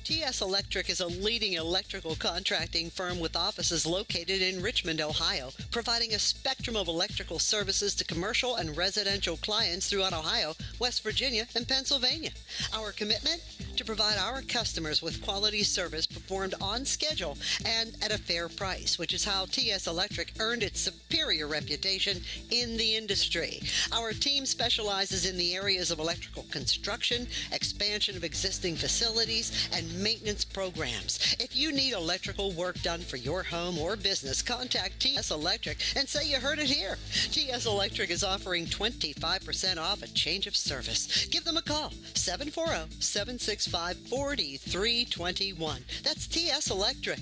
TS Electric is a leading electrical contracting firm with offices located in Richmond, Ohio, providing a spectrum of electrical services to commercial and residential clients throughout Ohio, West Virginia, and Pennsylvania. Our commitment? To provide our customers with quality service performed on schedule and at a fair price, which is how TS Electric earned its superior reputation in the industry. Our team specializes in the areas of electrical construction, expansion of existing facilities, and maintenance programs. If you need electrical work done for your home or business, contact TS Electric and say you heard it here. TS Electric is offering 25% off a change of service. Give them a call, 740-765-4321. That's TS Electric.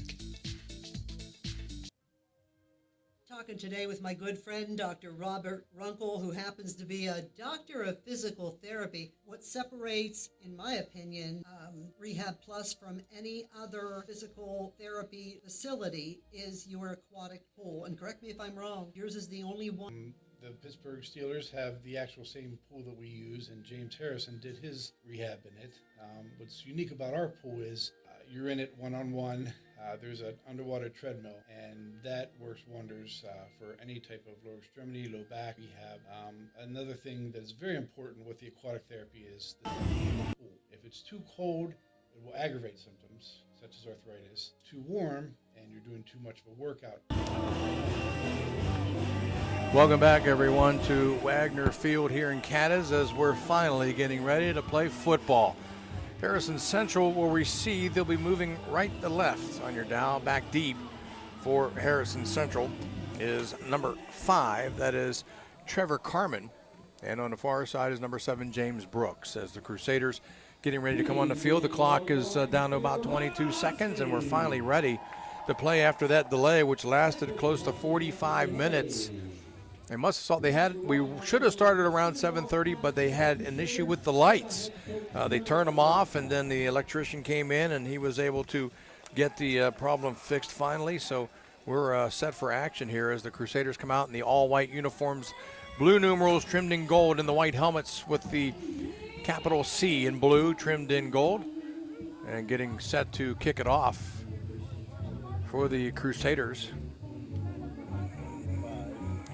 Talking today with my good friend, Dr. Robert Runkle, who happens to be a doctor of physical therapy. What separates, in my opinion, Rehab Plus from any other physical therapy facility is your aquatic pool. And correct me if I'm wrong, yours is the only one. The Pittsburgh Steelers have the actual same pool that we use, and James Harrison did his rehab in it. What's unique about our pool is you're in it one-on-one. There's an underwater treadmill, and that works wonders for any type of lower extremity, low back rehab. Another thing that is very important with the aquatic therapy is the pool. If it's too cold, it will aggravate symptoms such as arthritis. Too warm, and you're doing too much of a workout. Welcome back, everyone, to Wagner Field here in Cadiz as we're finally getting ready to play football. Harrison Central will receive. They'll be moving right to left on your dial. Back deep for Harrison Central is number 5. That is Trevor Carmen. And on the far side is number 7, James Brooks. As the Crusaders getting ready to come on the field, the clock is down to about 22 seconds, and we're finally ready to play after that delay, which lasted close to 45 minutes. They must have thought we should have started around 7:30, but they had an issue with the lights. They turned them off, and then the electrician came in, and he was able to get the problem fixed finally. So we're set for action here as the Crusaders come out in the all-white uniforms, blue numerals trimmed in gold, and the white helmets with the capital C in blue trimmed in gold, and getting set to kick it off for the Crusaders.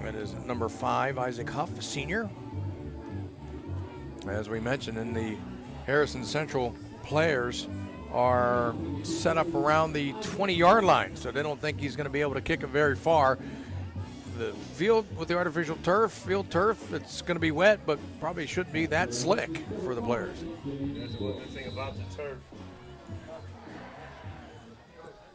That is number 5, Isaac Huff, senior. As we mentioned, in the Harrison Central players are set up around the 20-yard line, so they don't think he's going to be able to kick it very far. The field with the artificial turf, field turf, it's going to be wet, but probably shouldn't be that slick for the players. That's the one good thing about the turf.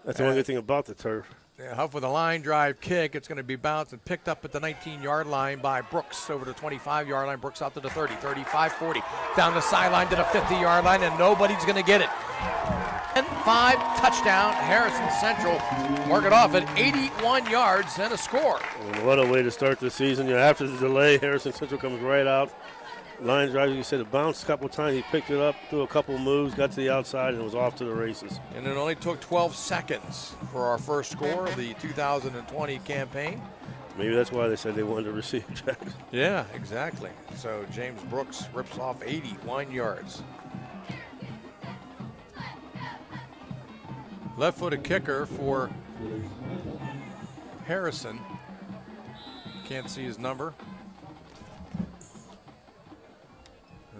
That's the one good thing about the turf. Yeah, Huff with a line drive kick. It's going to be bounced and picked up at the 19-yard line by Brooks over the 25-yard line. Brooks out to the 30, 35, 40. Down the sideline to the 50-yard line, and nobody's going to get it. And 5, touchdown, Harrison Central. Mark it off at 81 yards and a score. And what a way to start the season. After the delay, Harrison Central comes right out. Line drive, you said, it bounced a couple times. He picked it up, threw a couple moves, got to the outside, and was off to the races. And it only took 12 seconds for our first score of the 2020 campaign. Maybe that's why they said they wanted to receive Jackson. Yeah, exactly. So James Brooks rips off 81 yards. Left-footed kicker for Harrison. Can't see his number.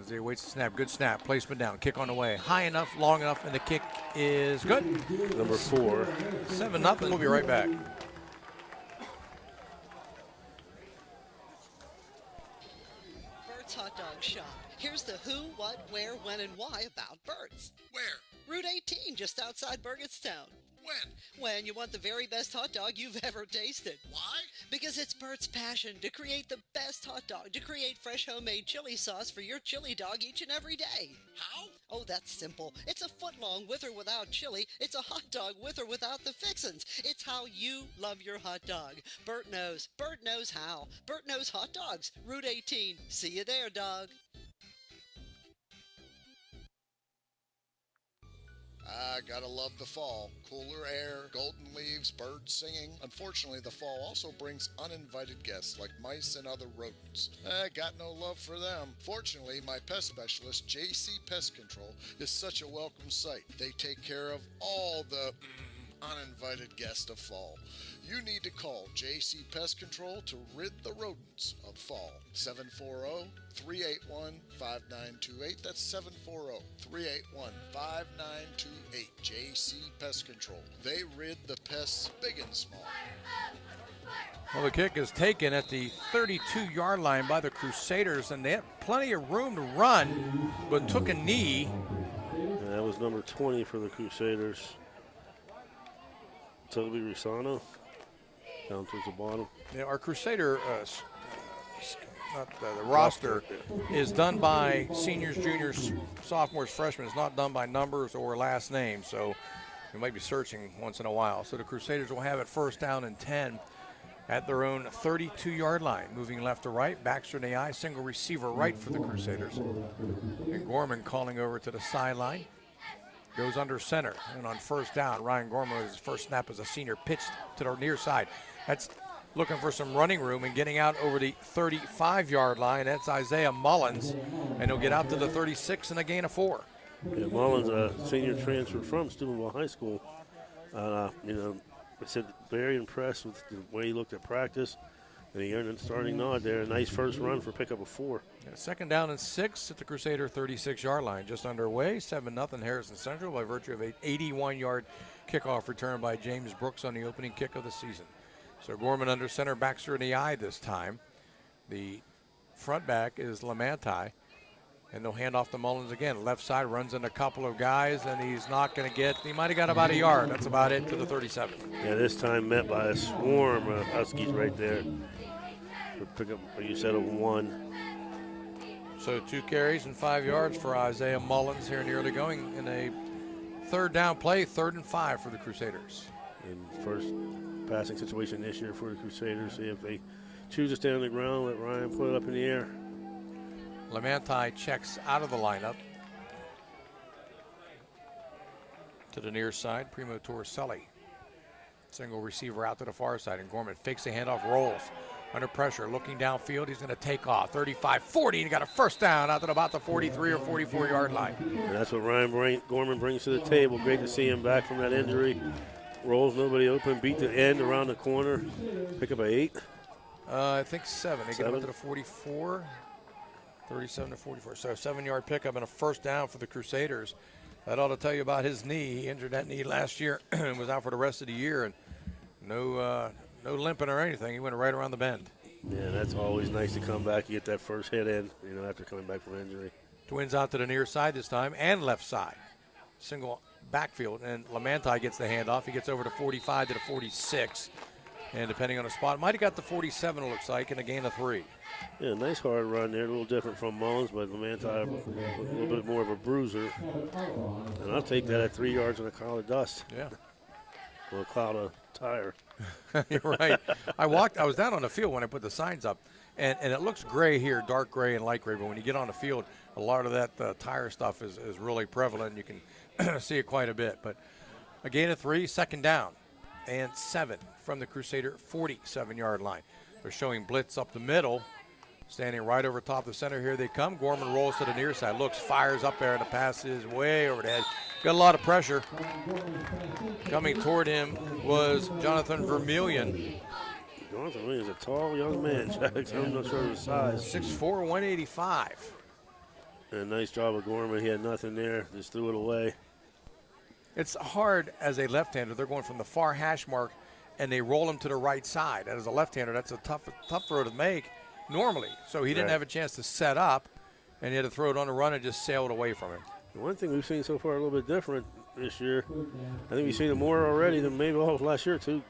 As he awaits the snap, good snap, placement down, kick on the way, high enough, long enough, and the kick is good. Number 4. 7-0, we'll be right back. Bert's Hot Dog Shop. Here's the who, what, where, when, and why about Bert's. Where? Route 18, just outside Burgettstown. When? When you want the very best hot dog you've ever tasted. Why? Because it's Bert's passion to create the best hot dog, to create fresh homemade chili sauce for your chili dog each and every day. How? Oh, that's simple. It's a foot long with or without chili. It's a hot dog with or without the fixins. It's how you love your hot dog. Bert knows. Bert knows how. Bert knows hot dogs. Route 18. See you there, dog. I gotta love the fall. Cooler air, golden leaves, birds singing. Unfortunately, the fall also brings uninvited guests like mice and other rodents. I got no love for them. Fortunately, my pest specialist, JC Pest Control, is such a welcome sight. They take care of all the uninvited guests of fall. You need to call JC Pest Control to rid the rodents of fall. 740-381-5928. That's 740-381-5928. JC Pest Control. They rid the pests big and small. Well, the kick is taken at the 32-yard line by the Crusaders, and they had plenty of room to run, but took a knee. And that was number 20 for the Crusaders. Toby Rusano down towards the bottom. Yeah, our Crusader the roster is done by seniors, juniors, sophomores, freshmen. It's not done by numbers or last name, so you might be searching once in a while. So the Crusaders will have it first down and 10 at their own 32-yard line. Moving left to right, Baxter in the eye, single receiver right for the Crusaders. And Gorman calling over to the sideline. Goes under center, and on first down, Ryan Gorman with his first snap as a senior pitched to the near side. That's looking for some running room and getting out over the 35-yard line. That's Isaiah Mullins, and he'll get out to the 36 and a gain of 4. Yeah, Mullins, a senior transfer from Steubenville High School. I said very impressed with the way he looked at practice, and he earned a starting nod there. A nice first run for pickup of 4. Yeah, second down and 6 at the Crusader 36-yard line. Just underway, 7-0 Harrison Central by virtue of an 81-yard kickoff return by James Brooks on the opening kick of the season. So Gorman under center, Baxter in the eye this time. The front back is Lamanti, and they'll hand off to Mullins again. Left side runs in a couple of guys, and he's not going to get, he might have got about a yard. That's about it to the 37. Yeah, this time met by a swarm of Huskies right there. Pick up, like you said, a 1. So 2 carries and 5 yards for Isaiah Mullins here in the early going in a third down play, 3rd and 5 for the Crusaders. And first passing situation this year for the Crusaders. See if they choose to stay on the ground, let Ryan put it up in the air. Lamanti checks out of the lineup to the near side. Primo Torricelli, single receiver out to the far side, and Gorman fakes the handoff, rolls under pressure, looking downfield. He's going to take off 35-40, and he got a first down out to about the 43 or 44-yard line. And that's what Gorman brings to the table. Great to see him back from that injury. Rolls, nobody open, beat the end around the corner. Pick up a 8. I think 7. They get him up to the 44. 37 to 44. So 7-yard pickup and a first down for the Crusaders. That ought to tell you about his knee. He injured that knee last year and was out for the rest of the year. And no limping or anything. He went right around the bend. Yeah, that's always nice to come back and get that first hit in, after coming back from injury. Twins out to the near side this time and left side. Single backfield, and Lamanti gets the handoff. He gets over to 45 to the 46. And depending on the spot, might have got the 47, it looks like, and a gain of 3. Yeah, nice hard run there. A little different from Mullins, but Lamanti a little bit more of a bruiser. And I'll take that at 3 yards in a cloud of dust. Yeah. Or a cloud of tire. You're right. I was down on the field when I put the signs up, and it looks gray here, dark gray and light gray, but when you get on the field, a lot of that tire stuff is really prevalent. You can see it quite a bit. But a gain of 3, second down and 7 from the Crusader 47-yard line. They're showing blitz up the middle, standing right over top of the center. Here they come. Gorman rolls to the near side, looks, fires up there, and the pass is way over the head. Got a lot of pressure. Coming toward him was Jonathan Vermillion. Jonathan Vermillion is a tall young man, Jack. I'm not sure of his size. 6'4", 185. And a nice job of Gorman. He had nothing there, just threw it away. It's hard as a left-hander. They're going from the far hash mark, and they roll him to the right side. And as a left-hander, that's a tough throw to make normally. So he didn't have a chance to set up, and he had to throw it on the run and just sailed away from him. The one thing we've seen so far a little bit different this year, I think we've seen it more already than maybe all of last year, too.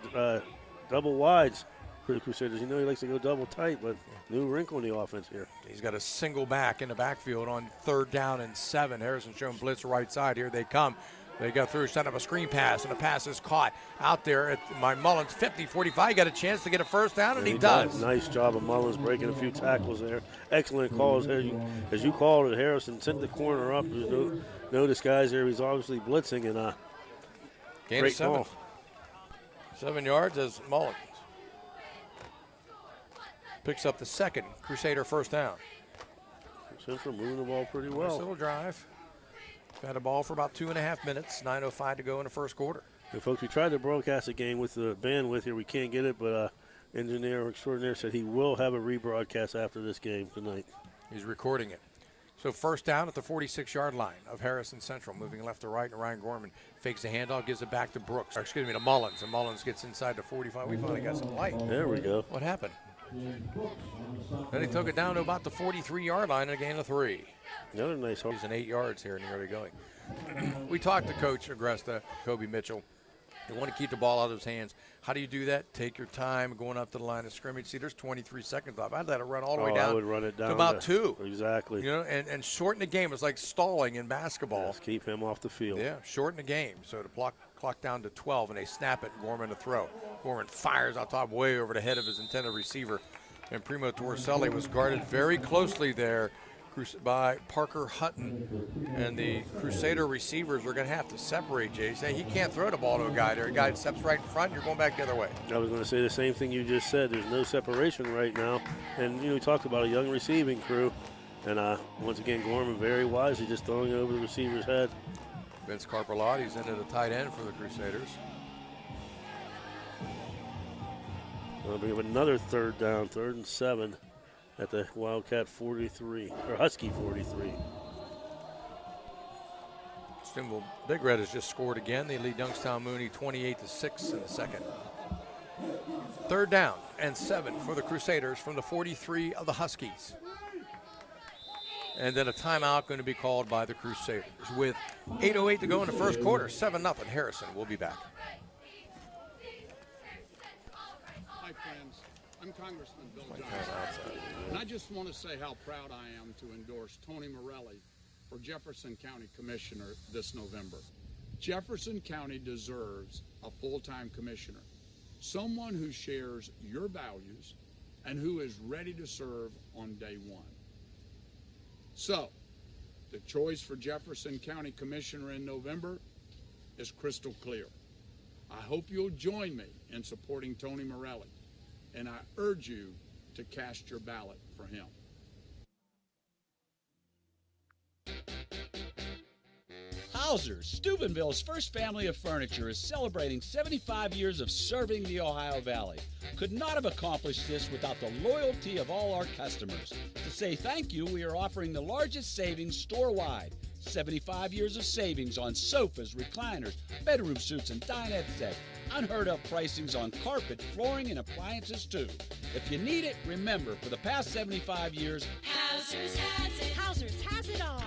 Double wides for the Crusaders. He likes to go double tight, but new wrinkle in the offense here. He's got a single back in the backfield on 3rd down and 7. Harrison showing blitz right side. Here they come. They go through, set up a screen pass, and the pass is caught out there at my Mullins 50-45. Got a chance to get a first down, and he does. Nice job of Mullins breaking a few tackles there. Excellent calls. As you called it, Harrison sent the corner up. There's no disguise there. He's obviously blitzing, and great call. 7 yards as Mullins picks up the second Crusader first down. Central moving the ball pretty well. Nice little drive. Had a ball for about 2.5 minutes, 9:05 to go in the first quarter. And folks, we tried to broadcast the game with the bandwidth here. We can't get it, but engineer extraordinaire said he will have a rebroadcast after this game tonight. He's recording it. So first down at the 46-yard line of Harrison Central, moving left to right, and Ryan Gorman fakes the handoff, gives it back to Brooks. Or excuse me, to Mullins, and Mullins gets inside the 45. We finally got some light. There we go. What happened? Then he took it down to about the 43-yard line and a gain of 3. Another nice hole. He's in 8 yards here in the early going. We talked to Coach Agresta, Kobe Mitchell. They want to keep the ball out of his hands. How do you do that? Take your time going up to the line of scrimmage. See, there's 23 seconds left. I'd let it run all the way down. I would run it down to about 2. Exactly. You know, and shorten the game. It's like stalling in basketball. Just keep him off the field. Yeah, shorten the game. So the clock down to 12, and they snap it. Gorman to throw. Gorman fires out top way over the head of his intended receiver. And Primo Torricelli was guarded very closely there by Parker Hutton. And the Crusader receivers are going to have to separate, Jay. Say he can't throw the ball to a guy there. A guy steps right in front, you're going back the other way. I was going to say the same thing you just said. There's no separation right now. And, we talked about a young receiving crew. And once again, Gorman very wisely just throwing it over the receiver's head. Vince Carpelotti's into the tight end for the Crusaders. We have another third down, 3rd and 7 at the Wildcat 43, or Husky 43. Stimble Big Red has just scored again. They lead Youngstown Mooney 28-6 in the second. 3rd down and 7 for the Crusaders from the 43 of the Huskies. And then a timeout going to be called by the Crusaders with 8:08 to go in the first quarter. 7-0 Harrison. We'll be back. Hi, friends. I'm Congressman Bill Johnson, and I just want to say how proud I am to endorse Tony Morelli for Jefferson County Commissioner this November. Jefferson County deserves a full-time commissioner, someone who shares your values and who is ready to serve on day one. So, the choice for Jefferson County Commissioner in November is crystal clear. I hope you'll join me in supporting Tony Morelli, and I urge you to cast your ballot for him. Hauser's, Steubenville's first family of furniture, is celebrating 75 years of serving the Ohio Valley. Could not have accomplished this without the loyalty of all our customers. To say thank you, we are offering the largest savings store-wide. 75 years of savings on sofas, recliners, bedroom suites, and dinette sets. Unheard of pricings on carpet, flooring, and appliances too. If you need it, remember, for the past 75 years, Hauser's has it. Hauser's has it all.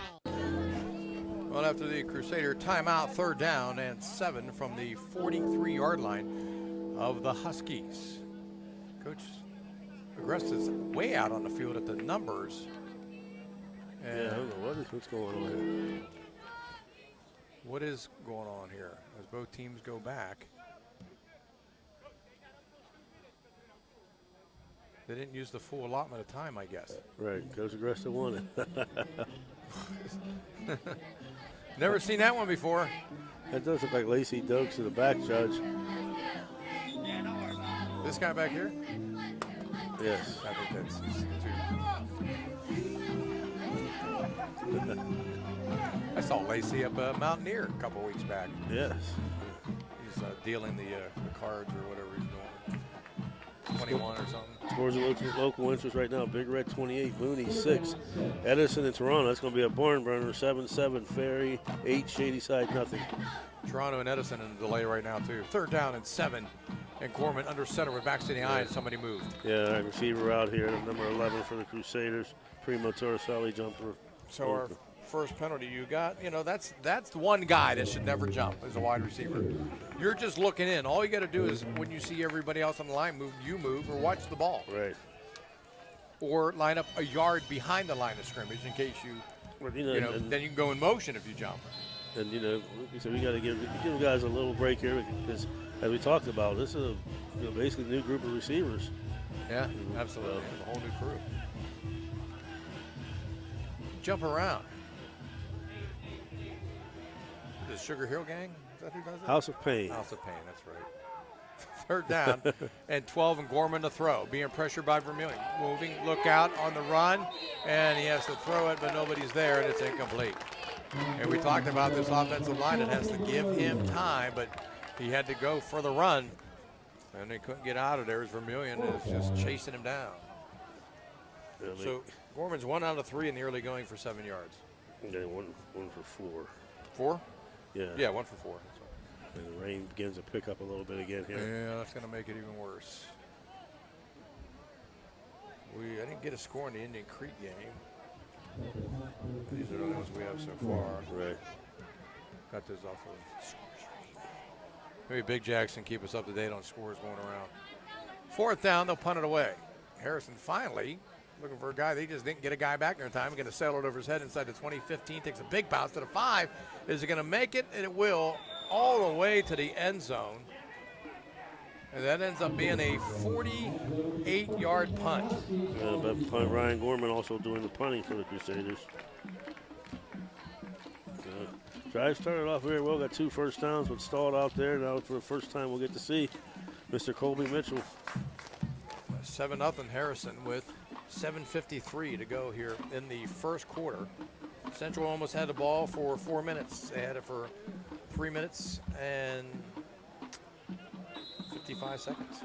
Well, after the Crusader timeout, 3rd down and 7 from the 43-yard line of the Huskies. Coach Agresta's way out on the field at the numbers. And I don't know what's going on here. What is going on here as both teams go back? They didn't use the full allotment of time, I guess. Right, Coach Agresta won it. Never seen that one before. That does look like Lacey Dokes to the back judge. This guy back here? Yes. I think that's two. I saw Lacey up Mountaineer a couple weeks back. Yes. He's dealing the cards or whatever he's doing. 21 or something. Scores of local interest right now. Big Red 28, Mooney 6. Edison and Toronto. That's going to be a barn burner. 7-7. Ferry 8. Shadyside nothing. Toronto and Edison in the delay right now too. 3rd down and 7. And Gorman under center with backs to the eye and somebody moved. Yeah, receiver out here, number 11 for the Crusaders. Primo Torricelli jumper. So our first penalty you got, that's the one guy that should never jump as a wide receiver. You're just looking in. All you got to do is when you see everybody else on the line move, you move or watch the ball. Right. Or line up a yard behind the line of scrimmage in case then you can go in motion if you jump. And, you know, like you said, we got to give guys a little break here because, as we talked about, this is basically a new group of receivers. Yeah, absolutely. A whole new crew. Jump around. The Sugar Hill Gang? Is that who does it? House of Pain. House of Pain, that's right. Third down and 12 and Gorman to throw. Being pressured by Vermillion. Moving, look out on the run, and he has to throw it, but nobody's there, and it's incomplete. And we talked about this offensive line that has to give him time, but he had to go for the run, and they couldn't get out of there as Vermillion is just chasing him down. So Gorman's 1 out of 3 in the early going for 7 yards. Okay, one for 4. 4? Yeah. Yeah, 1 for 4. And the rain begins to pick up a little bit again here. Yeah, that's going to make it even worse. I didn't get a score in the Indian Creek game. These are the ones we have so far. Right. Got those off of scores. Maybe Big Jackson keep us up to date on scores going around. 4th down, they'll punt it away. Harrison finally looking for a guy. They just didn't get a guy back there in time. Going to settle it over his head inside the 20-15. Takes a big bounce to the 5. Is it going to make it? And it will. All the way to the end zone. And that ends up being a 48-yard punt. But Ryan Gorman also doing the punting for the Crusaders. Drive started off very well. Got 2 first downs, but stalled out there. Now for the first time we'll get to see Mr. Colby Mitchell. 7-0 Harrison with 7:53 to go here in the first quarter. Central almost had the ball for 4 minutes. They had it for 3 minutes and 55 seconds.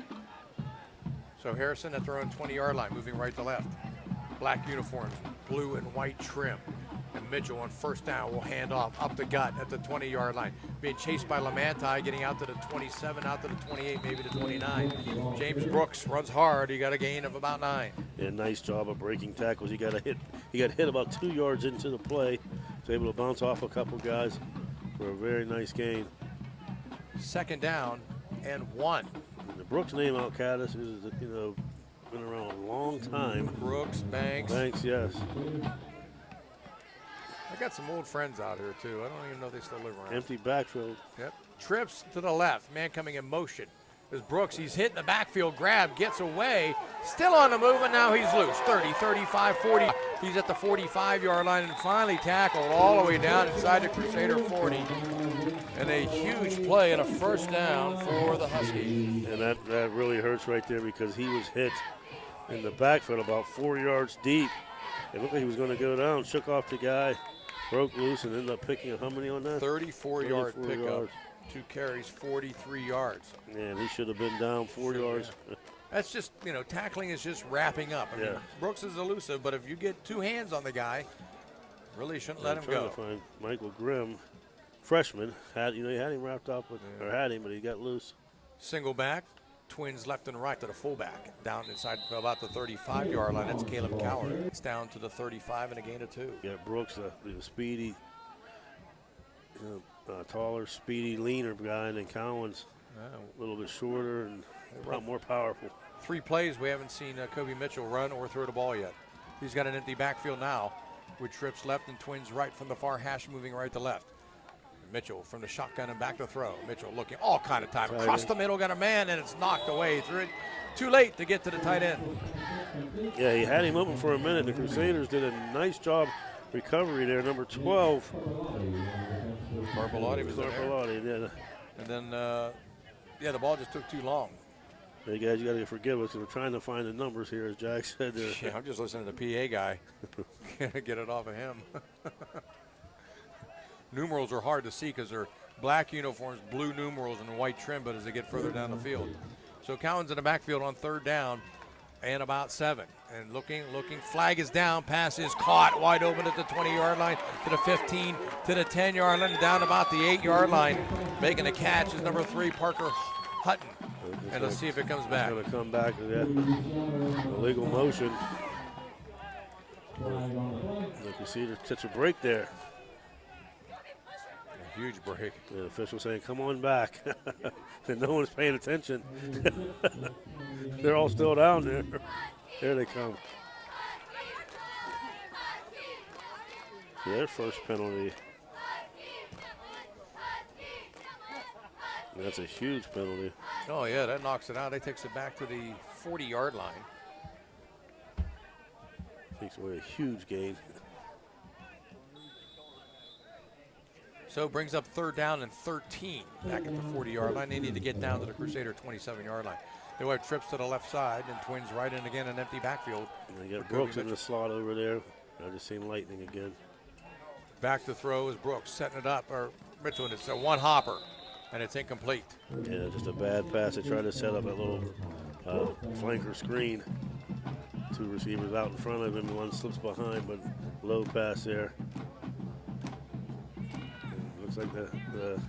So Harrison at their own 20-yard line, moving right to left. Black uniforms, blue and white trim. And Mitchell on first down will hand off up the gut at the 20-yard line. Being chased by Lamanti, getting out to the 27, out to the 28, maybe the 29. James Brooks runs hard. He got a gain of about 9. Yeah, nice job of breaking tackles. He got hit about 2 yards into the play. Was able to bounce off a couple guys for a very nice gain. 2nd down and 1. And the Brooks name out, Caddis, is been around a long time. Brooks, Banks. Banks, yes. I got some old friends out here too. I don't even know if they still live around. Empty backfield. Yep. Trips to the left. Man coming in motion. There's Brooks. He's hitting the backfield grab. Gets away. Still on the move, and now he's loose. 30, 35, 40. He's at the 45-yard line and finally tackled all the way down inside the Crusader 40. And a huge play and a first down for the Huskies. And that really hurts right there because he was hit in the backfield about 4 yards deep. It looked like he was going to go down, shook off the guy, broke loose, and ended up picking up how many on that? 34-yard pickup. 2 carries, 43 yards. And he should have been down 4 yards. Yeah. That's just, tackling is just wrapping up. I mean, Brooks is elusive, but if you get 2 hands on the guy, really shouldn't let him go. I'm trying to find Michael Grimm, freshman. He had him wrapped up, but he got loose. Single back, twins left and right to the fullback. Down inside about the 35-yard line. That's Caleb Coward. It's down to the 35 and a gain of 2. Yeah, Brooks, the speedy, taller, speedy, leaner guy, and then Cowan's a little bit shorter and a lot more powerful. 3 plays we haven't seen Kobe Mitchell run or throw the ball yet. He's got an empty backfield now with trips left and twins right from the far hash moving right to left. Mitchell from the shotgun and back to throw. Mitchell looking all kind of time. Across the middle, got a man, and it's knocked away through it. Too late to get to the tight end. Yeah, he had him open for a minute. The Crusaders did a nice job recovery there. Number 12. Barbelotti was there. Barbelotti, yeah. And then, the ball just took too long. Hey, guys, you got to forgive us. We're trying to find the numbers here, as Jack said. Yeah, I'm just listening to the PA guy. Get it off of him. Numerals are hard to see because they're black uniforms, blue numerals, and white trim, but as they get further down the field. So Cowan's in the backfield on 3rd down and about 7. And looking, flag is down, pass is caught, wide open at the 20-yard line, to the 15, to the 10-yard line, down about the 8-yard line. Making the catch is number 3, Parker Hutton. And let's see if it comes back. It's going to come back with that illegal motion. Like you see, there's such a break there. A huge break. The official saying, come on back. And no one's paying attention. They're all still down there. There they come. Their first penalty. That's a huge penalty. Oh, yeah, that knocks it out. It takes it back to the 40-yard line. Takes away a huge gain. So it brings up 3rd down and 13 back at the 40-yard line. They need to get down to the Crusader 27-yard line. They will have trips to the left side and Twins right in again, an empty backfield. And they got Brooks in the slot over there. I just seen lightning again. Back to throw is Brooks, setting it up, or Mitchell, and it's a one hopper, and it's incomplete. Yeah, just a bad pass. They tried to set up a little flanker screen. 2 receivers out in front of him, one slips behind, but low pass there. Looks like the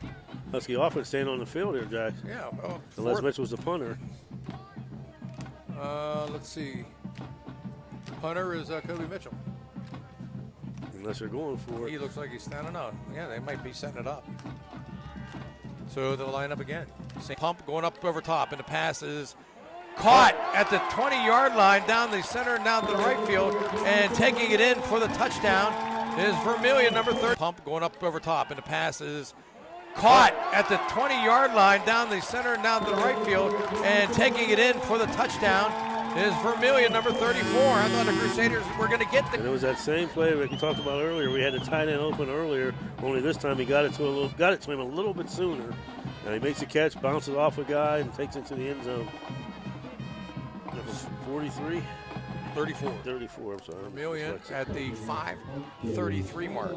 Husky offense staying on the field here, Jack. Yeah, well, unless Mitch was the punter. Let's see. Punter is Kobe Mitchell. Unless they're going for it. He looks like he's standing up. Yeah, they might be setting it up. So they'll line up again. Same pump going up over top, and the pass is caught at the 20-yard line down the center and down to the right field, and taking it in for the touchdown is Vermillion, number 30. Pump going up over top, and the pass is caught at the 20-yard line down the center and down to the right field, and taking it in for the touchdown is Vermillion, number 34. I thought the Crusaders were going to get the. And it was that same play that we talked about earlier. We had the tight end open earlier. Only this time he got it to him a little bit sooner. And he makes a catch, bounces off a guy, and takes it to the end zone. That was 43. 34. 34. I'm sorry. Vermillion at the 5:33 mark.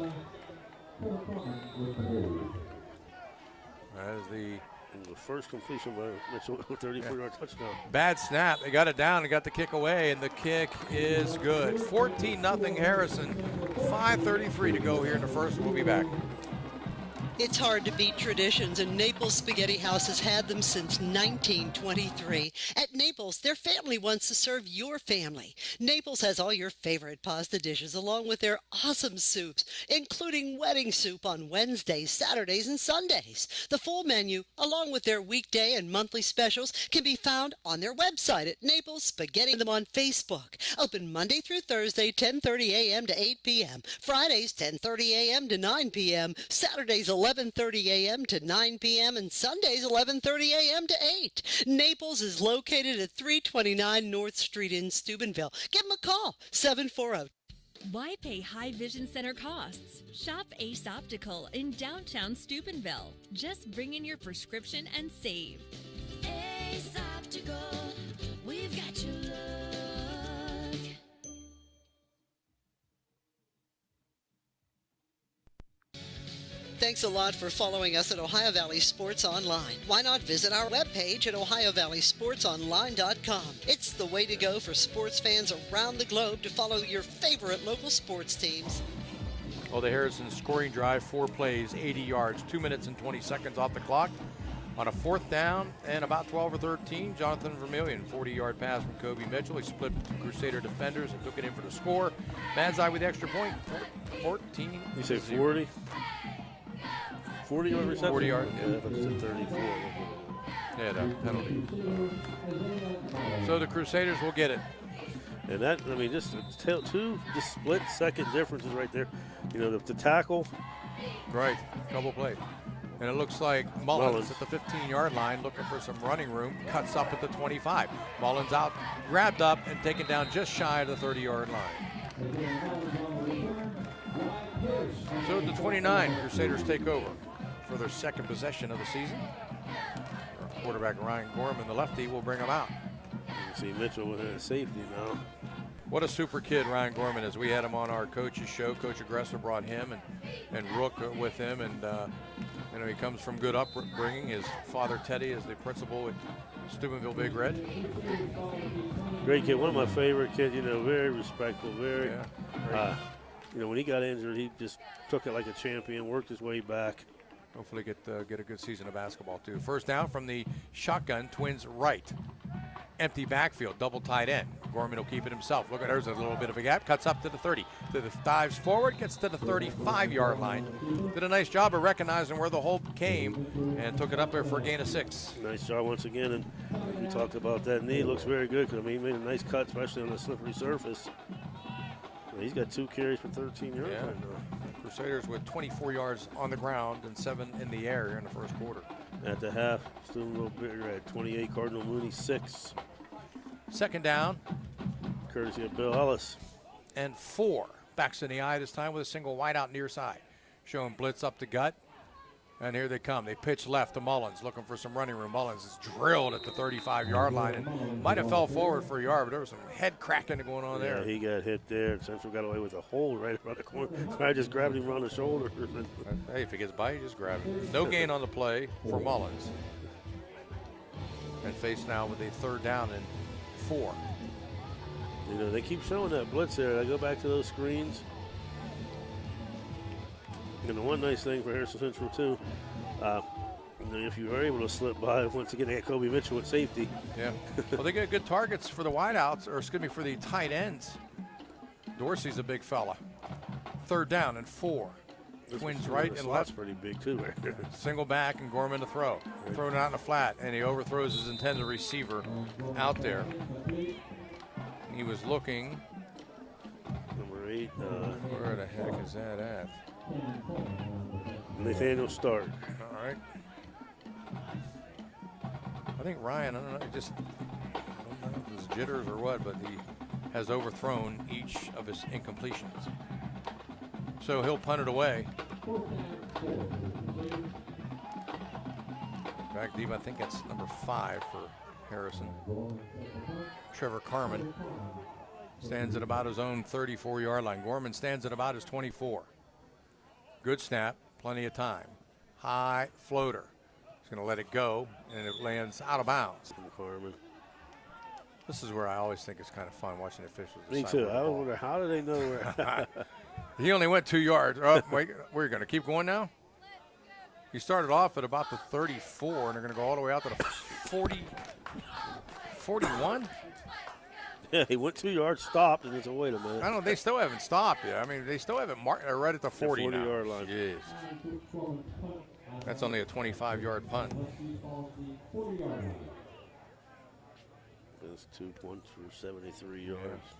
As the first completion by Mitchell, 34-yard touchdown. Bad snap. They got it down and got the kick away, and the kick is good. 14-0 Harrison. 5:33 to go here in the first. We'll be back. It's hard to beat traditions, and Naples Spaghetti House has had them since 1923. At Naples, their family wants to serve your family. Naples has all your favorite pasta dishes along with their awesome soups, including wedding soup on Wednesdays, Saturdays, and Sundays. The full menu, along with their weekday and monthly specials, can be found on their website at Naples Spaghetti. Them on Facebook. Open Monday through Thursday, 10:30 a.m. to 8 p.m. Fridays, 10:30 a.m. to 9 p.m. Saturdays, 11:30 a.m. to 9 p.m. and Sundays 11:30 a.m. to 8. Naples is located at 329 North Street in Steubenville. Give them a call, 740. Why pay high vision center costs? Shop Ace Optical in downtown Steubenville. Just bring in your prescription and save. Ace Optical, we've got your look. Thanks a lot for following us at Ohio Valley Sports Online. Why not visit our webpage at OhioValleySportsOnline.com? It's the way to go for sports fans around the globe to follow your favorite local sports teams. Well, the Harrison scoring drive, 4 plays, 80 yards, 2 minutes and 20 seconds off the clock. On a 4th down and about 12 or 13, Jonathan Vermillion, 40-yard pass from Kobe Mitchell. He split Crusader defenders and took it in for the score. Manzai with the extra point, 14. You say 40? 40-yard reception? 40 yard. Yeah, but it's at 34. Yeah, that penalty. So the Crusaders will get it. And that, I mean, just 2 just split-second differences right there. You know, the tackle. Right, double play. And it looks like Mullins at the 15-yard line looking for some running room, cuts up at the 25. Mullins out, grabbed up, and taken down just shy of the 30-yard line. So at the 29, Crusaders take over for their 2nd possession of the season. Our quarterback Ryan Gorman, the lefty, will bring them out. You can see Mitchell with a safety now. What a super kid Ryan Gorman is. We had him on our coaches show. Coach Aggressor brought him and Rook with him, and you know, he comes from good upbringing. His father Teddy is the principal at Steubenville Big Red. Great kid, one of my favorite kids. You know, very respectful, very. You know, when he got injured, he just took it like a champion, worked his way back. Hopefully get a good season of basketball too. First down from the shotgun, Twins right. Empty backfield, double tight end. Gorman will keep it himself. Look at, there's a little bit of a gap. Cuts up to the 30. Dives forward, gets to the 35-yard line. Did a nice job of recognizing where the hole came and took it up there for a gain of 6. Nice job once again. And we talked about that knee. Looks very good because, I mean, he made a nice cut, especially on the slippery surface. He's got 2 carries for 13 yards right now. Crusaders with 24 yards on the ground and 7 in the air here in the first quarter. At the half, Steubenville Big Red 28, Cardinal Mooney 6. Second down Courtesy of Bill Ellis. and 4. Backs in the eye this time with a single wide out near side. Showing blitz up the gut. And here they come. They pitch left to Mullins, looking for some running room. Mullins is drilled at the 35-yard line and might have fell forward for a yard, but there was some head cracking going on there. Yeah, he got hit there. Central got away with a hold right around the corner. I just grabbed him around the shoulder. Hey, if he gets by, you just grab him. No gain on the play for Mullins. And faced now with a third down and 4. You know, they keep showing that blitz there. I go back to those screens. And the one nice thing for Harrison Central, too, if you were able to slip by, once again, they got Kobe Mitchell at safety. Yeah. Well, they get good targets for the wideouts, or excuse me, for the tight ends. Dorsey's a big fella. Third down and 4. Twins right and left. That's pretty big, too, right there. Single back and Gorman to throw. Thrown out in the flat, and he overthrows his intended receiver out there. He was looking. Number 8. Where the heck is that at? Nathaniel Stark. All right. I think Ryan, I don't know, I don't know if it's jitters or what, but he has overthrown each of his incompletions. So he'll punt it away. Back deep, I think that's number 5 for Harrison. Trevor Carmen stands at about his own 34-yard line. Gorman stands at about his 24. Good snap, plenty of time. High floater. He's going to let it go, and it lands out of bounds. Carmen. This is where I always think it's kind of fun watching officials. Me too. I wonder, how do they know where? He only went 2 yards. Oh, wait, we're going to keep going now? He started off at about the 34, and they're going to go all the way out to the 40, 41? Yeah, he went 2 yards, stopped, and he said, wait a minute. I don't know. They still haven't stopped yet. I mean, they still haven't marked. They're right at the 40 now. 40-yard line. Jeez. That's only a 25-yard punt. That's 2 punts for 73 yards.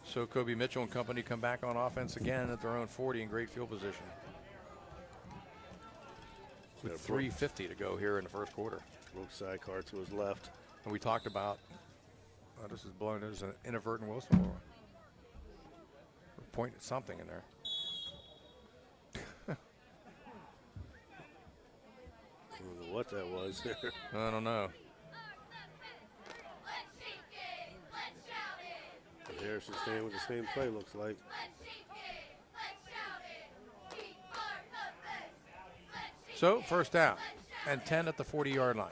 So Kobe Mitchell and company come back on offense again at their own 40 in great field position. With 3:50 to go here in the first quarter. Broke sidecar to his left. And we talked about, this is blown as an inadvertent Wilson. We're pointing at something in there. I don't know what that was there. I don't know. And Harrison staying with the same play, looks like. So first down and 10 at the 40-yard line.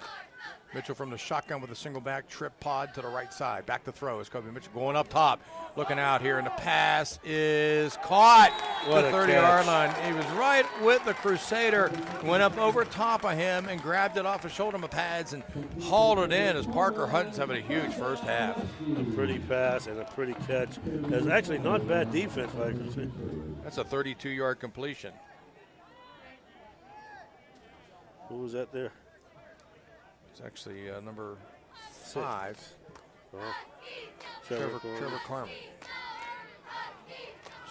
Mitchell from the shotgun with a single back trip pod to the right side. Back to throw is Kobe Mitchell going up top. Looking out here, and the pass is caught at the 30-yard line. He was right with the Crusader. Went up over top of him and grabbed it off his shoulder pads and hauled it in as Parker Hutton's having a huge first half. A pretty pass and a pretty catch. That's actually not bad defense by Crusader. That's a 32-yard completion. Who was that there? It's actually number 5. Oh. Trevor Carmen.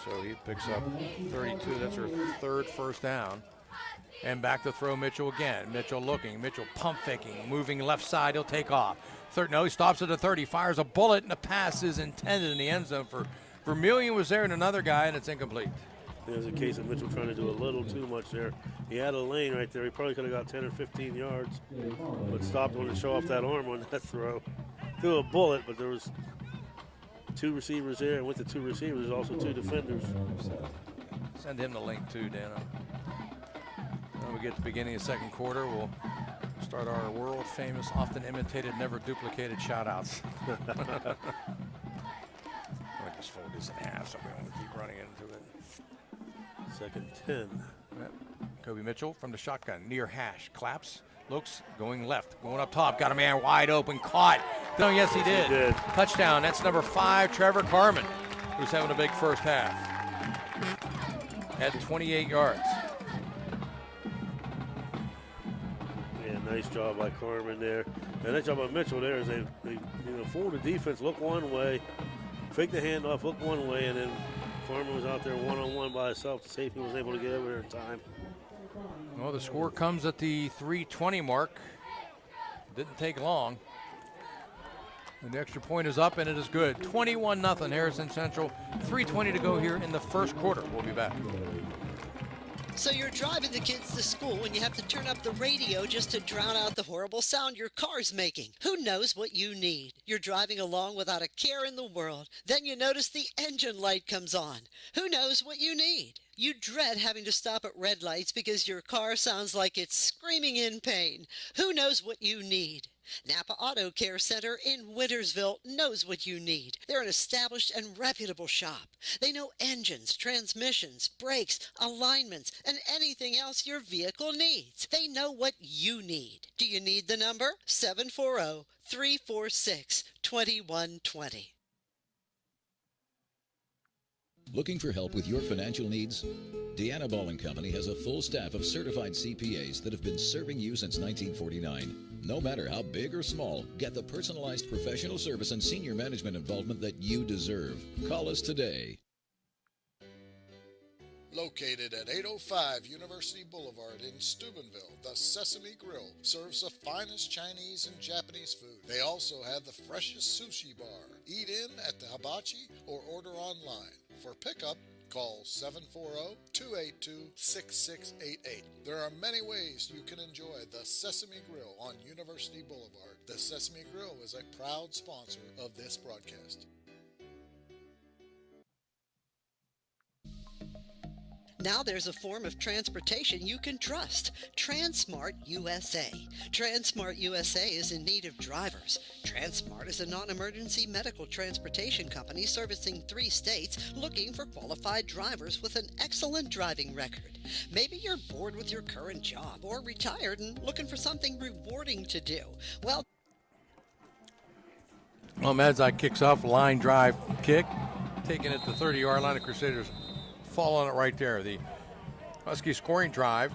So he picks up 32. That's her third first down. And back to throw Mitchell again. Mitchell looking. Mitchell pump faking. Moving left side. He'll take off. No, he stops at the 30. Fires a bullet, and the pass is intended in the end zone for Vermillion. Was there and another guy, and it's incomplete. There's a case of Mitchell trying to do a little too much there. He had a lane right there. He probably could have got 10 or 15 yards, but stopped on to show off that arm on that throw. Threw a bullet, but there was 2 receivers there, and with the 2 receivers, there's also 2 defenders. Send him the link too, Dana. When we get to the beginning of the second quarter, we'll start our world famous, often imitated, never duplicated shout-outs. I'll just fold this in half so we don't keep running into it. Second 10. Yep. Kobe Mitchell from the shotgun, near hash, claps, looks, going left, going up top, got a man wide open, caught. Oh, yes, he did. Touchdown. That's number 5, Trevor Carmen, who's having a big first half. At 28 yards. Yeah, nice job by Carmen there. And nice job by Mitchell there as they formed the defense, look one way, fake the handoff, look one way, and then Carmen was out there one-on-one by himself. The safety was able to get over there in time. Well, the score comes at the 3:20 mark. Didn't take long. And the extra point is up, and it is good. 21-0 Harrison Central. 3:20 to go here in the first quarter. We'll be back. So you're driving the kids to school and you have to turn up the radio just to drown out the horrible sound your car's making. Who knows what you need? You're driving along without a care in the world. Then you notice the engine light comes on. Who knows what you need? You dread having to stop at red lights because your car sounds like it's screaming in pain. Who knows what you need? Napa Auto Care Center in Wintersville knows what you need. They're an established and reputable shop. They know engines, transmissions, brakes, alignments, and anything else your vehicle needs. They know what you need. Do you need the number? 740-346-2120. Looking for help with your financial needs? Deanna Ball & Company has a full staff of certified CPAs that have been serving you since 1949. No matter how big or small, get the personalized professional service and senior management involvement that you deserve. Call us today. Located at 805 University Boulevard in Steubenville, the Sesame Grill serves the finest Chinese and Japanese food. They also have the freshest sushi bar. Eat in at the Hibachi or order online. For pickup, call 740-282-6688. There are many ways you can enjoy the Sesame Grill on University Boulevard. The Sesame Grill is a proud sponsor of this broadcast. Now there's a form of transportation you can trust. Transmart USA. Transmart USA is in need of drivers. Transmart is a non-emergency medical transportation company servicing 3 states looking for qualified drivers with an excellent driving record. Maybe you're bored with your current job or retired and looking for something rewarding to do. Well, Madzai kicks off, line drive kick, taking it to the 30-yard line. The Crusaders fall on it right there. The Husky scoring drive,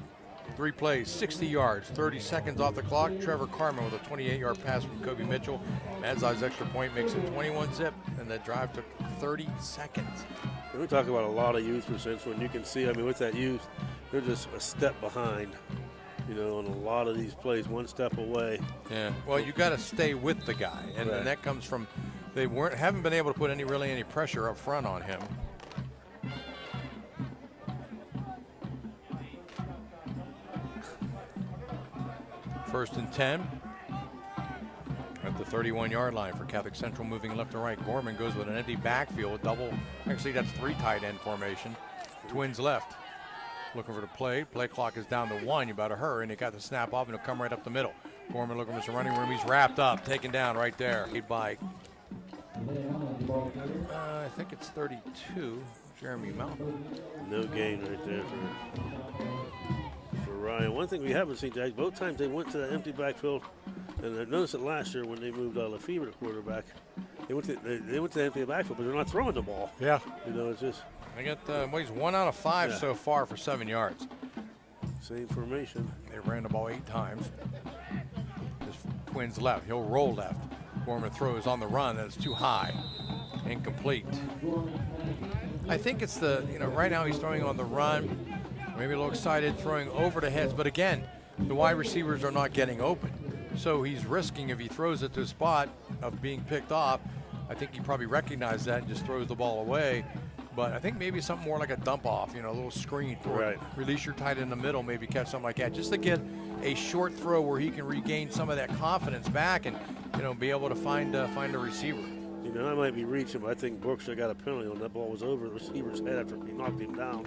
3 plays, 60 yards, 30 seconds off the clock. Trevor Carmen with a 28-yard pass from Kobe Mitchell. Madzai's extra point makes it 21-zip, and that drive took 30 seconds. And we talk about a lot of youth for Central, and you can see, I mean, with that youth, they're just a step behind, you know, on a lot of these plays, one step away. Yeah, well, you got to stay with the guy, and, right. and that comes from they haven't been able to put any pressure up front on him. First and 10 at the 31-yard line for Catholic Central, moving left to right. Gorman goes with an empty backfield, actually that's 3 tight end formation. Twins left. Looking for the play. Play clock is down to 1. You better hurry, and he got the snap off, and he'll come right up the middle. Gorman looking for some running room. He's wrapped up, taken down right there. By, I think it's 32, Jeremy Mountain. No gain right there for Ryan. One thing we haven't seen, Jack, both times they went to the empty backfield, and I noticed it last year when they moved Lefebvre to quarterback. They went to the empty backfield, but they're not throwing the ball. Yeah. You know, it's just. They got he's 1 out of 5 so far for 7 yards. Same formation. They ran the ball 8 times. This Twins left. He'll roll left. Gorman throws on the run. That's too high. Incomplete. I think it's right now he's throwing on the run. Maybe a little excited, throwing over the heads. But again, the wide receivers are not getting open. So he's risking, if he throws it to a spot of being picked off, I think he probably recognized that and just throws the ball away. But I think maybe something more like a dump off, a little screen. Right. Release your tight in the middle, maybe catch something like that. Just to get a short throw where he can regain some of that confidence back and, be able to find a receiver. You know, I might be reaching, but I think Brooks should have got a penalty on that ball. Was over the receiver's head after he knocked him down.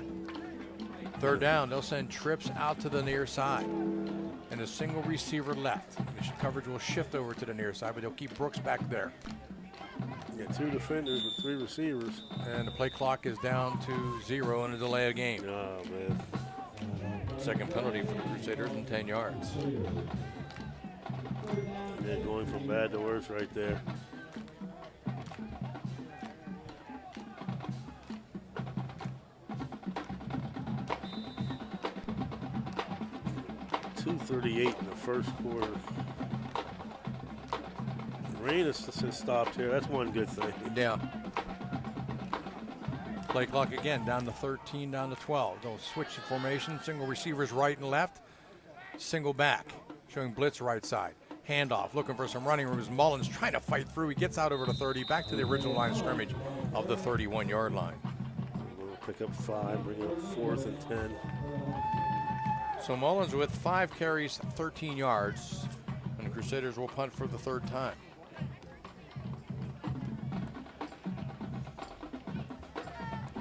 3rd down, they'll send trips out to the near side. And a single receiver left. The coverage will shift over to the near side, but they'll keep Brooks back there. You got 2 defenders with 3 receivers. And the play clock is down to 0 and a delay of game. Oh, man. Second penalty for the Crusaders and 10 yards. And they're going from bad to worse right there. .238 in the first quarter. Rain has stopped here. That's one good thing. Yeah. Play clock again down to 13, down to 12. They'll switch the formation. Single receivers right and left. Single back, showing blitz right side. Handoff, looking for some running room. Mullins trying to fight through. He gets out over to 30, back to the original line of scrimmage of the 31-yard line. We'll pick up 5, bring it up 4th and 10. So Mullins with 5 carries, 13 yards, and the Crusaders will punt for the 3rd time.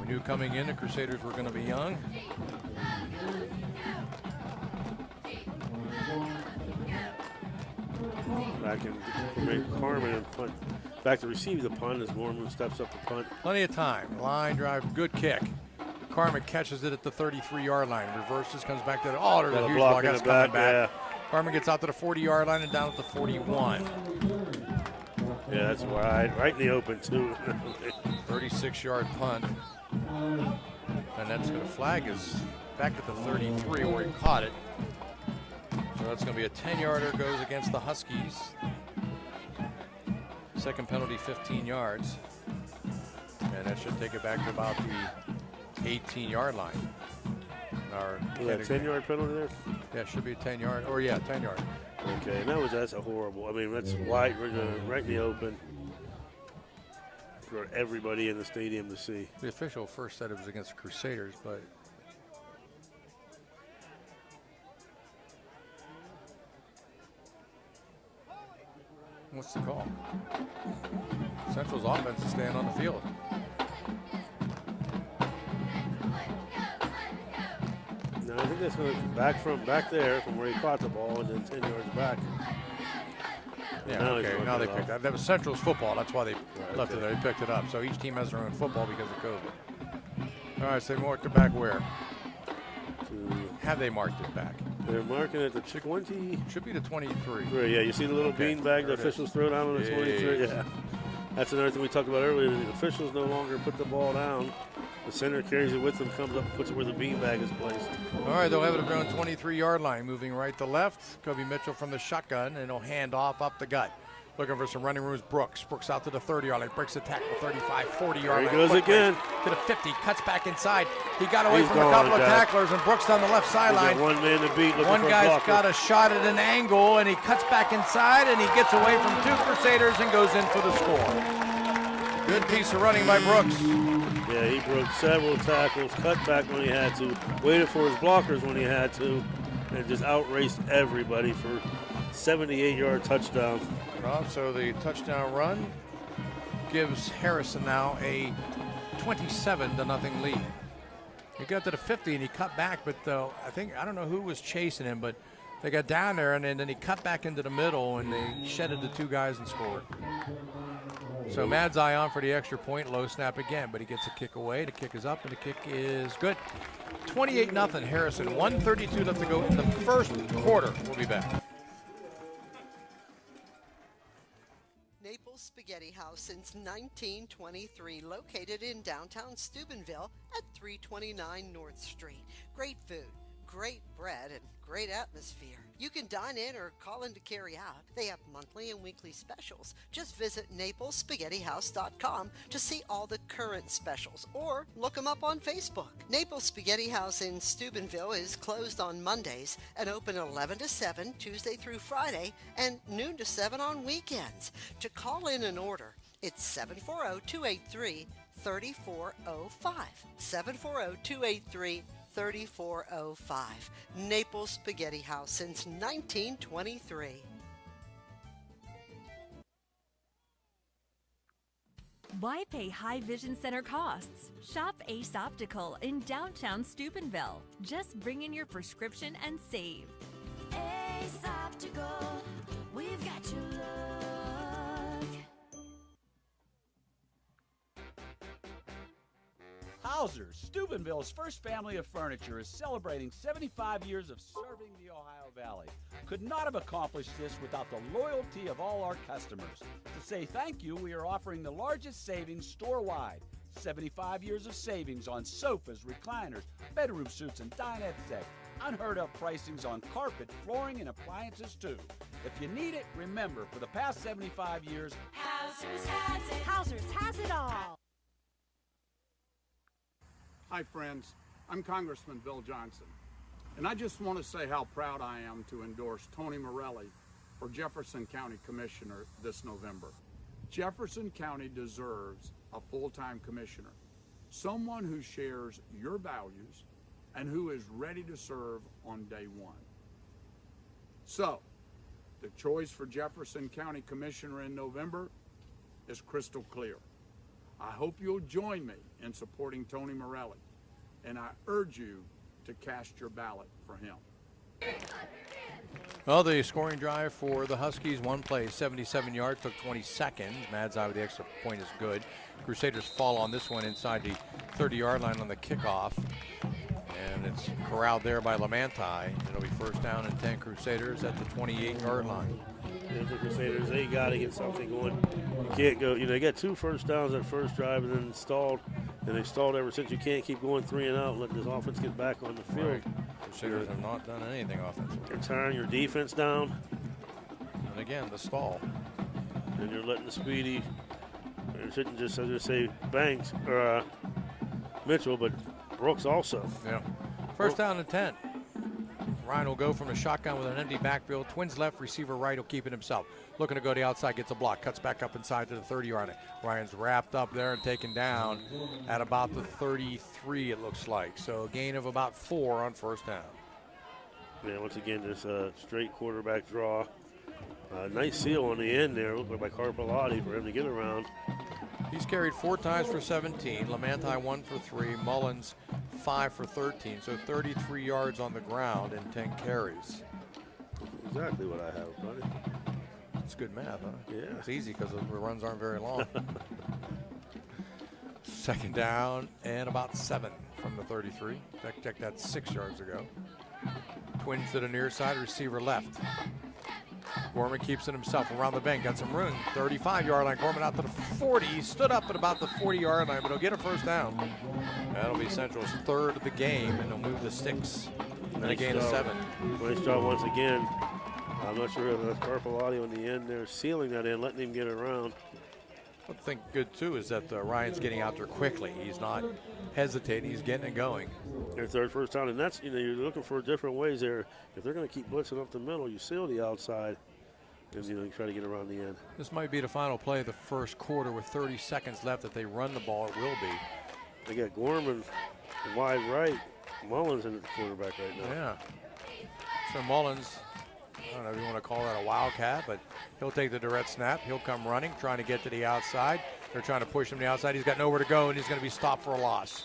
We knew coming in the Crusaders were going to be young. Back in Carmen and punt. Back to receive the punt as Mormon steps up the punt. Plenty of time. Line drive, good kick. Carmen catches it at the 33-yard line. Reverses, comes back to the, oh, there's a huge block. That's coming back. Yeah. Carmen gets out to the 40-yard line and down at the 41. Yeah, that's wide. Right in the open, too. 36-yard punt. And that's going to flag us back at the 33 where he caught it. So that's going to be a 10-yarder, goes against the Huskies. Second penalty, 15 yards. And that should take it back to about the 18-yard line. Yeah, 10-yard penalty there? Yeah, should be a 10-yard, or yeah, 10-yard. Okay, and that's a horrible. I mean, that's wide, right in the open for everybody in the stadium to see. The official first said it was against the Crusaders, but what's the call? Central's offense is staying on the field. No, I think that's going to back there from where he caught the ball and then 10 yards back. Yeah, okay, now they picked it up. That was Central's football. That's why they left it there. They picked it up. So each team has their own football because of COVID. All right, so they marked it back where? Have they marked it back? They're marking it at the 20. Should be the 23. Yeah, you see the little bean bag the officials throw down on the 23? Yeah. That's another thing we talked about earlier. The officials no longer put the ball down. The center carries it with them, comes up and puts it where the bean bag is placed. All right, they'll have it around 23-yard line, moving right to left. Kobe Mitchell from the shotgun, and he'll hand off up the gut. Looking for some running room. Brooks out to the 30-yard line, breaks the tackle, 35, 40-yard line. There he goes again. To the 50, cuts back inside. He got away from a couple of tacklers, and Brooks down the left sideline. One man to beat. One guy's got a shot at an angle, and he cuts back inside, and he gets away from 2 Crusaders and goes in for the score. Good piece of running by Brooks. Yeah, he broke several tackles, cut back when he had to, waited for his blockers when he had to, and just outraced everybody for 78-yard touchdown. So the touchdown run gives Harrison now a 27-0 lead. He got to the 50 and he cut back, but I don't know who was chasing him, but they got down there and then he cut back into the middle and they shedded the 2 guys and scored. So Madzai on for the extra point, low snap again, but he gets a kick away. The kick is up and the kick is good. 28-0 Harrison, 1:32 left to go in the first quarter. We'll be back. Naples Spaghetti House since 1923, located in downtown Steubenville at 329 North Street. Great food, great bread, and great atmosphere. You can dine in or call in to carry out. They have monthly and weekly specials. Just visit NaplesSpaghettiHouse.com to see all the current specials or look them up on Facebook. Naples Spaghetti House in Steubenville is closed on Mondays and open 11 to 7 Tuesday through Friday and noon to 7 on weekends. To call in an order, it's 740-283-3405. 740-283-3405. Naples Spaghetti House since 1923. Why pay high vision center costs? Shop Ace Optical in downtown Steubenville. Just bring in your prescription and save. Ace Optical, we've got your look. Hauser's, Steubenville's first family of furniture, is celebrating 75 years of serving the Ohio Valley. Could not have accomplished this without the loyalty of all our customers. To say thank you, we are offering the largest savings store-wide. 75 years of savings on sofas, recliners, bedroom suites, and dinette sets. Unheard of pricings on carpet, flooring, and appliances too. If you need it, remember, for the past 75 years, Hauser's has it. Hauser's has it all. Hi, friends. I'm Congressman Bill Johnson. And I just want to say how proud I am to endorse Tony Morelli for Jefferson County Commissioner this November. Jefferson County deserves a full-time commissioner, someone who shares your values and who is ready to serve on day one. So, the choice for Jefferson County Commissioner in November is crystal clear. I hope you'll join me in supporting Tony Morelli, and I urge you to cast your ballot for him. Well, the scoring drive for the Huskies, one play, 77 yards, took 20 seconds. Mad's eye with the extra point is good. Crusaders fall on this one inside the 30-yard line on the kickoff. And it's corralled there by Lamanti. It'll be first down and 10 Crusaders at the 28-yard line. Yeah, the Crusaders, they got to get something going. You can't go, they got 2 first downs that first drive and then stalled. And they stalled ever since. You can't keep going 3 and out and let this offense get back on the field. Right. Crusaders have not done anything offensively. You're tearing your defense down. And again, the stall. And you're letting the speedy, it shouldn't just, I was going to say Banks, or Mitchell, but Brooks also. Yeah. First down and 10. Ryan will go from the shotgun with an empty backfield. Twins left, receiver right will keep it himself. Looking to go to the outside, gets a block, cuts back up inside to the 30-yard line. Ryan's wrapped up there and taken down at about the 33, it looks like. So a gain of about 4 on first down. Yeah, once again, this straight quarterback draw. Nice seal on the end there, looked like by Carpellotti for him to get around. He's carried 4 times for 17. Lamanti 1 for 3. Mullins 5 for 13. So 33 yards on the ground and 10 carries. Exactly what I have, buddy. It's good math, huh? Yeah. It's easy because the runs aren't very long. Second down and about 7 from the 33. Check that 6 yards ago. Twins to the near side, receiver left. Gorman keeps it himself around the bend, got some room. 35-yard line, Gorman out to the 40. He stood up at about the 40-yard line, but he'll get a first down. That'll be Central's 3rd of the game, and he'll move the sticks. And a gain of 7. Nice job once again. I'm not sure if that's Carpellotti on the end there, sealing that in, letting him get around. One thing good, too, is that Ryan's getting out there quickly. He's not hesitating. He's getting it going. Their 3rd first down, and that's, you're looking for different ways there. If they're going to keep blitzing up the middle, you seal the outside, and, you try to get around the end. This might be the final play of the first quarter with 30 seconds left. If they run the ball, it will be. They got Gorman wide right. Mullins in the quarterback right now. Yeah. So Mullins, I don't know if you want to call that a wildcat, but he'll take the direct snap. He'll come running, trying to get to the outside. They're trying to push him to the outside. He's got nowhere to go, and he's going to be stopped for a loss.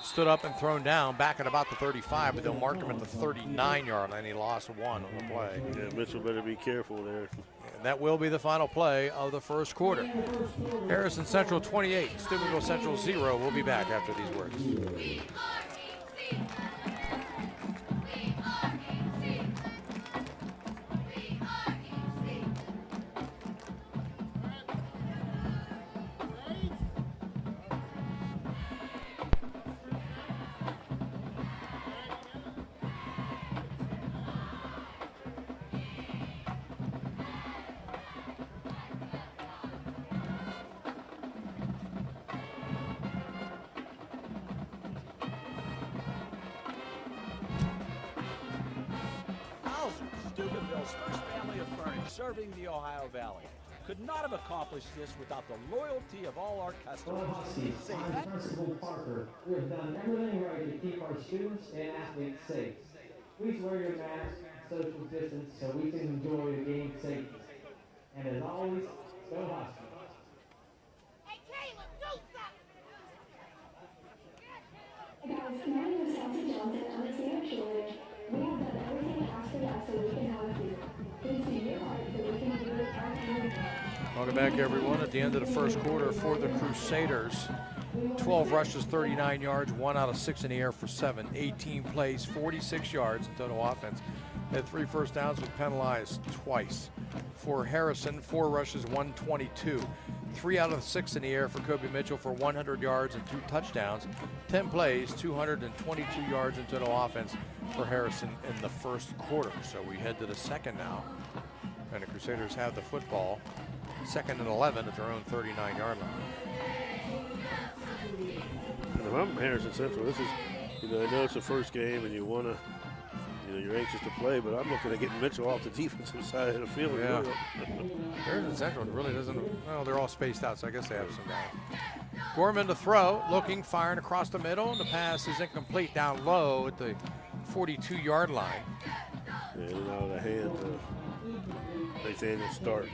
Stood up and thrown down back at about the 35, but they'll mark him at the 39-yard line. He lost 1 on the play. Yeah, Mitchell better be careful there. And that will be the final play of the first quarter. Harrison Central 28, Steubenville Central 0. We'll be back after these words. Steubenville's first family of furniture serving the Ohio Valley. Could not have accomplished this without the loyalty of all our customers. I'm Principal Parker. We have done everything right to keep our students and athletes safe. Please wear your mask, social distance, so we can enjoy the game safely. And as always, go Huskies. Hey, Caleb, do something! Guys, my name is Kelsey Johnson. I'm a senior cheerleader. We have done everything asked of us so we can help you. Please do your part so we can do our community. Welcome back, everyone. At the end of the first quarter for the Crusaders, 12 rushes, 39 yards, 1 out of 6 in the air for 7, 18 plays, 46 yards in total offense. Had 3 first downs, was penalized twice. For Harrison, 4 rushes, 122. 3 out of 6 in the air for Kobe Mitchell for 100 yards and 2 touchdowns. 10 plays, 222 yards in total offense for Harrison in the first quarter. So we head to the second now. And the Crusaders have the football. 2nd and 11 at their own 39-yard line. And if I'm Harrison Central, this is, I know it's the first game and you want to you're anxious to play, but I'm looking at getting Mitchell off the defensive side of the field. Yeah. Harrison Central really doesn't, well, they're all spaced out, so I guess they have some guys. Gorman to throw, looking, firing across the middle, and the pass is incomplete down low at the 42-yard line. Yeah, and out of the hands of Nathaniel Stark.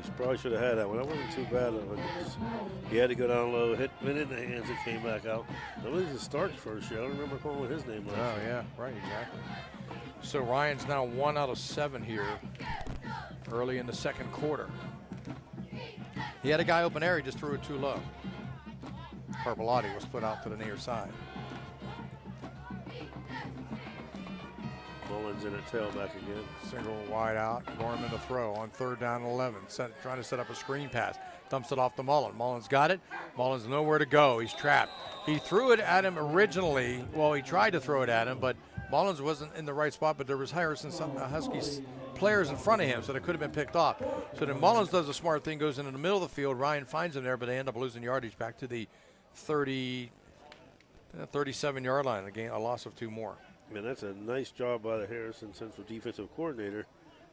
He probably should have had that one. That wasn't too bad. He had to go down low, hit it in the hands, and came back out. That was Stark's first year. I don't remember calling what his name was. Oh, yeah, right, exactly. So Ryan's now 1 out of 7 here early in the second quarter. He had a guy open air, he just threw it too low. Carpellotti was put out to the near side. Mullins in a tailback again. Single wide out, Gorman to throw on 3rd down and 11. Trying to set up a screen pass. Dumps it off to Mullen. Mullins got it. Mullins nowhere to go. He's trapped. He threw it at him originally. Well, he tried to throw it at him, but Mullins wasn't in the right spot, but there was Harrison Huskies players in front of him, so they could have been picked off. So then Mullins does a smart thing, goes into the middle of the field. Ryan finds him there, but they end up losing yardage back to the 37-yard line. A loss of 2 more. Man, that's a nice job by the Harrison Central defensive coordinator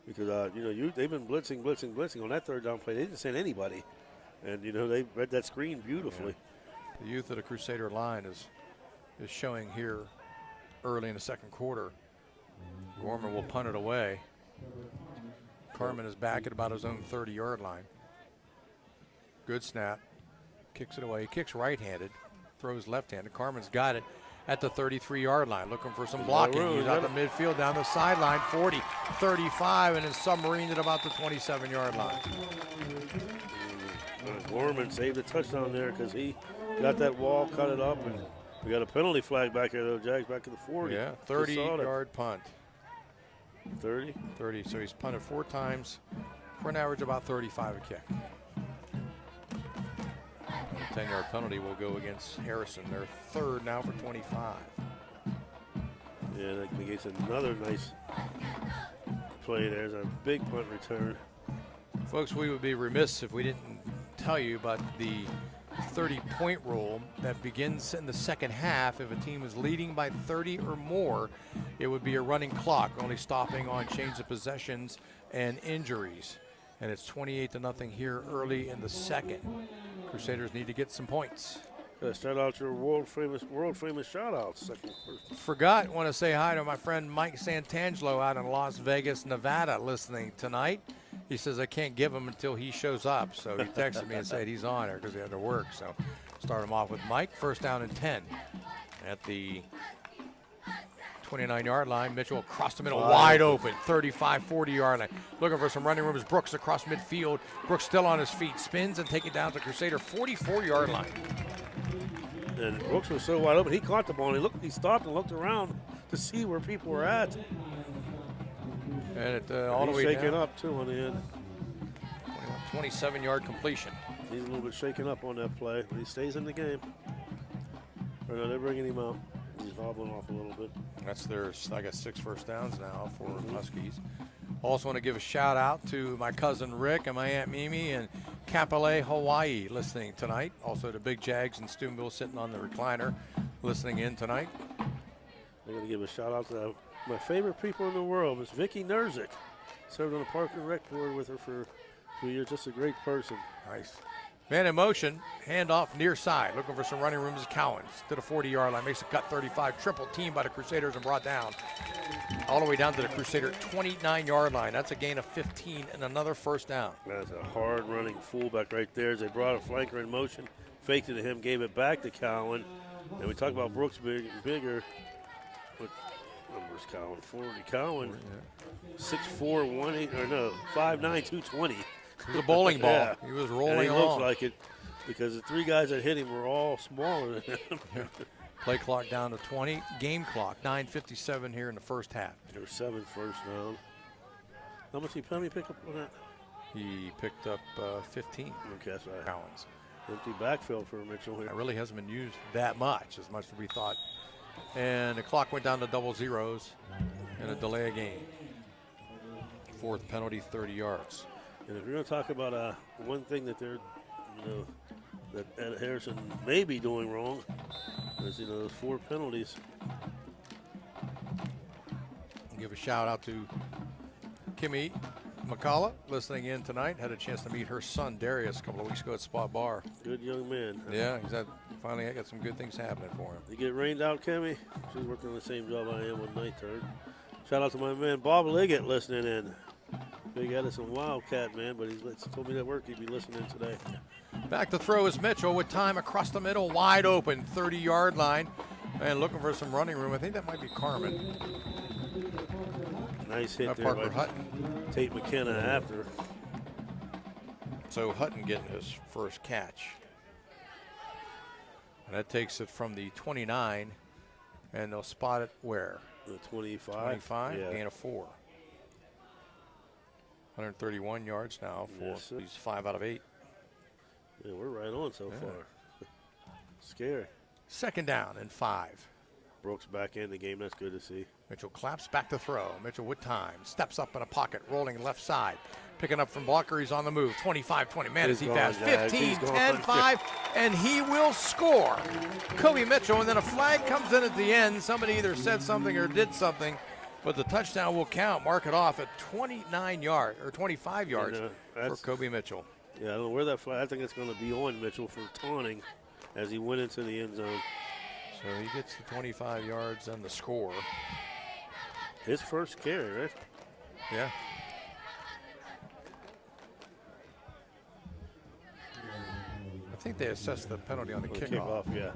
because, they've been blitzing on that 3rd down play. They didn't send anybody. And, they read that screen beautifully. Yeah. The youth of the Crusader line is showing here early in the second quarter. Gorman will punt it away. Carmen is back at about his own 30-yard line. Good snap. Kicks it away. He kicks right-handed. Throws left-handed. Carmen's got it at the 33-yard line, looking for some blocking. He's out the midfield, down the sideline, 40, 35, and then submarined at about the 27-yard line. Gorman saved a touchdown there because he got that wall, cut it up, and we got a penalty flag back here, though. Jags back to the 40. Yeah, 30-yard punt. 30? 30, so he's punted 4 times for an average about 35 a kick. 10-yard penalty will go against Harrison. They're 3rd now for 25. Yeah, that negates another nice play. There's a big punt return. Folks, we would be remiss if we didn't tell you about the 30-point rule that begins in the second half. If a team is leading by 30 or more, it would be a running clock, only stopping on change of possessions and injuries. And it's 28-0 here early in the second. Crusaders need to get some points. Start out your world famous shout outs. Want to say hi to my friend Mike Santangelo out in Las Vegas, Nevada, listening tonight. He says I can't give him until he shows up. So he texted me and said he's on there because he had to work. So start him off with Mike. 1st down and 10 at the 29-yard line. Mitchell across the middle, wide open, 35, 40-yard line. Looking for some running room is Brooks across midfield. Brooks still on his feet, spins and take it down to the Crusader 44-yard line. And Brooks was so wide open, he caught the ball, and he stopped and looked around to see where people were at. And it all the way shaken down. Up, too, on the end. 27-yard completion. He's a little bit shaken up on that play, but he stays in the game. Or no, they're bringing him out. He's hobbling off a little bit. That's their, I guess, 6 first downs now for Huskies. Also want to give a shout out to my cousin Rick and my Aunt Mimi in Kapolei, Hawaii, listening tonight. Also to Big Jags and Steubenville sitting on the recliner, listening in tonight. I'm going to give a shout out to my favorite people in the world, Miss Vicki Nerzik. Served on the Park and Rec board with her for 2 years. Just a great person. Nice. Man in motion, handoff near side. Looking for some running room is Cowens to the 40-yard line. Makes a cut 35. Triple team by the Crusaders and brought down. All the way down to the Crusader 29-yard line. That's a gain of 15 and another 1st down. That's a hard-running fullback right there as they brought a flanker in motion. Faked it to him, gave it back to Cowan. And we talk about Brooks bigger. What numbers Cowan? 40. Cowan, 6'4", 5'9", 220. It was a bowling ball. Yeah. He was rolling and he along. looks like it because the 3 guys that hit him were all smaller than him. Play clock down to 20. Game clock, 9:57 here in the first half. There were 7 first down. How many pick up on that? He picked up 15. Okay, that's right. Cowens. Empty backfield for Mitchell here. It really hasn't been used that much as we thought. And the clock went down to double zeros and a delay of game. 4th penalty, 30 yards. And if you're going to talk about one thing that they're, that Ed Harrison may be doing wrong, As you know, those 4 penalties. Give a shout out to Kimmy McCullough listening in tonight. Had a chance to meet her son Darius a couple of weeks ago at Spot Bar. Good young man. Yeah, finally got some good things happening for him. You get rained out, Kimmy? She's working on the same job I am on night turn. Shout out to my man Bob Liggett listening in. Big Edison Wildcat, man, but he's told me that work he'd be listening today. Back to throw is Mitchell with time across the middle, wide open, 30-yard line. And looking for some running room. I think that might be Carmen. Nice hit there Parker by Hutton. Tate McKenna after. So Hutton getting his first catch. And that takes it from the 29, and they'll spot it where? The 25. 25, yeah. gain of 4. 131 yards now for these 5 out of 8. Yeah, we're right on so far. Scary. Second down and 5. Brooks back in the game. That's good to see. Mitchell claps back to throw. Mitchell with time. Steps up in a pocket, rolling left side. Picking up from blocker. He's on the move. 25-20. Man, is he fast. 15, 10, 5, and he will score. Kobe Mitchell, and then a flag comes in at the end. Somebody either said something or did something, but the touchdown will count. Mark it off at 29 yards or 25 yards for Kobe Mitchell. Yeah, I don't know where that flag. I think it's going to be on Mitchell for taunting as he went into the end zone. So he gets the 25 yards and the score. His first carry, right? Yeah. I think they assessed the penalty on the kickoff. Yeah.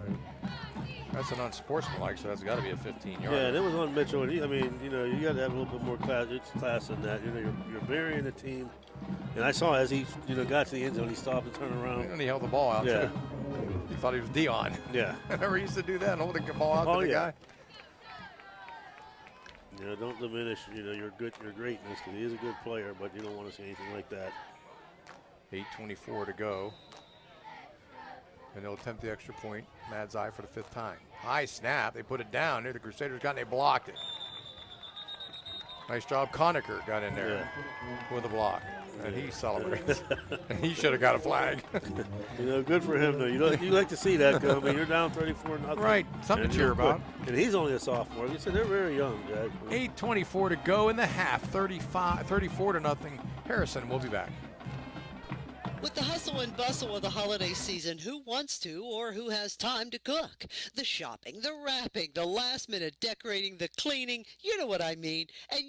That's an unsportsmanlike, so that's got to be a 15-yard. Yeah, and it was on Mitchell. And I mean, you know, you got to have a little bit more class than that. You know, you're burying the team. And I saw as he, got to the end zone, he stopped and turned around. And he held the ball out, too. He thought he was Dion. Yeah. I never used to do that, holding the ball out to the guy. Yeah, don't diminish, your greatness, because he is a good player, but you don't want to see anything like that. 8:24 to go. And they'll attempt the extra point. Mad's eye for the 5th time. High snap. They put it down. There the Crusaders got it, and they blocked it. Nice job. Conacher got in there with a block. And he celebrates. He should have got a flag. Good for him, though. You like to see that go. I mean, you're down 34-0. Right. Something to cheer about. And he's only a sophomore. You said they're very young, Jack. 8:24 to go in the half. 34-0. Harrison will be back. With the hustle and bustle of the holiday season, who wants to or who has time to cook? The shopping, the wrapping, the last-minute decorating, the cleaning, you know what I mean. And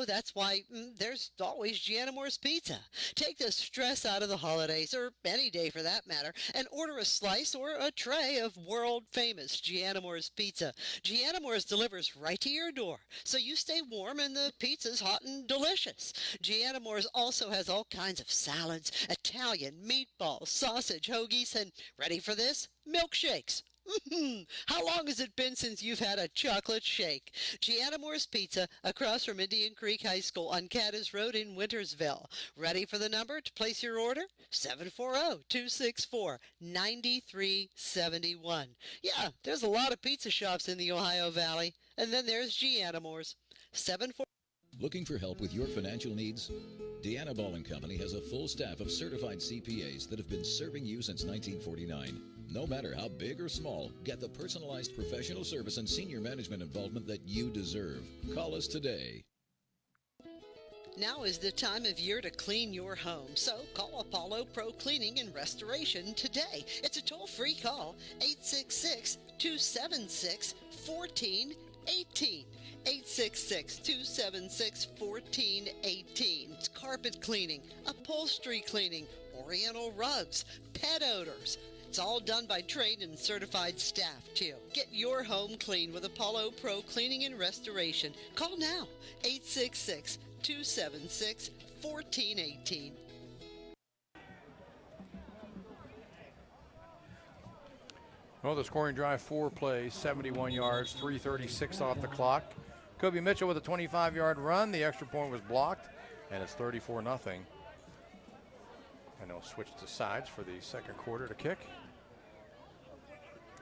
that's why there's always Giannamore's Pizza. Take the stress out of the holidays, or any day for that matter, and order a slice or a tray of world-famous Giannamore's Pizza. Giannamore's delivers right to your door, so you stay warm and the pizza's hot and delicious. Giannamore's also has all kinds of salads, Italian, meatballs, sausage, hoagies, and ready for this? Milkshakes. How long has it been since you've had a chocolate shake? Giannamore's Pizza across from Indian Creek High School on Caddis Road in Wintersville. Ready for the number to place your order? 740-264-9371. Yeah, there's a lot of pizza shops in the Ohio Valley. And then there's Giannamore's. 740. Looking for help with your financial needs? Deanna Ball & Company has a full staff of certified CPAs that have been serving you since 1949. No matter how big or small, get the personalized professional service and senior management involvement that you deserve. Call us today. Now is the time of year to clean your home, so call Apollo Pro Cleaning and Restoration today. It's a toll-free call, 866-276-1418. 866-276-1418. It's carpet cleaning, upholstery cleaning, oriental rugs, pet odors. It's all done by trained and certified staff, too. Get your home clean with Apollo Pro Cleaning and Restoration. Call now, 866-276-1418. Well, the scoring drive, 4 plays, 71 yards, 3:36 off the clock. Kobe Mitchell with a 25-yard run. The extra point was blocked, and it's 34-0. And they'll switch to sides for the second quarter to kick.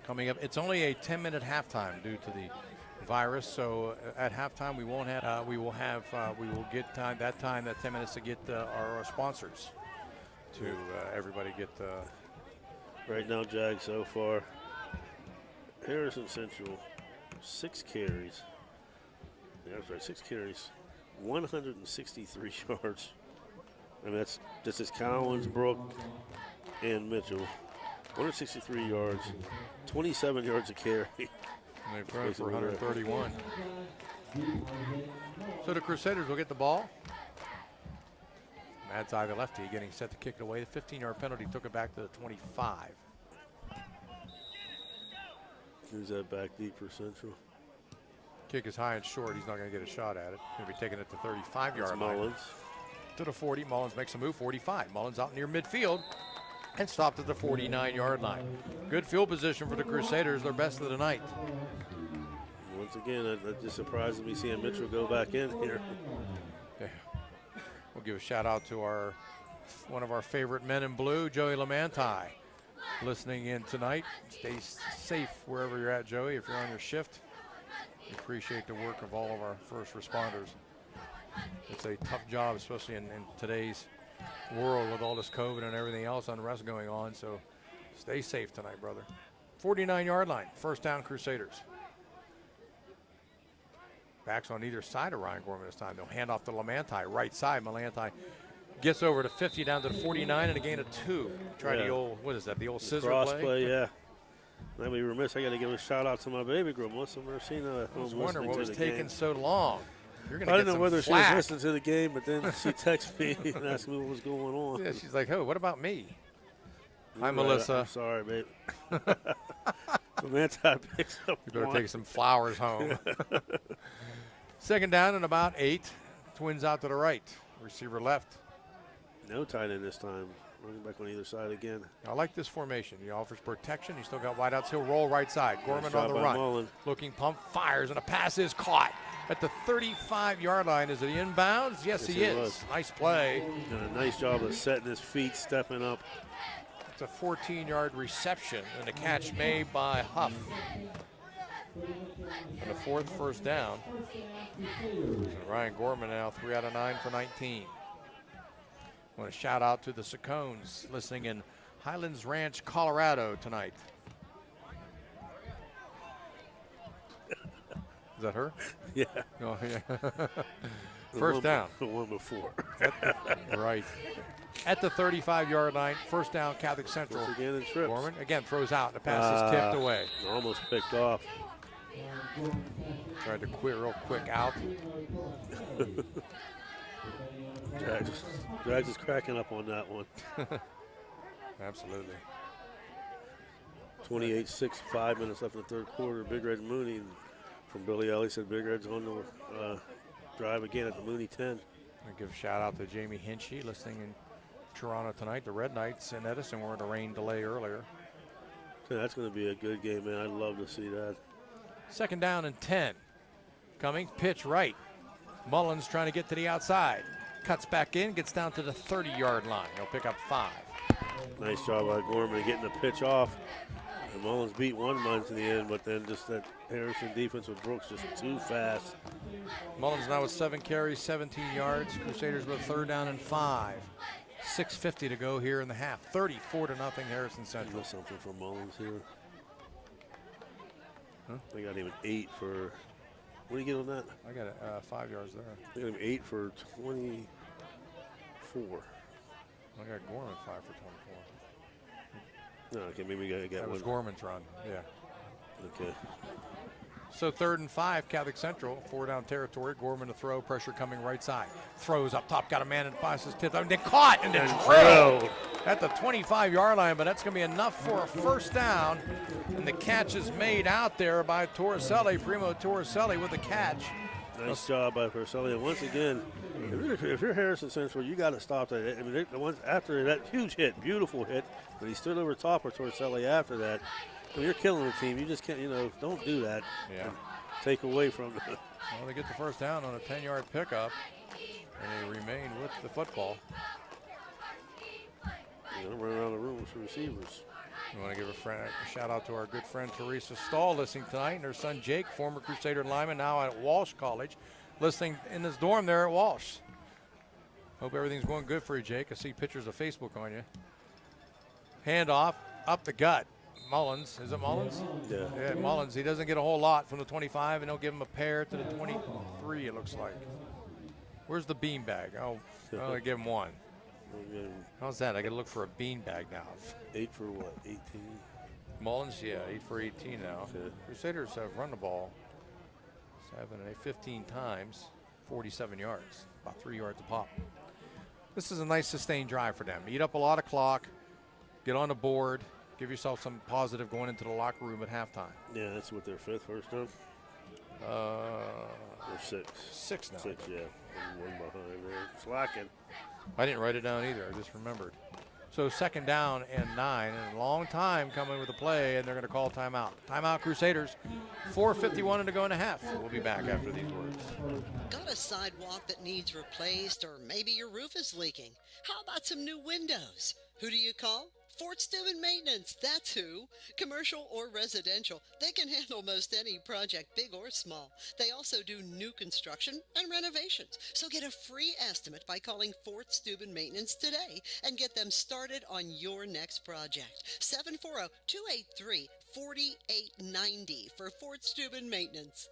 Coming up, it's only a 10-minute halftime due to the virus. So at halftime, we will get that 10 minutes to get our sponsors everybody get. Right now, Jag, so far, Harrison Central, 6 carries. Yeah, that's right, 6 carries, 163 yards. And this is Collins, Brook, and Mitchell. 163 yards, 27 yards a carry. And they've thrown for 131. So the Crusaders will get the ball. Matt's eye, the lefty, getting set to kick it away. The 15-yard penalty took it back to the 25. Who's that back deep for Central? Kick is high and short. He's not going to get a shot at it. Going to be taking it to 35-yard line. Mullins. To the 40. Mullins makes a move. 45. Mullins out near midfield and stopped at the 49-yard line. Good field position for the Crusaders. Their best of the night. Once again, that just surprises me seeing Mitchell go back in here. Yeah. We'll give a shout out to one of our favorite men in blue, Joey Lamanti, listening in tonight. Stay safe wherever you're at, Joey, if you're on your shift. We appreciate the work of all of our first responders. It's a tough job, especially in today's world with all this COVID and everything else, unrest going on. So stay safe tonight, brother. 49-yard line, first down Crusaders. Backs on either side of Ryan Gorman this time. They'll hand off to Lamanti, right side. Lamanti gets over to 50, down to the 49, and a gain of 2. Try the old, what is that, the old scissor cross play? Yeah. Let me remiss, I got to give a shout out to my baby girl, Melissa Marcina. I was wondering what was taking so long. You're gonna I get didn't know whether flack. she was listening to the game, but then she texted me and asked me what was going on. Yeah, she's like, oh, what about me? Hi, Right, Melissa. I'm sorry, babe. Lamanti picks up You better one. take some flowers home. Second down and about 8. Twins out to the right. Receiver left. No tight end this time. Running back on either side again. I like this formation. He offers protection. He's still got wideouts. He'll roll right side. Gorman Nice on job the by run. Mullen. Looking pump, fires, and a pass is caught at the 35-yard line. Is it inbounds? Yes, he is. was. Nice play. Done a nice job of setting his feet, stepping up. It's a 14-yard reception and a catch made by Huff. And the 4th first down. So Ryan Gorman now 3 out of 9 for 19. I want to shout out to the Sacones listening in Highlands Ranch, Colorado tonight. Is that her? Yeah. Oh, yeah. First down. The one before. Right. At the 35-yard line, first down, Catholic Central. Once again, it trips. Gorman again throws out. The pass is tipped away. Almost picked off. Tried to quit real quick out. Drags is cracking up on that one. Absolutely. 28-6, 5 minutes left in the third quarter. Big Red Mooney from Billy Ellie said Big Red's on the drive again at the Mooney 10. I give a shout out to Jamie Hinchy listening in Toronto tonight. The Red Knights in Edison were in a rain delay earlier. So that's going to be a good game, man. I'd love to see that. Second down and 10. Coming, pitch right. Mullins trying to get to the outside. Cuts back in, gets down to the 30-yard line. He'll pick up 5. Nice job by Gorman getting the pitch off. And Mullins beat one man to the end, but then just that Harrison defense with Brooks just too fast. Mullins now with 7 carries, 17 yards. Crusaders with 3rd down and 5. 6:50 to go here in the half. 34-0 Harrison Central. Something for Mullins here. Huh? They got him 8 for. What do you get on that? I got 5 yards there. They got him 8 for 24. I got Gorman 5 for 24. No, okay, maybe I got That one. was Gorman's run, yeah. Okay. So 3rd and 5, Catholic Central, 4-down territory. Gorman to throw, pressure coming right side. Throws up top, got a man and passes tipped, and then caught and then drilled at the 25-yard line, but that's going to be enough for a first down. And the catch is made out there by Torricelli, Primo Torricelli with the catch. Nice job by Torricelli. And once again, if you're Harrison Central, you got to stop that. I mean, the ones after that huge hit, beautiful hit, but he stood over top of Torricelli after that. When you're killing the team, you just can't, don't do that. Yeah. Take away from them. Well, they get the first down on a 10-yard pickup, and they remain with the football. You're going to run around the room for receivers. I want to give a shout out to our good friend Teresa Stahl listening tonight, and her son Jake, former Crusader lineman, now at Walsh College, listening in his dorm there at Walsh. Hope everything's going good for you, Jake. I see pictures of Facebook on you. Handoff up the gut. Mullins. Is it Mullins? Yeah. Yeah, Mullins. He doesn't get a whole lot from the 25, and he'll give him a pair to the 23, it looks like. Where's the beanbag? Oh, I'll only give him one. How's that? I got to look for a beanbag now. 8 for what, 18? Mullins, yeah, 8 for 18 now. Okay. Crusaders have run the ball 7 and 8, 15 times, 47 yards, about 3 yards a pop. This is a nice sustained drive for them. Eat up a lot of clock, get on the board, give yourself some positive going into the locker room at halftime. Yeah, that's what their 5th first down. Or 6. 6 now. 6, yeah. And 1 behind there. Slacking. I didn't write it down either. I just remembered. So 2nd down and 9, and a long time coming with a play, and they're going to call timeout. Timeout, Crusaders. 4:51 to go in a half. We'll be back after these words. Got a sidewalk that needs replaced, or maybe your roof is leaking? How about some new windows? Who do you call? Fort Steuben Maintenance, that's who. Commercial or residential, they can handle most any project, big or small. They also do new construction and renovations. So get a free estimate by calling Fort Steuben Maintenance today and get them started on your next project. 740-283-4890 for Fort Steuben Maintenance.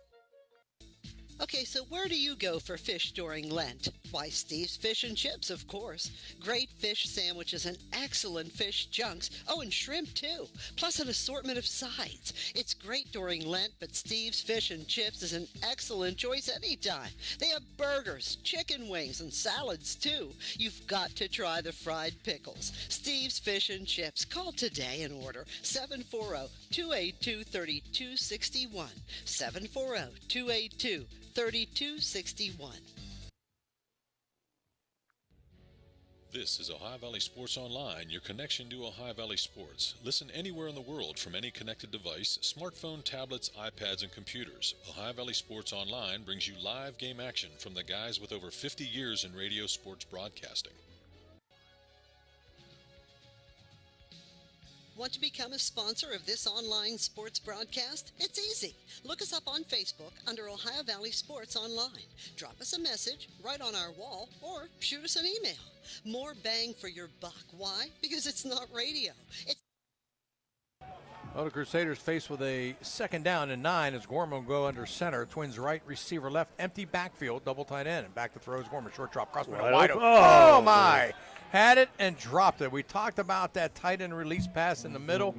Okay, so where do you go for fish during Lent? Why, Steve's Fish and Chips, of course. Great fish sandwiches and excellent fish junks. Oh, and shrimp, too. Plus an assortment of sides. It's great during Lent, but Steve's Fish and Chips is an excellent choice anytime. They have burgers, chicken wings, and salads, too. You've got to try the fried pickles. Steve's Fish and Chips. Call today and order 740-282-3261. 740-282-3261. This is Ohio Valley Sports Online, your connection to Ohio Valley Sports. Listen anywhere in the world from any connected device, smartphone, tablets, iPads, and computers. Ohio Valley Sports Online brings you live game action from the guys with over 50 years in radio sports broadcasting. Want to become a sponsor of this online sports broadcast? It's easy. Look us up on Facebook under Ohio Valley Sports Online. Drop us a message right on our wall or shoot us an email. More bang for your buck. Why? Because it's not radio. Well, the Crusaders faced with a 2nd down and 9 as Gorman will go under center. Twins right, receiver left, empty backfield, double tight end. And back to throws Gorman, short drop, crossman, wide open. Oh, my. Had it and dropped it. We talked about that tight end release pass in the middle.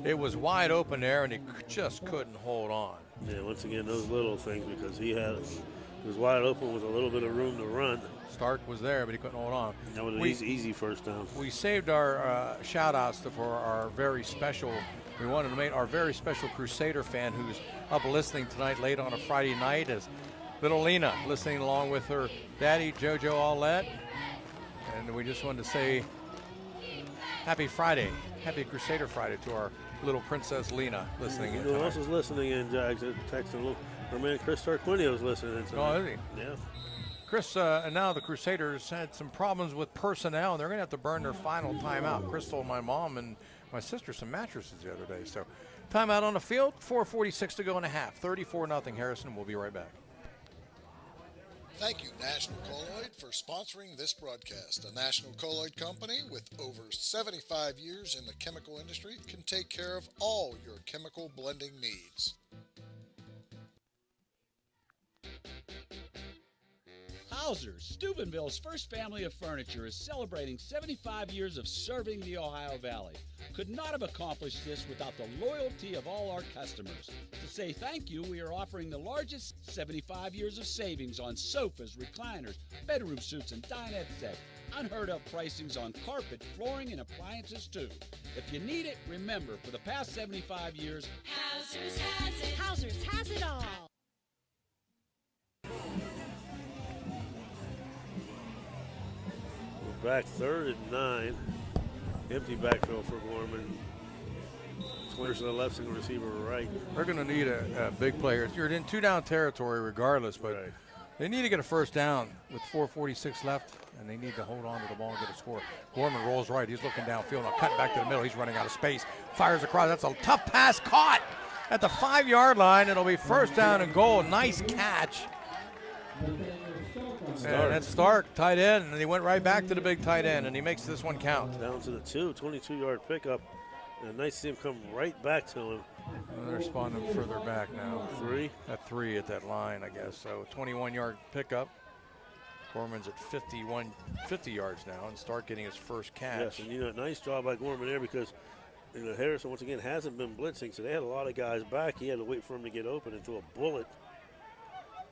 It was wide open there, and he just couldn't hold on. Yeah, once again, those little things, because he was wide open with a little bit of room to run. Stark was there, but he couldn't hold on. That was an easy first down. We saved our shout-outs for our very special, we wanted to make our very special Crusader fan who's up listening tonight late on a Friday night, as little Lena listening along with her daddy, JoJo Aulette. And we just wanted to say happy Friday, happy Crusader Friday to our little princess Lena listening in. Who else is listening in, Jags? Texting. Our man Chris Tarquinio is listening in tonight. Oh, is he? Yeah. Chris, and now the Crusaders had some problems with personnel, and they're going to have to burn their final timeout. Chris sold my mom and my sister some mattresses the other day. So timeout on the field, 4:46 to go in a half, 34-0 Harrison. We'll be right back. Thank you, National Colloid, for sponsoring this broadcast. A National Colloid company with over 75 years in the chemical industry can take care of all your chemical blending needs. Hauser's, Steubenville's first family of furniture, is celebrating 75 years of serving the Ohio Valley. Could not have accomplished this without the loyalty of all our customers. To say thank you, we are offering the largest 75 years of savings on sofas, recliners, bedroom suites, and dinette sets. Unheard of pricings on carpet, flooring, and appliances too. If you need it, remember, for the past 75 years, Hauser's has it. Hauser's has it all. Back 3rd and 9. Empty backfield for Gorman. Twins to the left, single receiver right. They're going to need a big player. You're in 2-down territory regardless, but Right. they need to get a first down with 4:46 left, and they need to hold on to the ball and get a score. Gorman rolls right. He's looking downfield. Now cut back to the middle. He's running out of space. Fires across. That's a tough pass caught at the 5-yard line. It'll be first down and goal. Nice catch. And that's Stark, tight end, and he went right back to the big tight end, and he makes this one count. Down to the 22-yard pickup. And nice to see him come right back to him. Well, they're spawning further back now. 3? At 3 at that line, I guess. So 21-yard pickup. Gorman's at 50 yards now and start getting his first catch. Yes, and you know, nice job by Gorman there because you know, Harrison once again hasn't been blitzing, so they had a lot of guys back. He had to wait for him to get open and throw a bullet.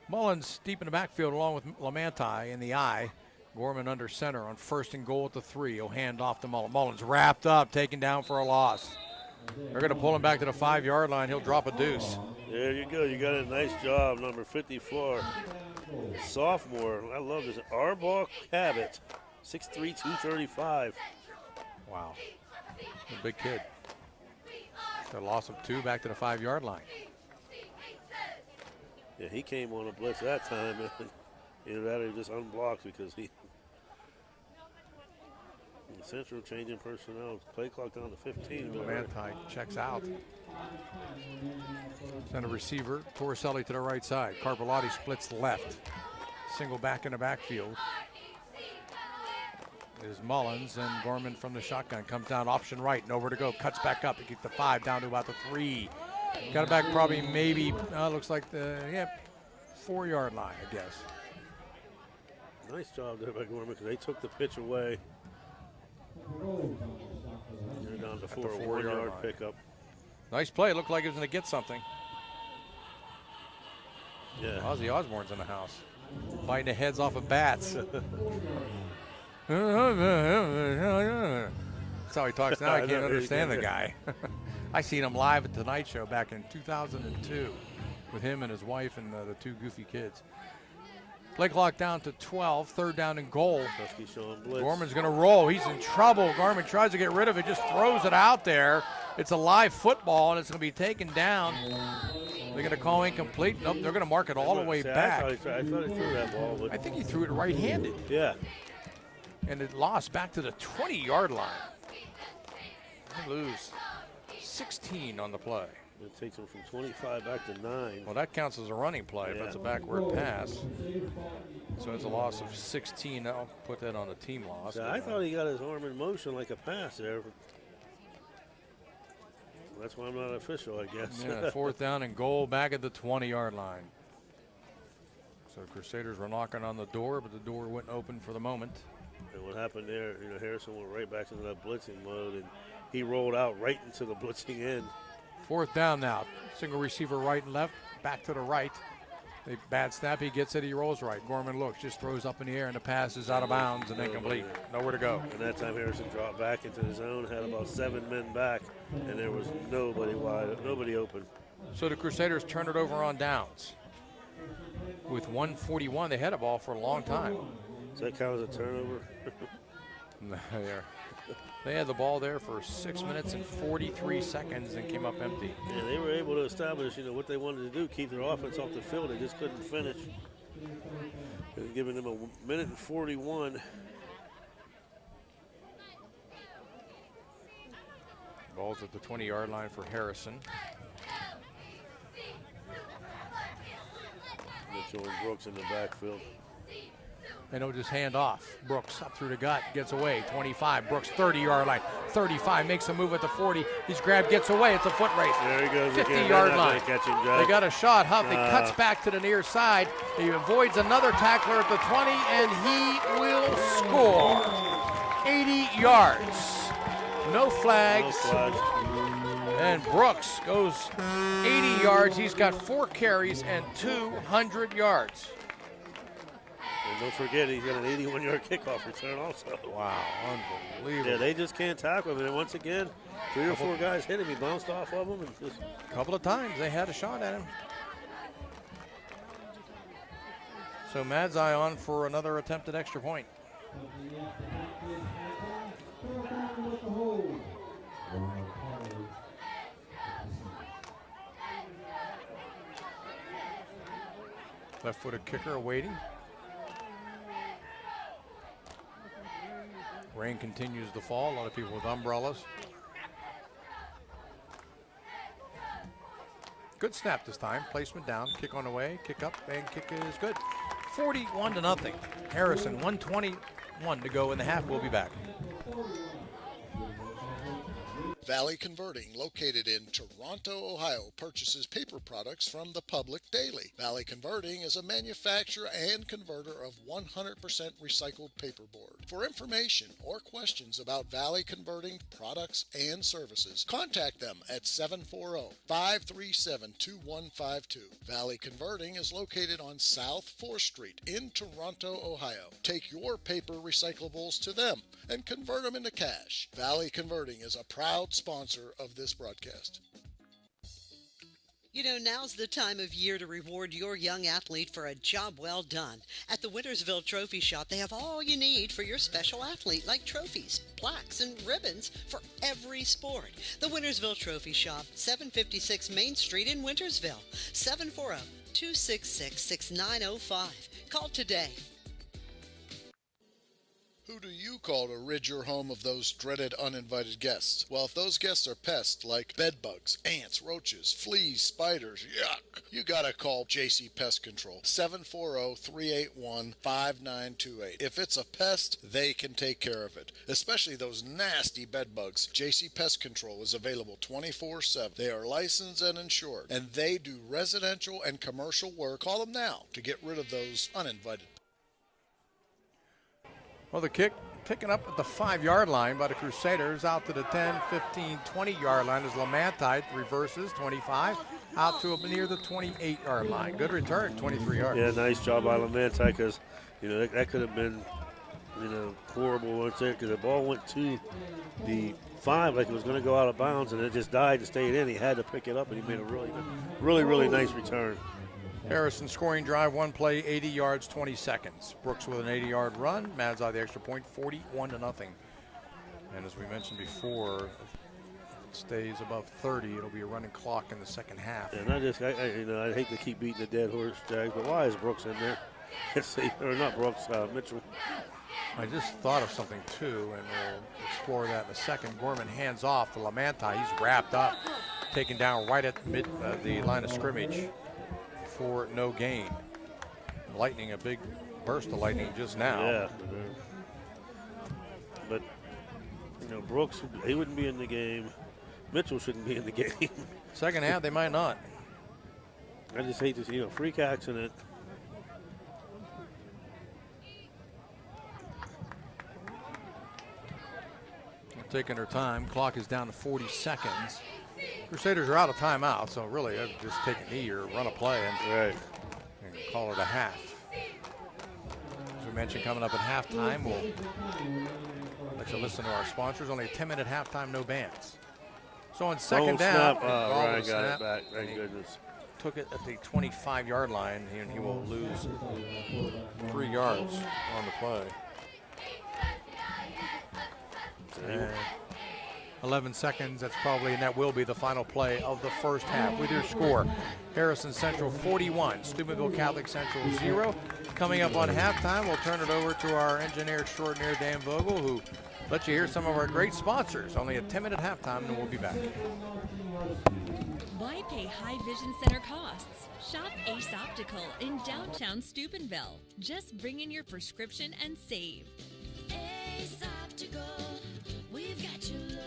Mullins deep in the backfield along with Lamanti in the eye. Gorman under center on 1st and goal at the 3. He'll hand off to Mullins. Mullins wrapped up, taken down for a loss. They're going to pull him back to the 5-yard line. He'll drop a deuce. There you go. You got a nice job, number 54. Sophomore. I love this. Arbaugh Cabot, 6'3", 235. Wow. A big kid. A loss of 2 back to the 5-yard line. Yeah, he came on a blitz that time. Either that or he just unblocked because he. Central changing personnel. Play clock down to 15. Lamanti checks out. Send a receiver. Torricelli to the right side. Carpellotti splits left. Single back in the backfield. Is Mullins, and Gorman from the shotgun comes down option right, nowhere to go. Cuts back up to keep the 5 down to about the 3. Got it back probably maybe, looks like the 4-yard line, I guess. Nice job there by Gorman because they took the pitch away. They're down to 4, 1-yard pickup. Nice play. Looked like he was going to get something. Yeah. Ozzy Osbourne's in the house. Biting the heads off of bats. That's how he talks now. I can't understand the guy. I seen him live at the Tonight Show back in 2002 with him and his wife and the 2 goofy kids. Play clock down to 12, 3rd down and goal. Gorman's going to roll. He's in trouble. Gorman tries to get rid of it, just throws it out there. It's a live football, and it's going to be taken down. They're going to call incomplete. Nope, they're going to mark it all the way back. I thought he threw that ball. But I think he threw it right-handed. Yeah. And it lost back to the 20-yard line. They lose 16 on the play. It takes them from 25 back to 9. Well, that counts as a running play. Yeah. That's a backward pass. So it's a loss of 16. I'll put that on a team loss. Yeah, I thought he got his arm in motion like a pass there. That's why I'm not official, I guess. Yeah, 4th down and goal back at the 20-yard line. So Crusaders were knocking on the door, but the door wouldn't open for the moment. And what happened there, you know, Harrison went right back into that blitzing mode, and he rolled out right into the blitzing end. 4th down now. Single receiver right and left, back to the right. A bad snap, he gets it, he rolls right. Gorman looks, just throws up in the air, and the pass is out of bounds and incomplete. Nowhere to go. And that time Harrison dropped back into the zone, had about 7 men back, and there was nobody open. So the Crusaders turn it over on downs. With 1:41, they had a ball for a long time. Does that count as a turnover? They had the ball there for 6 minutes and 43 seconds and came up empty. Yeah, they were able to establish, you know, what they wanted to do, keep their offense off the field. They just couldn't finish. They were giving them a minute and 41. Ball's at the 20-yard line for Harrison. Mitchell and Brooks in the backfield. And he'll just hand off. Brooks up through the gut, gets away. 25, Brooks 30-yard line. 35, makes a move at the 40. He's grabbed, gets away. It's a foot race. There he goes. 50-yard line. Catch him, Jack. They got a shot. Huff, he cuts back to the near side. He avoids another tackler at the 20, and he will score. 80 yards. No flags. And Brooks goes 80 yards. He's got 4 carries and 200 yards. And don't forget, he's got an 81-yard kickoff return also. Wow, unbelievable. Yeah, they just can't tackle him. And once again, 3 or 4 guys hit him. He bounced off of them. And just a couple of times they had a shot at him. So Madzai on for another attempted extra point. Left-footed kicker awaiting. Rain continues to fall. A lot of people with umbrellas. Good snap this time. Placement down. Kick on the way. Kick up. And kick is good. 41-0. Harrison, 1:21 to go in the half. We'll be back. Valley Converting, located in Toronto, Ohio, purchases paper products from the public daily. Valley Converting is a manufacturer and converter of 100% recycled paperboard. For information or questions about Valley Converting products and services, contact them at 740-537-2152. Valley Converting is located on South 4th Street in Toronto, Ohio. Take your paper recyclables to them and convert them into cash. Valley Converting is a proud sponsor of this broadcast. You know, now's the time of year to reward your young athlete for a job well done. At the Wintersville Trophy Shop, they have all you need for your special athlete, like trophies, plaques, and ribbons for every sport. The Wintersville Trophy Shop, 756 Main Street in Wintersville, 740-266-6905. Call today. Who do you call to rid your home of those dreaded uninvited guests? Well, if those guests are pests like bedbugs, ants, roaches, fleas, spiders, yuck, you gotta call JC Pest Control, 740-381-5928. If it's a pest, they can take care of it, especially those nasty bedbugs. JC Pest Control is available 24/7. They are licensed and insured, and they do residential and commercial work. Call them now to get rid of those uninvited. Well, the kick picking up at the 5-yard line by the Crusaders, out to the 10, 15, 20-yard line as Lamantite reverses 25 out to near the 28-yard line. Good return, 23 yards. Yeah, nice job by Lamantite, because that could have been horrible once there, because the ball went to the 5 like it was going to go out of bounds, and it just died and stayed in. He had to pick it up, and he made a really nice return. Harrison scoring drive, one play, 80 yards, 20 seconds. Brooks with an 80-yard run. Mads out the extra point, 41-0. And as we mentioned before, if it stays above 30, it'll be a running clock in the second half. And I hate to keep beating the dead horse, Jags, but why is Brooks in there? Or not Brooks, Mitchell. I just thought of something too, and we'll explore that in a second. Gorman hands off to Lamantite. He's wrapped up, taken down right at the line of scrimmage for no gain. Lightning, a big burst of lightning just now. Yeah. But, Brooks, he wouldn't be in the game. Mitchell shouldn't be in the game. Second half, they might not. I just hate to see, freak accident. Taking their time. Clock is down to 40 seconds. Crusaders are out of timeout, so really just take a knee or run a play and call it a half. As we mentioned, coming up at halftime, we'll let you listen to our sponsors. Only a 10-minute halftime, no bands. So on second down, Ryan got it back. Thank goodness. Took it at the 25-yard line, and he will lose 3 yards on the play. 11 seconds, and that will be the final play of the first half. With your score, Harrison Central 41, Steubenville Catholic Central 0. Coming up on halftime, we'll turn it over to our engineer extraordinaire, Dan Vogel, who let you hear some of our great sponsors. Only a 10-minute halftime, and we'll be back. Why pay high vision center costs? Shop Ace Optical in downtown Steubenville. Just bring in your prescription and save. Ace Optical, we've got your look.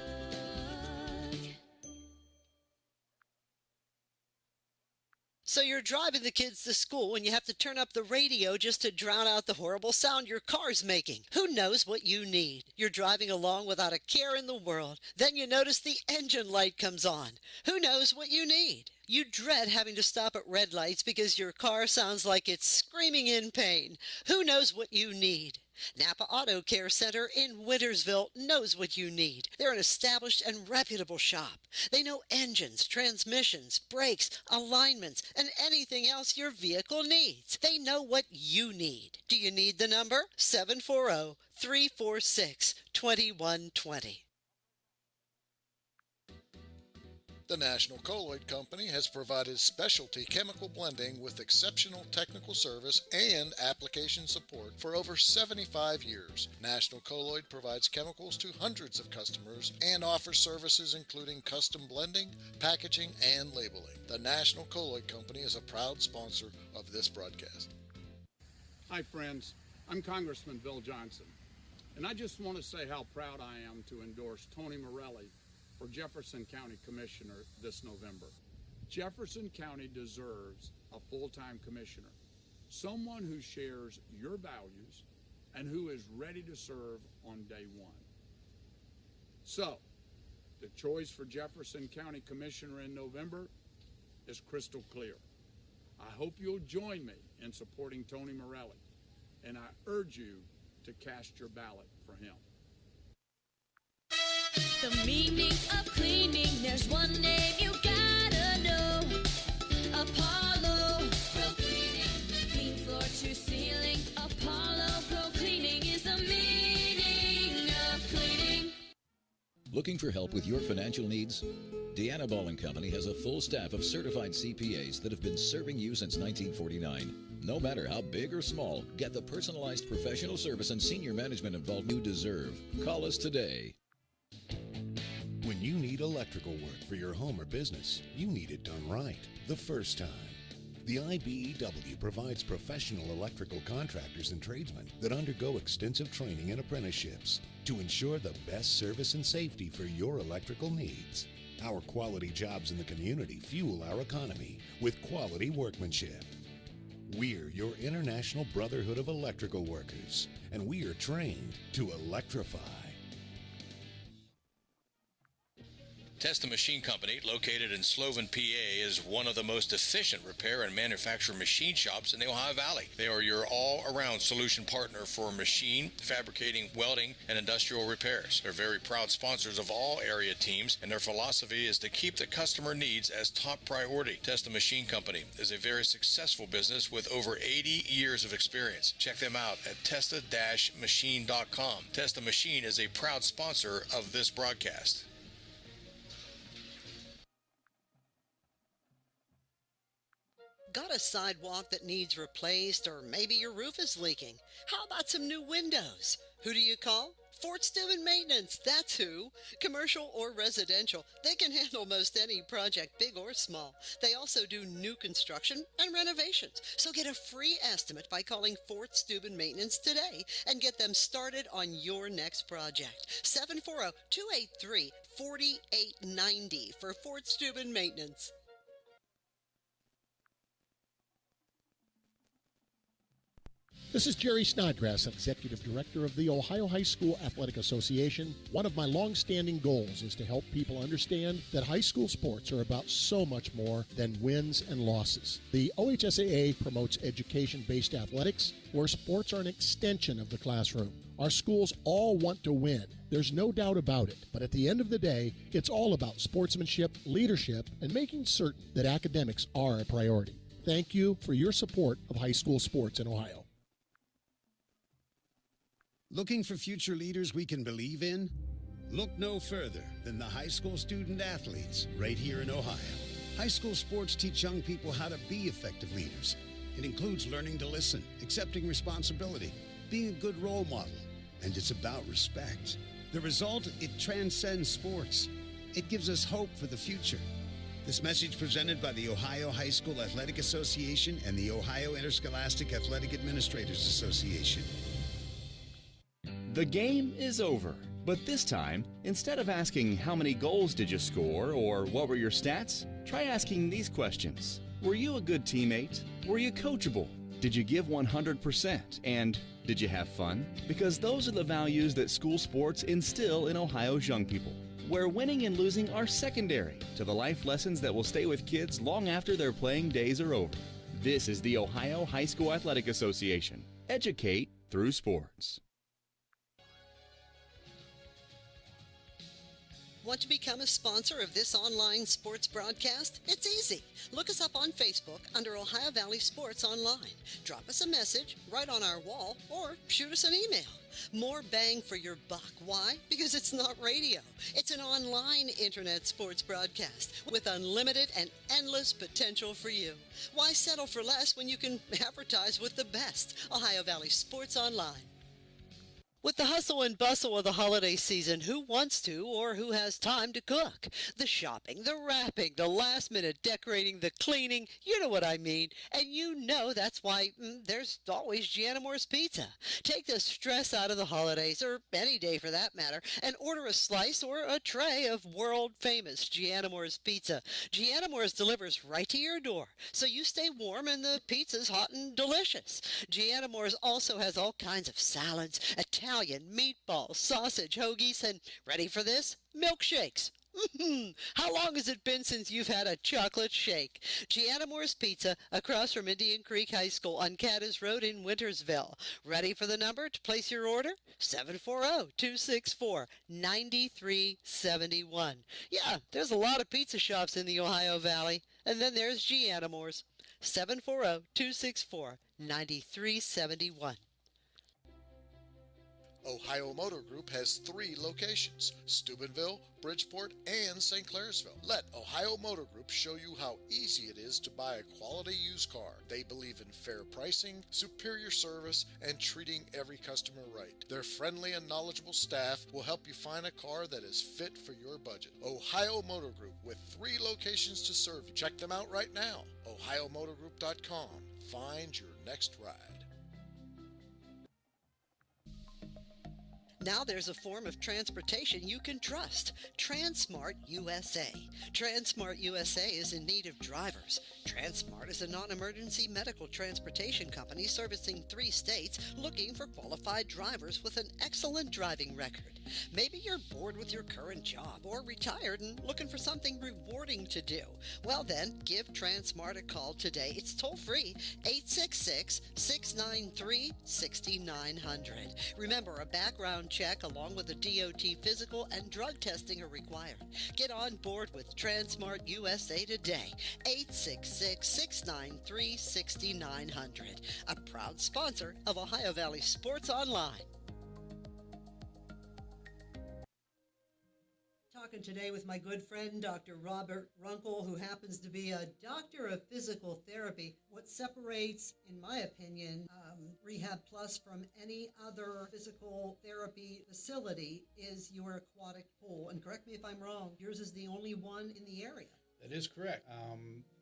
So you're driving the kids to school and you have to turn up the radio just to drown out the horrible sound your car's making. Who knows what you need? You're driving along without a care in the world. Then you notice the engine light comes on. Who knows what you need? You dread having to stop at red lights because your car sounds like it's screaming in pain. Who knows what you need? Napa Auto Care Center in Wintersville knows what you need. They're an established and reputable shop. They know engines, transmissions, brakes, alignments, and anything else your vehicle needs. They know what you need. Do you need the number? 740-346-2120. The National Colloid Company has provided specialty chemical blending with exceptional technical service and application support for over 75 years. National Colloid provides chemicals to hundreds of customers and offers services including custom blending, packaging, and labeling. The National Colloid Company is a proud sponsor of this broadcast. Hi, friends. I'm Congressman Bill Johnson, and I just want to say how proud I am to endorse Tony Morelli for Jefferson County Commissioner this November. Jefferson County deserves a full-time commissioner, someone who shares your values and who is ready to serve on day one. So, the choice for Jefferson County Commissioner in November is crystal clear. I hope you'll join me in supporting Tony Morelli, and I urge you to cast your ballot for him. The meaning of cleaning, there's one name you gotta know. Apollo Pro Cleaning. Clean floor to ceiling. Apollo Pro Cleaning is the meaning of cleaning. Looking for help with your financial needs? Deanna Ball & Company has a full staff of certified CPAs that have been serving you since 1949. No matter how big or small, get the personalized professional service and senior management involved you deserve. Call us today. When you need electrical work for your home or business, you need it done right the first time. The IBEW provides professional electrical contractors and tradesmen that undergo extensive training and apprenticeships to ensure the best service and safety for your electrical needs. Our quality jobs in the community fuel our economy with quality workmanship. We're your International Brotherhood of Electrical Workers, and we are trained to electrify. Testa Machine Company, located in Sloven, PA, is one of the most efficient repair and manufacture machine shops in the Ohio Valley. They are your all-around solution partner for machine, fabricating, welding, and industrial repairs. They're very proud sponsors of all area teams, and their philosophy is to keep the customer needs as top priority. Testa Machine Company is a very successful business with over 80 years of experience. Check them out at testa-machine.com. Testa Machine is a proud sponsor of this broadcast. Got a sidewalk that needs replaced, or maybe your roof is leaking? How about some new windows? Who do you call? Fort Steuben Maintenance, that's who. Commercial or residential, they can handle most any project, big or small. They also do new construction and renovations. So get a free estimate by calling Fort Steuben Maintenance today and get them started on your next project. 740-283-4890 for Fort Steuben Maintenance. This is Jerry Snodgrass, Executive Director of the Ohio High School Athletic Association. One of my long-standing goals is to help people understand that high school sports are about so much more than wins and losses. The OHSAA promotes education-based athletics, where sports are an extension of the classroom. Our schools all want to win. There's no doubt about it. But at the end of the day, it's all about sportsmanship, leadership, and making certain that academics are a priority. Thank you for your support of high school sports in Ohio. Looking for future leaders we can believe in? Look no further than the high school student athletes right here in Ohio. High school sports teach young people how to be effective leaders. It includes learning to listen, accepting responsibility, being a good role model, and it's about respect. The result, it transcends sports. It gives us hope for the future. This message presented by the Ohio High School Athletic Association and the Ohio Interscholastic Athletic Administrators Association. The game is over, but this time, instead of asking how many goals did you score or what were your stats, try asking these questions. Were you a good teammate? Were you coachable? Did you give 100%? And did you have fun? Because those are the values that school sports instill in Ohio's young people, where winning and losing are secondary to the life lessons that will stay with kids long after their playing days are over. This is the Ohio High School Athletic Association. Educate through sports. Want to become a sponsor of this online sports broadcast? It's easy. Look us up on Facebook under Ohio Valley Sports Online. Drop us a message right on our wall or shoot us an email. More bang for your buck. Why? Because it's not radio. It's an online internet sports broadcast with unlimited and endless potential for you. Why settle for less when you can advertise with the best? Ohio Valley Sports Online. With the hustle and bustle of the holiday season, who wants to or who has time to cook? The shopping, the wrapping, the last-minute decorating, the cleaning, you know what I mean. And you know that's why there's always Giannamore's Pizza. Take the stress out of the holidays, or any day for that matter, and order a slice or a tray of world-famous Giannamore's Pizza. Giannamore's delivers right to your door, so you stay warm and the pizza's hot and delicious. Giannamore's also has all kinds of salads, Italian, meatballs, sausage, hoagies, and ready for this? Milkshakes. How long has it been since you've had a chocolate shake? Giannamore's Pizza across from Indian Creek High School on Caddis Road in Wintersville. Ready for the number to place your order? 740-264-9371. Yeah, there's a lot of pizza shops in the Ohio Valley. And then there's Giannamore's. 740-264-9371. Ohio Motor Group has 3 locations, Steubenville, Bridgeport, and St. Clairsville. Let Ohio Motor Group show you how easy it is to buy a quality used car. They believe in fair pricing, superior service, and treating every customer right. Their friendly and knowledgeable staff will help you find a car that is fit for your budget. Ohio Motor Group, with 3 locations to serve you. Check them out right now. OhioMotorGroup.com. Find your next ride. Now there's a form of transportation you can trust. Transmart USA. Transmart USA is in need of drivers. Transmart is a non-emergency medical transportation company servicing 3 states looking for qualified drivers with an excellent driving record. Maybe you're bored with your current job or retired and looking for something rewarding to do. Well then, give Transmart a call today. It's toll free, 866-693-6900. Remember, a background check along with a DOT physical and drug testing are required. Get on board with Transmart USA today. 866-693-6900. A proud sponsor of Ohio Valley Sports Online. Talking today with my good friend, Dr. Robert Runkle, who happens to be a doctor of physical therapy. What separates, in my opinion, Rehab Plus from any other physical therapy facility is your aquatic pool. And correct me if I'm wrong, yours is the only one in the area. That is correct.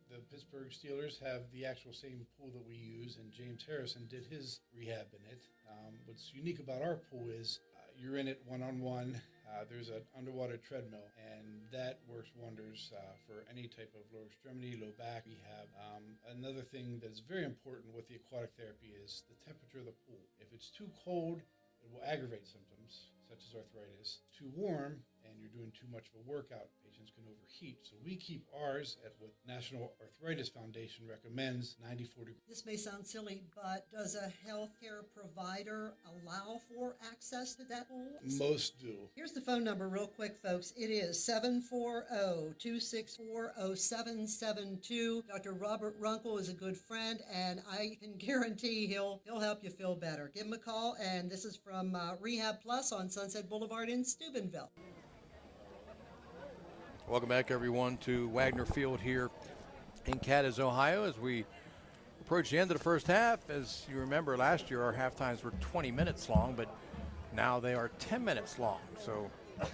The Pittsburgh Steelers have the actual same pool that we use, and James Harrison did his rehab in it. What's unique about our pool is you're in it one-on-one. There's an underwater treadmill, and that works wonders for any type of lower extremity, low back rehab. Another thing that's very important with the aquatic therapy is the temperature of the pool. If it's too cold, it will aggravate symptoms such as arthritis. Too warm, and you're doing too much of a workout, patients can overheat. So we keep ours at what National Arthritis Foundation recommends, 90-40. This may sound silly, but does a healthcare provider allow for access to that pool? Most do. Here's the phone number real quick, folks. It is 740-264-0772. Dr. Robert Runkle is a good friend, and I can guarantee he'll help you feel better. Give him a call, and this is from Rehab Plus on Sunset Boulevard in Steubenville. Welcome back, everyone, to Wagner Field here in Cadiz, Ohio, as we approach the end of the first half. As you remember, last year our halftimes were 20 minutes long, but now they are 10 minutes long. So we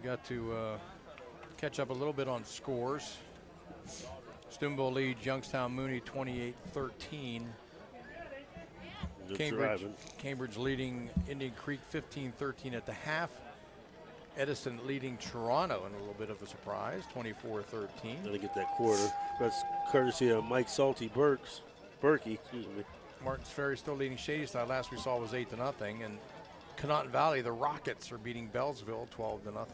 got to catch up a little bit on scores. Steubenville leads Youngstown Mooney 28-13. Cambridge leading Indian Creek 15-13 at the half. Edison leading Toronto in a little bit of a surprise, 24-13. Gonna get that quarter. That's courtesy of Mike Salty Berkey, excuse me. Martins Ferry still leading Shadyside. Last we saw was 8-0. And Connaught Valley, the Rockets are beating Bellsville 12-0.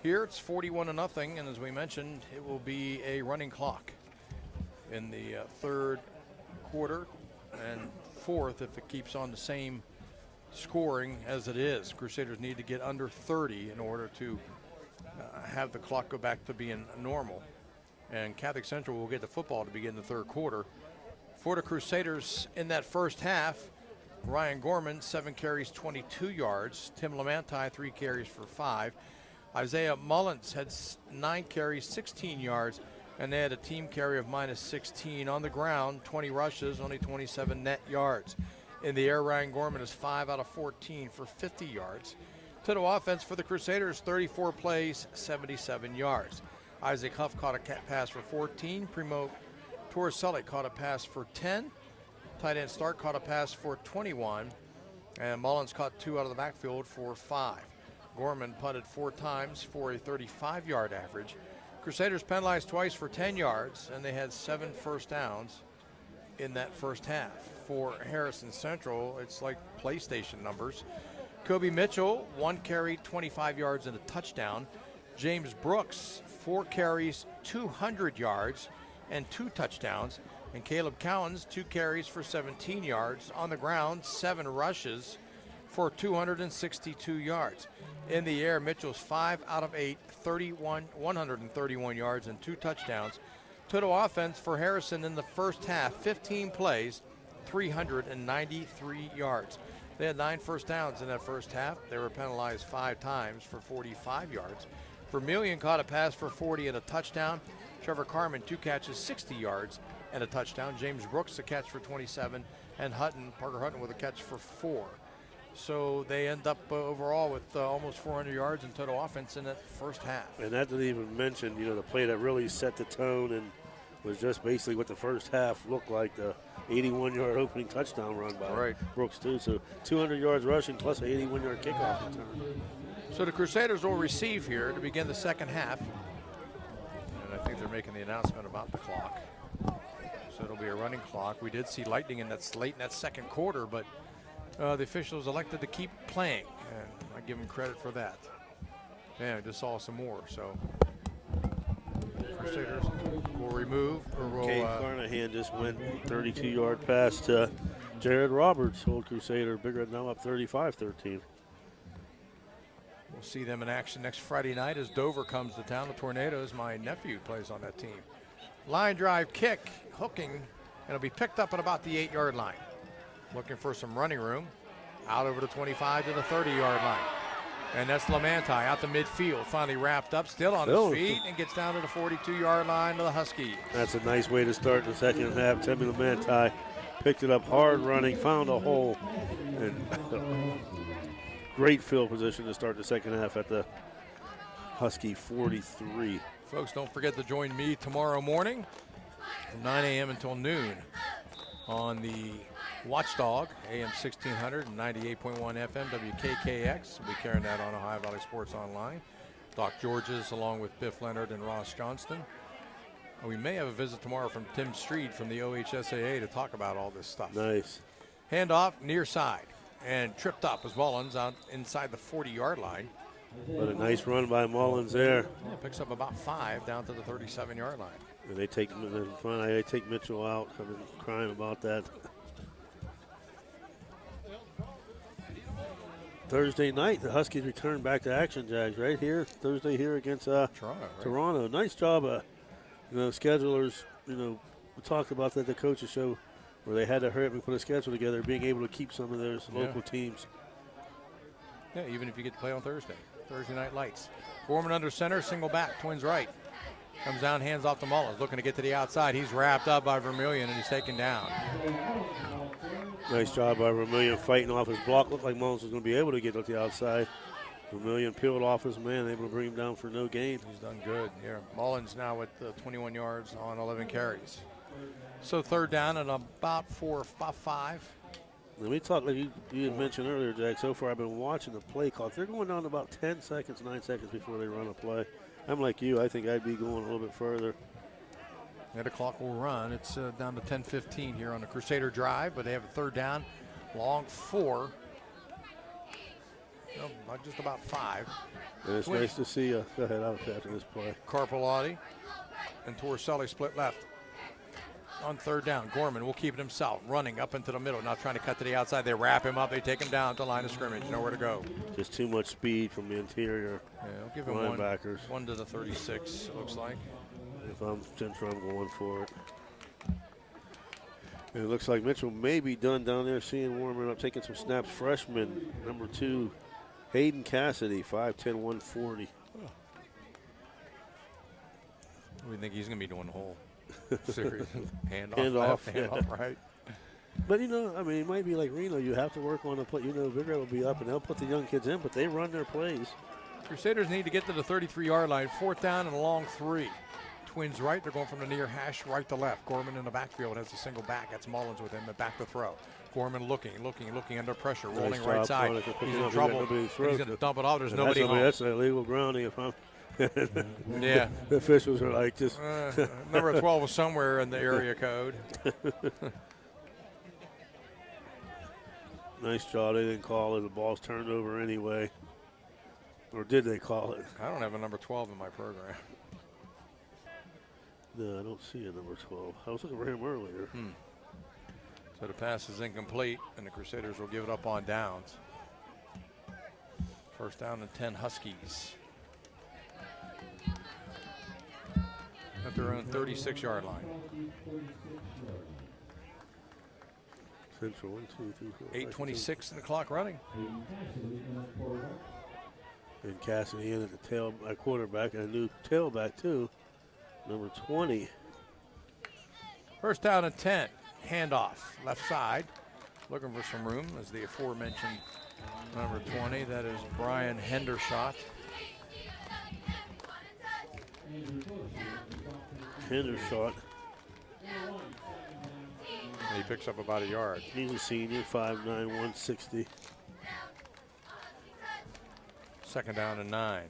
Here it's 41-0, and as we mentioned, it will be a running clock in the third quarter and fourth if it keeps on the same scoring as it is. Crusaders need to get under 30 in order to have the clock go back to being normal. And Catholic Central will get the football to begin the third quarter. For the Crusaders in that first half, Ryan Gorman, 7 carries, 22 yards. Tim Lamanti, 3 carries for 5. Isaiah Mullins had 9 carries, 16 yards, and they had a team carry of -16 on the ground, 20 rushes, only 27 net yards. In the air, Ryan Gorman is 5 out of 14 for 50 yards. Total offense for the Crusaders, 34 plays, 77 yards. Isaac Huff caught a pass for 14. Primo Torricelli caught a pass for 10. Tight end Stark caught a pass for 21. And Mullins caught 2 out of the backfield for 5. Gorman punted 4 times for a 35-yard average. Crusaders penalized twice for 10 yards, and they had 7 first downs in that first half. For Harrison Central, it's like PlayStation numbers. Kobe Mitchell, 1 carry, 25 yards and a touchdown. James Brooks, 4 carries, 200 yards and 2 touchdowns. And Caleb Cowens, 2 carries for 17 yards. On the ground, 7 rushes for 262 yards. In the air, Mitchell's 5 out of 8, 131 yards and 2 touchdowns. Total offense for Harrison in the first half, 15 plays, 393 yards. They had 9 first downs in that first half. They were penalized 5 times for 45 yards. Vermillion caught a pass for 40 and a touchdown. Trevor Carmen, 2 catches, 60 yards and a touchdown. James Brooks, a catch for 27, and Parker Hutton with a catch for 4. So they end up overall with almost 400 yards in total offense in that first half. And that didn't even mention, the play that really set the tone and was just basically what the first half looked like, the 81-yard opening touchdown run by Brooks, too. So 200 yards rushing plus an 81-yard kickoff return. So the Crusaders will receive here to begin the second half. And I think they're making the announcement about the clock. So it'll be a running clock. We did see lightning late in that second quarter, but the officials elected to keep playing, and I give them credit for that. Man, I just saw some more, so Crusaders will remove, or will... Kane Carnahan just went 32-yard pass to Jared Roberts, old Crusader, Big Red now up 35-13. We'll see them in action next Friday night as Dover comes to town. The Tornadoes, my nephew plays on that team. Line drive kick, hooking, and it'll be picked up at about the 8-yard line. Looking for some running room. Out over the 25 to the 30-yard line. And that's Lamanti out to midfield. Finally wrapped up, still on his feet, and gets down to the 42-yard line to the Huskies. That's a nice way to start the second half. Timmy Lamanti picked it up hard running, found a hole, and great field position to start the second half at the Husky 43. Folks, don't forget to join me tomorrow morning from 9 a.m. until noon on the Watchdog, AM 1600 and 98.1 FM, WKKX. We'll be carrying that on Ohio Valley Sports Online. Doc Georges along with Biff Leonard and Ross Johnston. And we may have a visit tomorrow from Tim Street from the OHSAA to talk about all this stuff. Nice. Handoff near side and tripped up as Mullins out inside the 40-yard line. But a nice run by Mullins there. Yeah, picks up about 5 down to the 37-yard line. And they take Mitchell out. I've been crying about that. Thursday night, the Huskies return back to action, Jags, right here. Thursday here against Toronto. Nice job, schedulers. We talked about that at the coaches show where they had to hurry up and put a schedule together, being able to keep some of their local teams. Yeah, even if you get to play on Thursday night lights. Gorman under center, single back, twins right. Comes down, hands off to Mullins, looking to get to the outside. He's wrapped up by Vermillion, and he's taken down. Nice job by Vermillion fighting off his block. Looked like Mullins was going to be able to get to the outside. Vermillion peeled off his man, able to bring him down for no gain. He's done good. Yeah, Mullins now with 21 yards on 11 carries. So third down and about 5. Let me talk, like you had mentioned earlier, Jack. So far, I've been watching the play clock. They're going down to about 10 seconds, 9 seconds before they run a play. I'm like you. I think I'd be going a little bit further. Yeah, the clock will run. It's down to 10:15 here on the Crusader drive, but they have a third down, long 4. No, not just about 5. And it's nice to see. Go ahead, I'll after this play. Carpellotti and Torricelli split left. On third down, Gorman will keep it himself, running up into the middle, not trying to cut to the outside. They wrap him up. They take him down to the line of scrimmage. Nowhere to go. Just too much speed from the interior. Yeah, I'll give him linebackers. One to the 36, it looks like. If I'm Central, I'm going for it. And it looks like Mitchell may be done down there, seeing warming up, taking some snaps. Freshman, number 2, Hayden Cassidy, 5'10", 140. What do you think he's going to be doing the whole series? hand off, right. But, you know, I mean, it might be like Reno. You have to work on the play. You know, Big Red will be up, and they'll put the young kids in, but they run their plays. Crusaders need to get to the 33-yard line. 4th down and a long 3. Twins right. They're going from the near hash right to left. Gorman in the backfield has a single back. That's Mullins with him. And back to throw. Gorman looking under pressure, rolling right side. He's in trouble. He's going to dump it off. There's nobody home. That's an illegal grounding if I'm. Yeah. The officials are like just. Number 12 was somewhere in the area code. Nice job. They didn't call it. The ball's turned over anyway. Or did they call it? I don't have a number 12 in my program. No, I don't see a number 12. I was looking for him earlier. So the pass is incomplete, and the Crusaders will give it up on downs. 1st down and 10 Huskies. At their own 36-yard line. Central, 1, 2, 3, 4. 8:26 in the clock running. And Cassidy in at the tail, quarterback, and a new tailback too, number 20. 1st down and 10. Handoff, left side. Looking for some room as the aforementioned number 20. That is Brian Hendershot. Hendershot. He picks up about a yard. He's a senior, 5'9", 160. 2nd down and 9.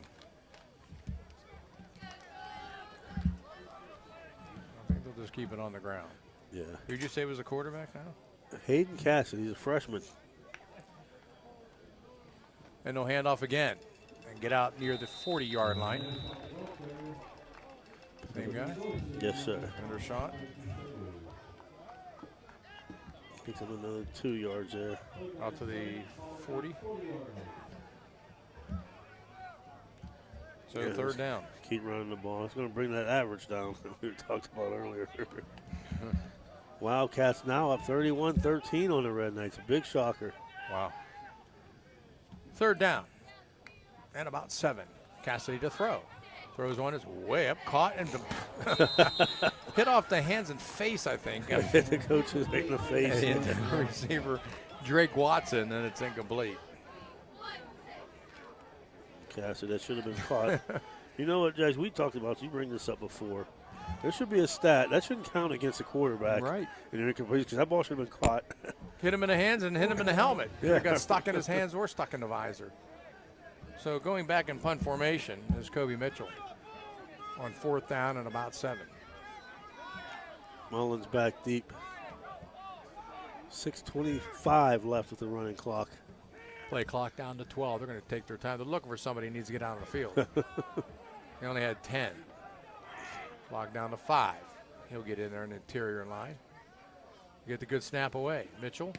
I think they'll just keep it on the ground. Yeah. Who'd you say was a quarterback now? Hayden Cassidy, he's a freshman. And they'll hand off again and get out near the 40-yard line. Same guy? Yes, sir. Hendershot. Picks up another 2 yards there. Out to the 40. So 3rd down. Keep running the ball. It's going to bring that average down that we talked about earlier. Wildcats now up 31-13 on the Red Knights. A big shocker. Wow. 3rd down. And about 7. Cassidy to throw. Throws one, is way up, caught, and hit off the hands and face, I think. The coach is hitting the face. And the receiver, Drake Watson, and it's incomplete. Cassidy, that should have been caught. You know what, Judge, we talked about, you bring this up before. There should be a stat. That shouldn't count against the quarterback. Right. And you're incomplete because that ball should have been caught. Hit him in the hands and hit him in the helmet. Yeah. It got stuck in his hands or stuck in the visor. So going back in punt formation is Kobe Mitchell on 4th down and about 7. Mullins back deep. 6:25 left with the running clock. Play clock down to 12. They're going to take their time. They're looking for somebody who needs to get out on the field. They only had 10. Clock down to 5. He'll get in there in the interior line. Get the good snap away. Mitchell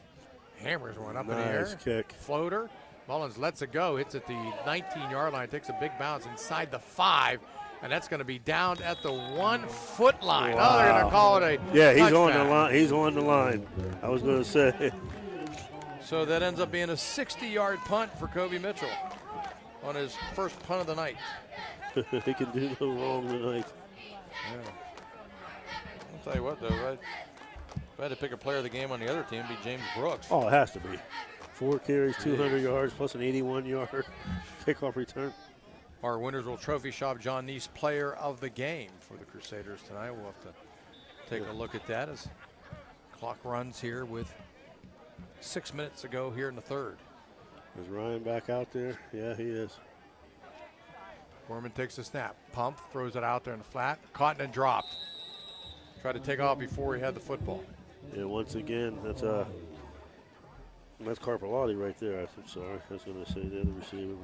hammers one up in the air. Nice kick. Floater. Mullins lets it go. Hits at the 19-yard line. Takes a big bounce inside the 5. And that's going to be down at the 1-foot line. Wow. Oh, they're going to call it a Yeah, he's touchback. on the line. He's on the line. I was going to say. So that ends up being a 60-yard punt for Kobe Mitchell on his first punt of the night. He can do no wrong tonight. Yeah. I'll tell you what, though, if I had to pick a player of the game on the other team, it'd be James Brooks. Oh, it has to be. 4 carries, 200 yards, plus an 81-yard kickoff return. Our Wintersville Trophy Shop John Neese player of the game for the Crusaders tonight. We'll have to take a look at that as clock runs here with 6 minutes to go here in the 3rd. Is Ryan back out there? Yeah, he is. Gorman takes the snap, pump, throws it out there in the flat, caught and dropped. Tried to take off before he had the football. Yeah, once again, that's Carpellotti right there. I'm sorry, I was going to say the other receiver.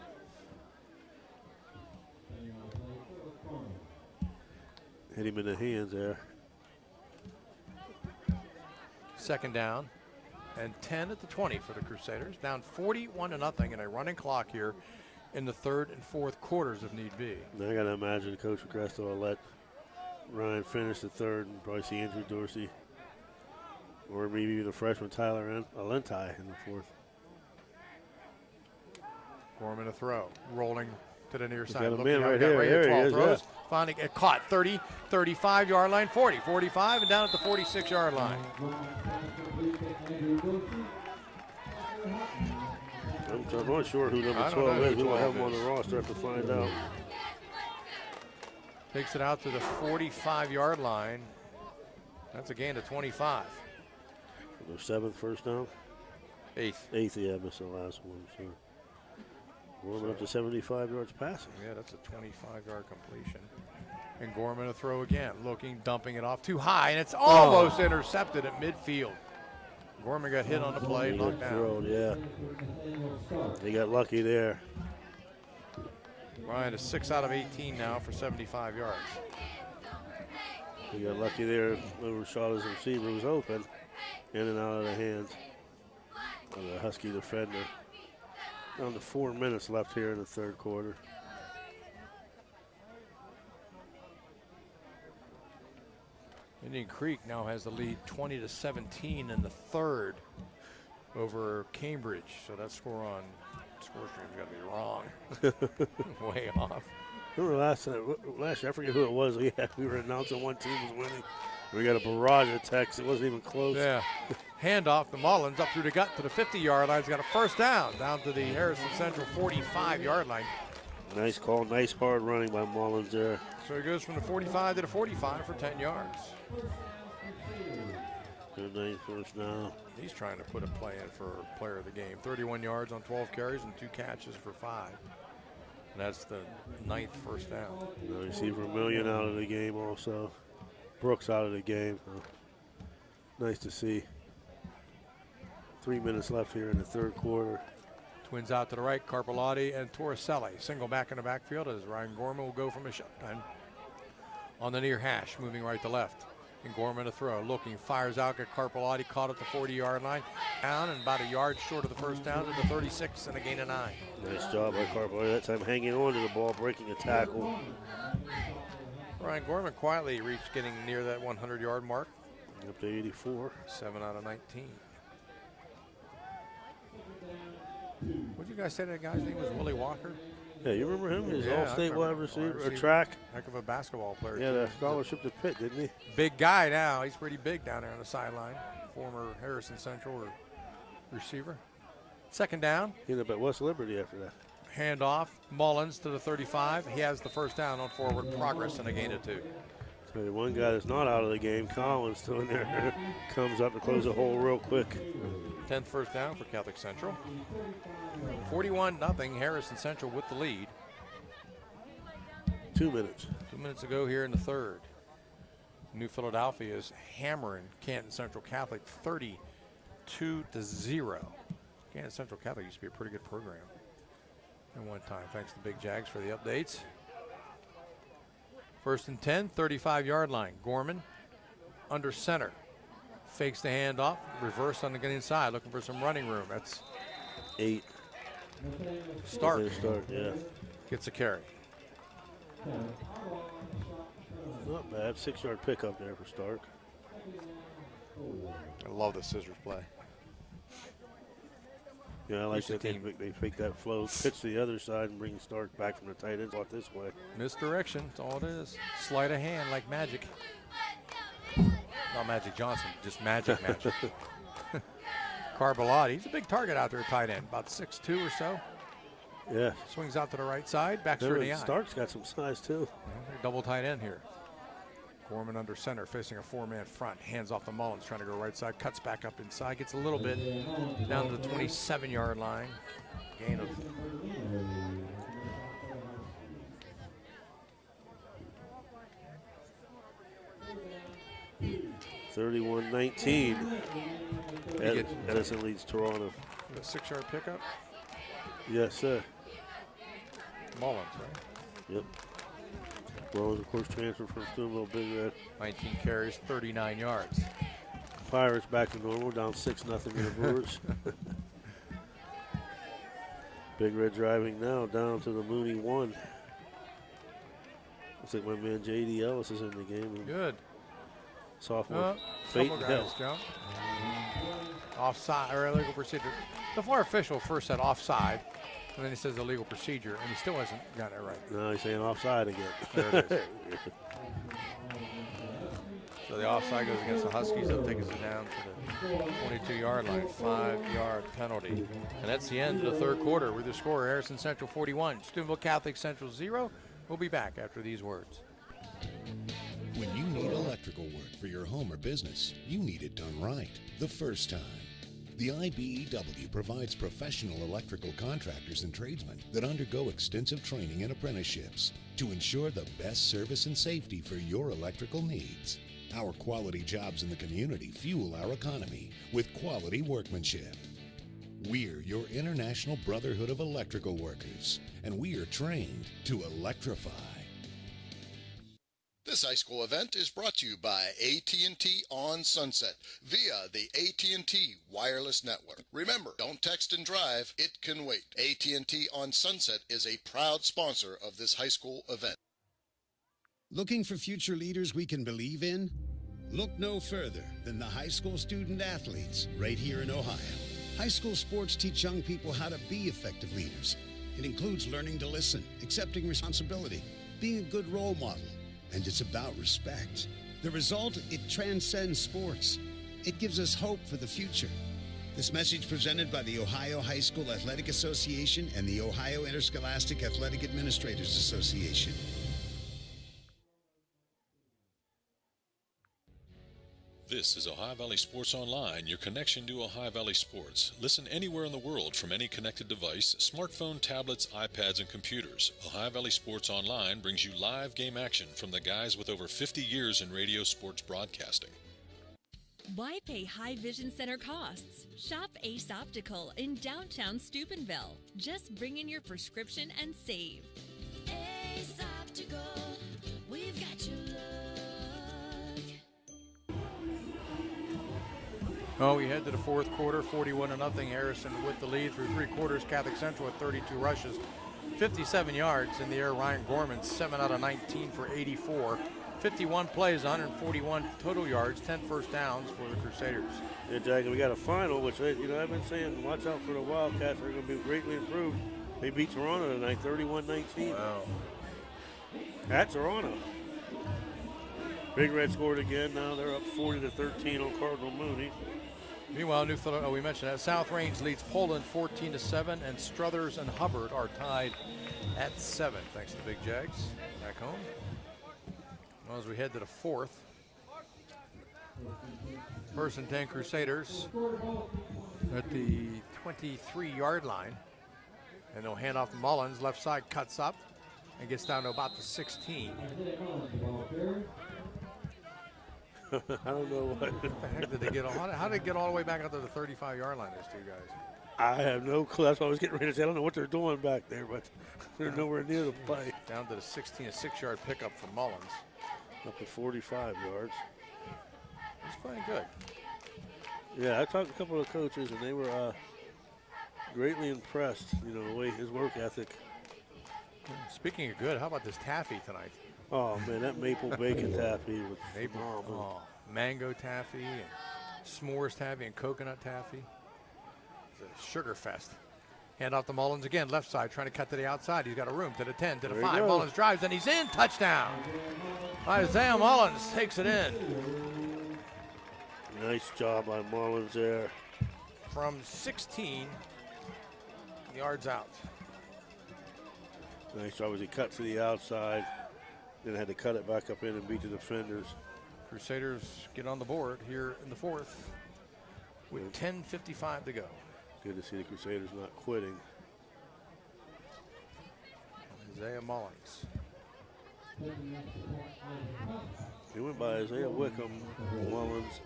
Hit him in the hands there. 2nd down and 10 at the 20 for the Crusaders. Down 41-0 in a running clock here in the 3rd and 4th quarters if need be. Now I got to imagine Coach Agresto will let Ryan finish the 3rd and probably see Andrew Dorsey or maybe even the freshman Tyler Alentai in the 4th. Gorman a throw, rolling to the near side. Got a Looking man out, right got here. ready, There 12 he is, throws. yeah. Finding it caught 30, 35-yard line, 40, 45, and down at the 46-yard line. I'm not sure who number 12 is. We might have him on the roster. I have to find out. Takes it out to the 45-yard line. That's a gain of 25. Their 7th first down? 8th. 8th, yeah, I missed the last one. So warming up to 75 yards passing. Yeah, that's a 25-yard completion. And Gorman to throw again. Looking, dumping it off too high, and it's almost intercepted at midfield. Gorman got hit on the play, knocked down. Thrown, yeah. They got lucky there. Ryan is 6 out of 18 now for 75 yards. They got lucky there. Whoever shot his receiver was open. In and out of the hands of the Husky defender. Down to 4 minutes left here in the third quarter. Indian Creek now has the lead 20-17 in the third over Cambridge. So that score on ScoreStream's got to be wrong. Way off. Remember last year, I forget who it was. We were announcing one team was winning. We got a barrage of texts. It wasn't even close. Yeah. Handoff to Mullins up through the gut to the 50-yard line. He's got a first down to the Harrison Central 45-yard line. Nice call. Nice hard running by Mullins there. So he goes from the 45 to the 45 for 10 yards. Good nice first down. He's trying to put a play in for player of the game. 31 yards on 12 carries and 2 catches for 5. And that's the 9th first down. Now you see Vermillion out of the game also. Brooks out of the game. Nice to see. 3 minutes left here in the third quarter. Twins out to the right, Carpellotti and Torricelli. Single back in the backfield as Ryan Gorman will go from a shotgun on the near hash, moving right to left. And Gorman to throw, looking, fires out, got Carpellotti caught at the 40-yard line. Down and about a yard short of the first down to the 36 and a gain of 9. Nice job by Carpellotti. That time hanging on to the ball, breaking a tackle. Ryan Gorman quietly reached getting near that 100-yard mark. Up to 84. 7 out of 19. What did you guys say that guy's name was? Willie Walker? Yeah, you remember him? He's all-state wide receiver, or track. track. Heck of a basketball player. Yeah, the scholarship to Pitt, didn't he? Big guy now. He's pretty big down there on the sideline. Former Harrison Central receiver. Second down. He ended up at West Liberty after that. Handoff. Mullins to the 35. He has the first down on forward progress and a gain of 2. So the one guy that's not out of the game, Collins, still in there, comes up to close the hole real quick. 10th first down for Catholic Central. 41-0, Harrison Central with the lead. 2 minutes. 2 minutes to go here in the third. New Philadelphia is hammering Canton Central Catholic 32-0. Canton Central Catholic used to be a pretty good program at one time. Thanks to Big Jags for the updates. First and 10, 35-yard line. Gorman under center. Fakes the handoff, reverse on the inside, looking for some running room. That's 8. Stark yeah. gets a carry. Not bad. 6-yard pickup there for Stark. I love the scissors play. Yeah, I like that they fake that flow, pitch to the other side and bring Stark back from the tight end spot this way. Misdirection, that's all it is. Sleight of hand like magic. Not Magic Johnson, just magic. Carpellotti, he's a big target out there at tight end, about 6'2" or so. Yeah. Swings out to the right side, backs through the eye. Stark's got some size too. Yeah, double tight end here. Gorman under center, facing a 4-man front. Hands off the Mullins, trying to go right side. Cuts back up inside, gets a little bit down to the 27-yard line. Gain of 31-19. Edison leads Toronto. A 6-yard pickup? Yes, sir. Mullins, right? Yep. Mullins, of course, transferred from Steubenville Big Red. 19 carries, 39 yards. Pirates back to normal, down 6-0 to the Brewers. Big Red driving now down to the Mooney 1. Looks like my man J.D. Ellis is in the game. Good. Sophomore. Peyton Hill. Jump. Offside, or illegal procedure. The VAR official first said offside, and then he says illegal procedure, and he still hasn't gotten it right. No, he's saying offside again. There it is. So the offside goes against the Huskies. That takes it down to the 22-yard line. 5-yard penalty. And that's the end of the third quarter with the score: Harrison Central 41, Steubenville Catholic Central 0. We'll be back after these words. When you need electrical work for your home or business, you need it done right the first time. The IBEW provides professional electrical contractors and tradesmen that undergo extensive training and apprenticeships to ensure the best service and safety for your electrical needs. Our quality jobs in the community fuel our economy with quality workmanship. We're your International Brotherhood of Electrical Workers, and we are trained to electrify. This high school event is brought to you by AT&T on Sunset via the AT&T Wireless Network. Remember, don't text and drive, it can wait. AT&T on Sunset is a proud sponsor of this high school event. Looking for future leaders we can believe in? Look no further than the high school student athletes right here in Ohio. High school sports teach young people how to be effective leaders. It includes learning to listen, accepting responsibility, being a good role model, and it's about respect. The result, it transcends sports. It gives us hope for the future. This message presented by the Ohio High School Athletic Association and the Ohio Interscholastic Athletic Administrators Association. This is Ohio Valley Sports Online, your connection to Ohio Valley sports. Listen anywhere in the world from any connected device, smartphone, tablets, iPads, and computers. Ohio Valley Sports Online brings you live game action from the guys with over 50 years in radio sports broadcasting. Why pay high vision center costs? Shop Ace Optical in downtown Steubenville. Just bring in your prescription and save. Ace Optical, we've got your look. Oh, we head to the fourth quarter, 41-0. Harrison with the lead through three quarters. Catholic Central with 32 rushes, 57 yards in the air. Ryan Gorman, 7 out of 19 for 84. 51 plays, 141 total yards, 10 first downs for the Crusaders. Yeah, Jack, we got a final, which I've been saying, watch out for the Wildcats. They're going to be greatly improved. They beat Toronto tonight, 31-19. Wow. At Toronto. Big Red scored again. Now they're up 40-13 on Cardinal Mooney. Meanwhile, we mentioned that South Range leads Poland 14-7, and Struthers and Hubbard are tied at 7, thanks to the Big Jags back home. Well, as we head to the fourth, 1st and 10 Crusaders at the 23-yard line, and they'll hand off to Mullins. Left side cuts up and gets down to about the 16. I don't know what the heck did they get? How did they get all the way back out to the 35-yard line, those two guys? I have no clue. That's what I was getting ready to say. I don't know what they're doing back there, but they're nowhere near the play. Down to the 16, a 6-yard pickup for Mullins. Up to 45 yards. He's playing good. Yeah, I talked to a couple of coaches, and they were greatly impressed, the way his work ethic. Speaking of good, how about this taffy tonight? Oh, man, that maple bacon taffy was phenomenal. Mango taffy, and s'mores taffy, and coconut taffy. It's a sugar fest. Hand off to Mullins again, left side, trying to cut to the outside. He's got a room to the 10, to the 5. Mullins drives, and he's in. Touchdown. Isaiah Mullins takes it in. Nice job by Mullins there. From 16 yards out. Nice job as he cut to the outside. Then had to cut it back up in and beat the defenders. Crusaders get on the board here in the fourth with 10:55 to go. Good to see the Crusaders not quitting. Isaiah Mullins. He went by Isaiah Wickham, Mullins.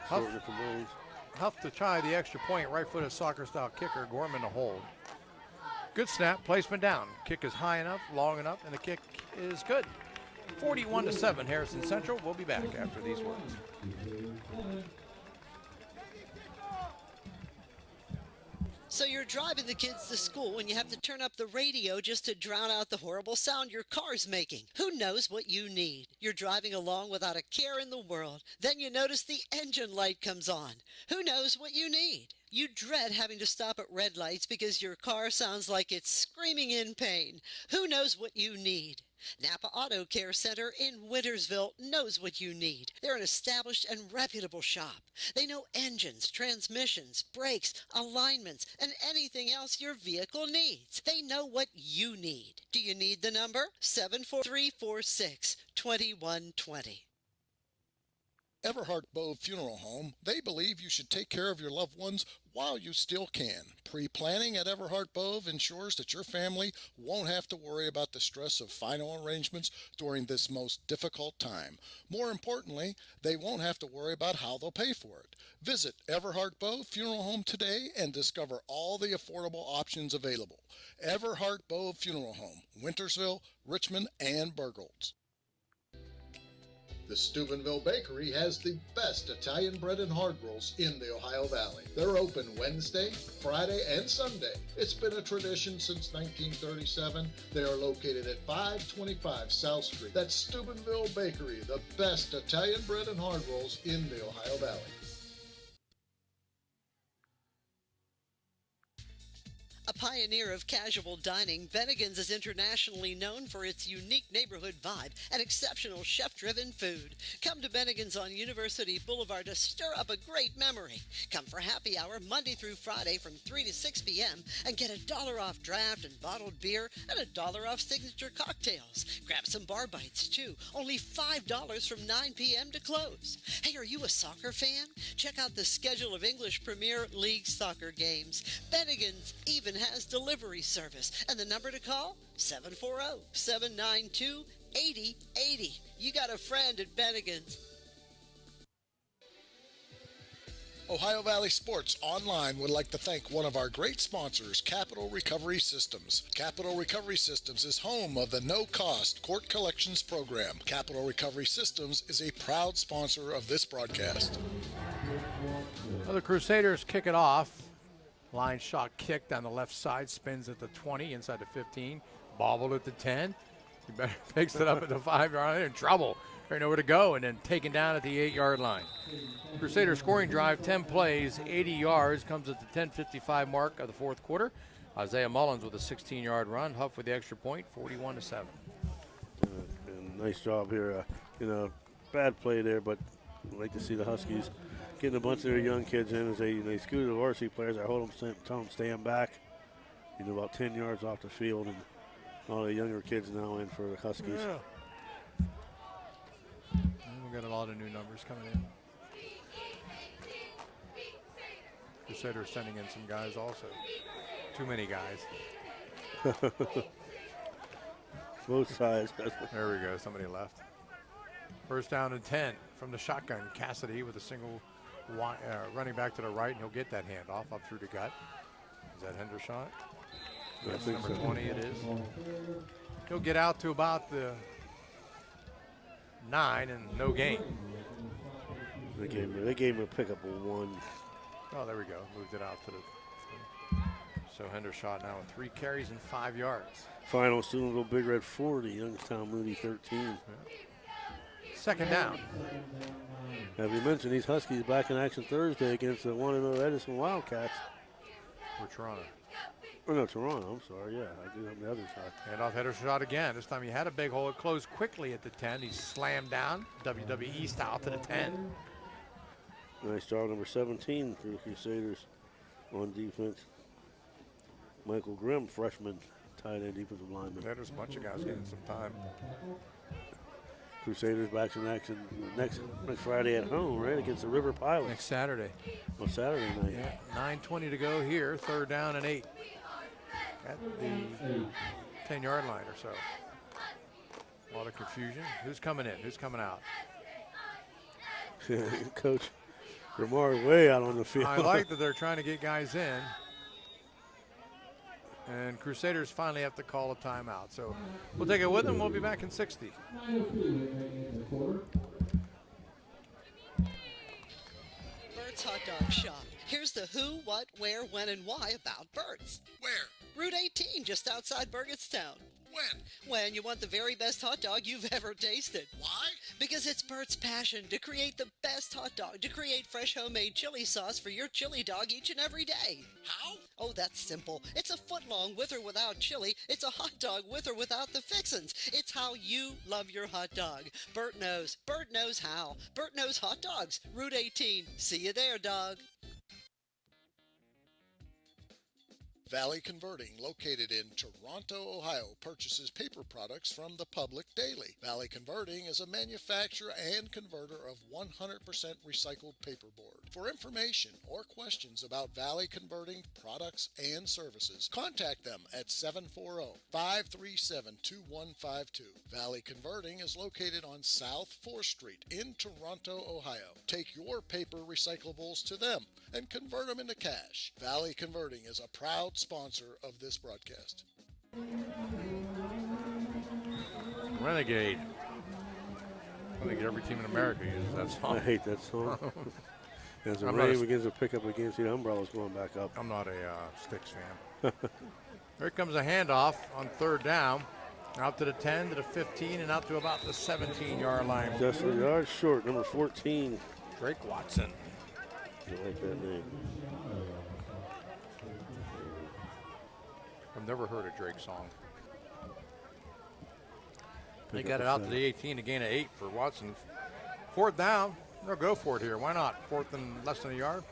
Huff to try the extra point, right-footed soccer-style kicker, Gorman to hold. Good snap, placement down. Kick is high enough, long enough, and the kick is good. 41-7, Harrison Central. We'll be back after these words. So you're driving the kids to school and you have to turn up the radio just to drown out the horrible sound your car's making. Who knows what you need? You're driving along without a care in the world. Then you notice the engine light comes on. Who knows what you need? You dread having to stop at red lights because your car sounds like it's screaming in pain. Who knows what you need? Napa Auto Care Center in Wintersville knows what you need. They're an established and reputable shop. They know engines, transmissions, brakes, alignments, and anything else your vehicle needs. They know what you need. Do you need the number? 74346-2120. Everhart Bove Funeral Home, they believe you should take care of your loved ones while you still can. Pre-planning at Everhart Bove ensures that your family won't have to worry about the stress of final arrangements during this most difficult time. More importantly, they won't have to worry about how they'll pay for it. Visit Everhart Bove Funeral Home today and discover all the affordable options available. Everhart Bove Funeral Home, Wintersville, Richmond, and Burgolds. The Steubenville Bakery has the best Italian bread and hard rolls in the Ohio Valley. They're open Wednesday, Friday, and Sunday. It's been a tradition since 1937. They are located at 525 South Street. That's Steubenville Bakery, the best Italian bread and hard rolls in the Ohio Valley. A pioneer of casual dining, Bennigan's is internationally known for its unique neighborhood vibe and exceptional chef-driven food. Come to Bennigan's on University Boulevard to stir up a great memory. Come for happy hour Monday through Friday from 3 to 6 p.m. and get $1 off draft and bottled beer and $1 off signature cocktails. Grab some bar bites too, only $5 from 9 p.m. to close. Hey, are you a soccer fan? Check out the schedule of English Premier League soccer games. Bennigan's even has delivery service, and the number to call, 740-792-8080. You got a friend at Bennigan's. Ohio Valley Sports Online would like to thank one of our great sponsors, Capital Recovery Systems. Capital Recovery Systems is home of the no-cost court collections program. Capital Recovery Systems is a proud sponsor of this broadcast. Well, the Crusaders kick it off. Line shot kick down the left side, spins at the 20, inside the 15, bobbled at the 10. He better picks it up at the 5-yard line. They're in trouble. They know where to go, and then taken down at the 8-yard line. Crusader scoring drive, 10 plays, 80 yards, comes at the 10:55 mark of the fourth quarter. Isaiah Mullins with a 16-yard run. Huff with the extra point, 41-7. And nice job here. Bad play there, but I'd like to see the Huskies getting a bunch of their young kids in as they scoot the varsity players. I hold them, tell them stand back, about 10 yards off the field, and all the younger kids now in for the Huskies. Yeah. We've got a lot of new numbers coming in. Crusaders sending in some guys also. Too many guys. Both sides. There we go. Somebody left. First down and 10 from the shotgun. Cassidy with a single running back to the right, and he'll get that handoff up through the gut. Is that Hendershot? That's number 20 it is. He'll get out to about the 9 and no gain. They gave him a pickup of 1. Oh, there we go. Moved it out to the. So Hendershot now with 3 carries and 5 yards. Final Steubenville Big Red 40, Youngstown Moody 13. Yeah. Second down. As we mentioned, these Huskies back in action Thursday against the 1-0 Edison Wildcats. Or Toronto. Oh, no, Toronto. I'm sorry. Yeah, I do have the other side. And off Hendershot again. This time he had a big hole. It closed quickly at the 10. He slammed down WWE style to the 10. Nice job, number 17 for the Crusaders on defense. Michael Grimm, freshman, tight end defensive lineman. Yeah, there's a bunch of guys getting some time. Crusaders back in action next Friday at home, right, against the River Pilots. Next Saturday. Oh, Saturday night. Yeah, 9:20 to go here. Third down and 8 at the 10-yard line or so. A lot of confusion. Who's coming in? Who's coming out? Coach Ramar way out on the field. I like that they're trying to get guys in. And Crusaders finally have to call a timeout. So we'll take it with them. We'll be back in 60. Bert's Hot Dog Shop. Here's the who, what, where, when, and why about Bert's. Where? Route 18, just outside Burgettstown. When you want the very best hot dog you've ever tasted. Why? Because it's Bert's passion to create the best hot dog, to create fresh homemade chili sauce for your chili dog each and every day. How? Oh, that's simple. It's a foot long with or without chili. It's a hot dog with or without the fixins. It's how you love your hot dog. Bert knows. Bert knows how. Bert knows hot dogs. Route 18. See you there, dog. Valley Converting, located in Toronto, Ohio, purchases paper products from the public daily. Valley Converting is a manufacturer and converter of 100% recycled paperboard. For information or questions about Valley Converting products and services, contact them at 740-537-2152. Valley Converting is located on South 4th Street in Toronto, Ohio. Take your paper recyclables to them and convert them into cash. Valley Converting is a proud sponsor of this broadcast. Renegade. I think every team in America uses that song. I hate that song. As the I'm rain not a- begins to pick up against the umbrellas going back up. I'm not a Sticks fan. Here comes a handoff on 3rd down. Out to the 10, to the 15, and out to about the 17-yard line. Just a yard short, number 14. Drake Watson. I like that name. I've never heard a Drake song. They Pick got up it out the to the 18 to gain an 8 for Watson. 4th down. They'll go for it here. Why not? 4th and less than a yard.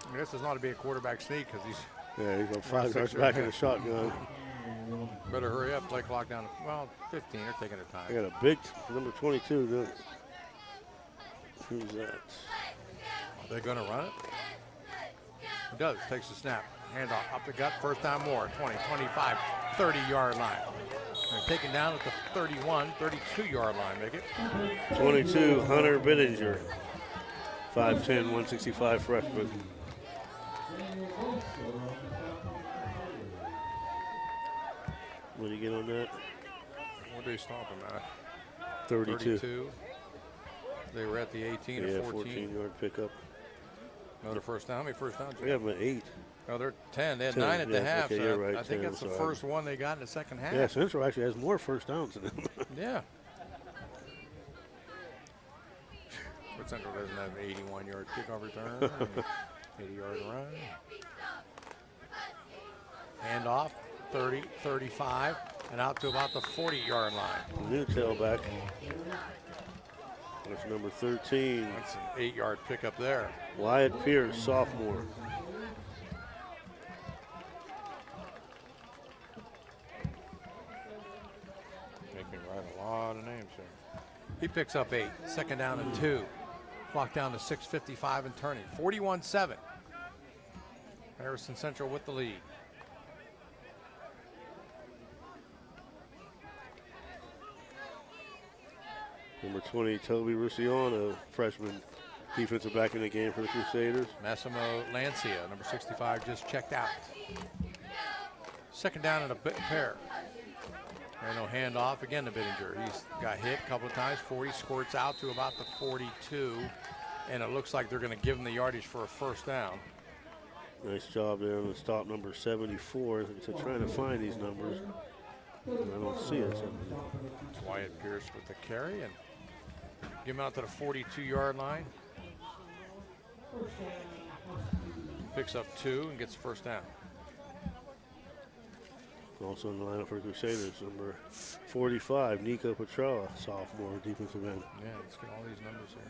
I mean, this is not to be a quarterback sneak because he's. Yeah, he's got 5 yards 6 back in the shotgun. Better hurry up. Play clock down to, well, 15. They're taking their time. I got a big number 22. Who's that? Are they going to run it? He does. Takes the snap. Handoff up the gut. 1st down more. 20, 25, 30-yard line. They're taken down at the 31, 32-yard line. Make it. 22, Hunter Bittinger. 5'10", 165 freshman. What do you get on that? What do they stop him at? 32. They were at the 18 Yeah, or 14. 14-yard pickup. Another 1st down. How many 1st downs? We have them at 8. Oh, they're 10. They had 10, 9 at the yeah, half. okay, So you're right, I think 10, that's the sorry. first one they got in the second half. Yeah, Central actually has more 1st downs than them. Yeah. But Central doesn't have an 81-yard kickoff return, 80-yard run. Handoff, 30, 35, and out to about the 40-yard line. New tailback. That's number 13. That's an 8-yard pickup there. Wyatt Pierce, sophomore. Make me write a lot of names here. He picks up 8. 2nd down and 2. Clock down to 6:55 and turning. 41-7. Harrison Central with the lead. Number 20, Toby Rusciano, freshman defensive back in the game for the Crusaders. Massimo Lancia, number 65, just checked out. 2nd down and a pair. And no handoff again to Bittinger. He's got hit a couple of times. 40 squirts out to about the 42. And it looks like they're going to give him the yardage for a 1st down. Nice job there on the stop, number 74. So trying to find these numbers. And I don't see it. It's Wyatt Pierce with the carry and give him out to the 42-yard line. Picks up 2 and gets the 1st down. Also in the lineup for the Crusaders, number 45, Nico Petrella, sophomore defensive end. Yeah, let's get all these numbers here.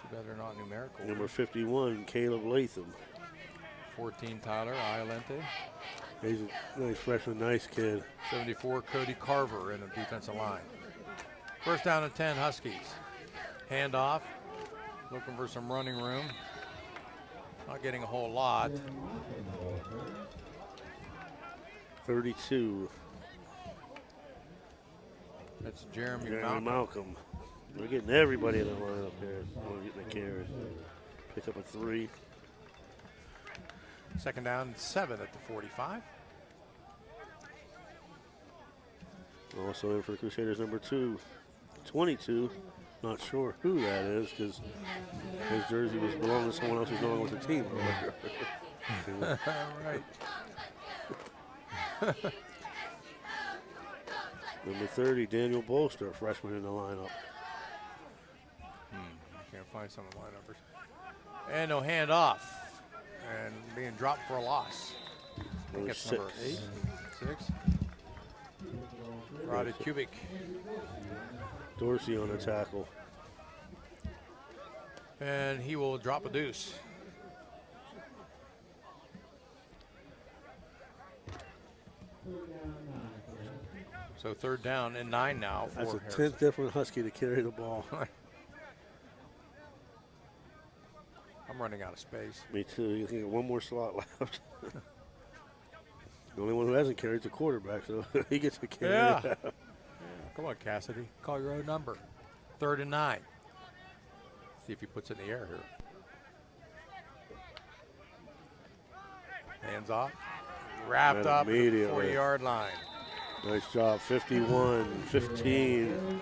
Too bad they're not numerical. Number 51, Caleb Latham. 14, Tyler Iolente. He's a nice freshman, nice kid. 74, Cody Carver in the defensive line. 1st down and 10, Huskies. Handoff, looking for some running room. Not getting a whole lot. 32. That's Jeremy Malcolm. We're getting everybody in the lineup here. We're getting a carry. Pick up a 3. 2nd down and 7 at the 45. Also in for the Crusaders, number 2, 22. Not sure who that is because his jersey was belonging to someone else who's no longer with the team. Right. Number 30, Daniel Bolster, freshman in the lineup. Can't find some of my numbers. And no hand off. And being dropped for a loss. I think it's number 8. 6. Roddy Kubik. Dorsey on the tackle. And he will drop a deuce. So 3rd down and 9 now for That's a Harrison. 10th different Husky to carry the ball. I'm running out of space. Me too. You can get one more slot left. The only one who hasn't carried is the quarterback, so he gets to carry. Yeah. Come on, Cassidy. Call your own number. 3rd and 9. See if he puts it in the air here. Hands off. Wrapped up at the 40-yard line. Nice job. 51, 15.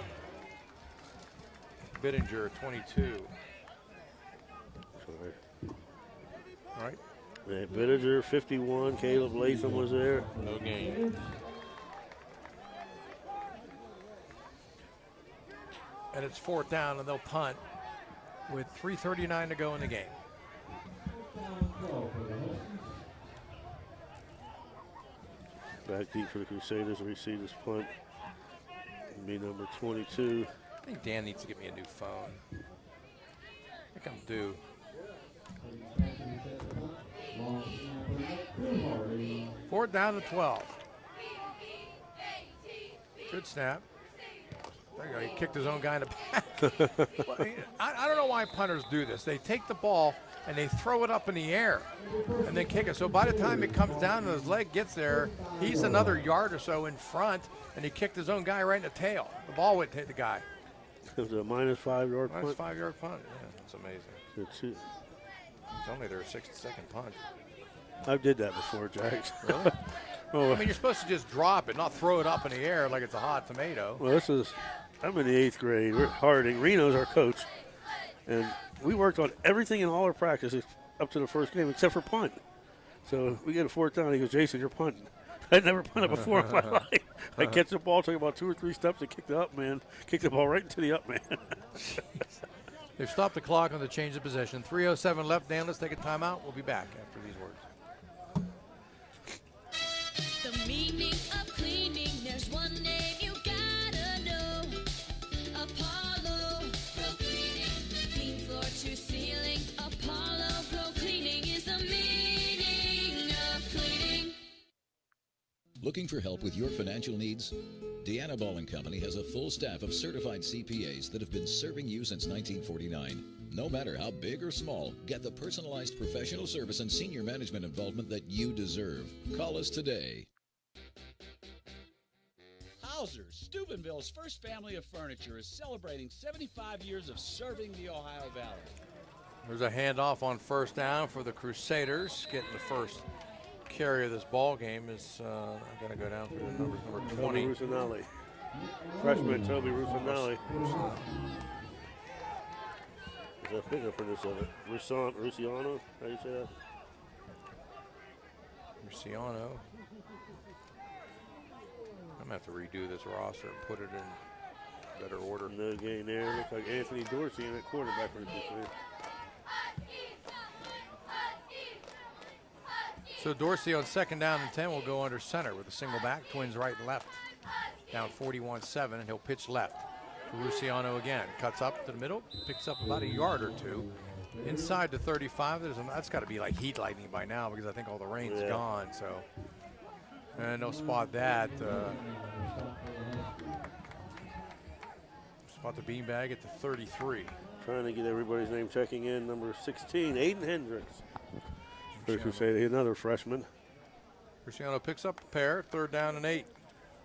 Bittinger, 22. Sorry. All right. Yeah, Bittinger, 51. Caleb Latham was there. No gain. And it's 4th down, and they'll punt with 3:39 to go in the game. Back deep for the Crusaders to receive this punt. It'll be number 22. I think Dan needs to get me a new phone. I think I'm due. 4th down to 12. Good snap. There you go. He kicked his own guy in the back. I don't know why punters do this. They take the ball and they throw it up in the air and then kick it. So by the time it comes down and his leg gets there, he's another yard or so in front, and he kicked his own guy right in the tail. The ball wouldn't hit the guy. It was a -5-yard punt. -5-yard punt. Yeah, that's amazing. It's only their 6th-second punt. I did that before, Jack. Really? Oh, I mean, you're supposed to just drop it, not throw it up in the air like it's a hot tomato. Well, I'm in the 8th grade. We're Harding. Reno's our coach. And we worked on everything in all our practices up to the first game except for punt. So we get a 4th down. He goes, Jason, you're punting. I'd never punted before in my life. I catch the ball, took about 2 or 3 steps, and kicked the up man. Kicked the ball right into the up man. They've stopped the clock on the change of possession. 3:07 left. Dan, let's take a timeout. We'll be back after these words. The meaning of cleaning, there's one name you gotta know. Apollo Pro Cleaning. Clean floor to ceiling. Apollo Pro Cleaning is the meaning of cleaning. Looking for help with your financial needs? Deanna Ball & Company has a full staff of certified CPAs that have been serving you since 1949. No matter how big or small, get the personalized professional service and senior management involvement that you deserve. Call us today. Hauser, Steubenville's first family of furniture, is celebrating 75 years of serving the Ohio Valley. There's a handoff on 1st down for the Crusaders. Getting the first carry of this ball game is going to go down through the numbers. Number 20. Toby Rusinelli. Freshman Toby Rusinelli. Is that fingerprint of it? Rusiano? How do you say that? Rusiano. I'm going to have to redo this roster and put it in better order. No gain there. Looks like Anthony Dorsey in at quarterback for the Crusaders. So Dorsey on 2nd down and 10 will go under center with a single back. Twins right and left. Down 41-7, and he'll pitch left. Rusiano again. Cuts up to the middle. Picks up about a yard or two. Inside the 35. That's got to be like heat lightning by now because I think all the rain's gone. So, and they'll spot that. Spot the beanbag at the 33. Trying to get everybody's name checking in. Number 16, Aiden Hendricks. First we say another freshman. Cristiano picks up a pair. 3rd down and 8.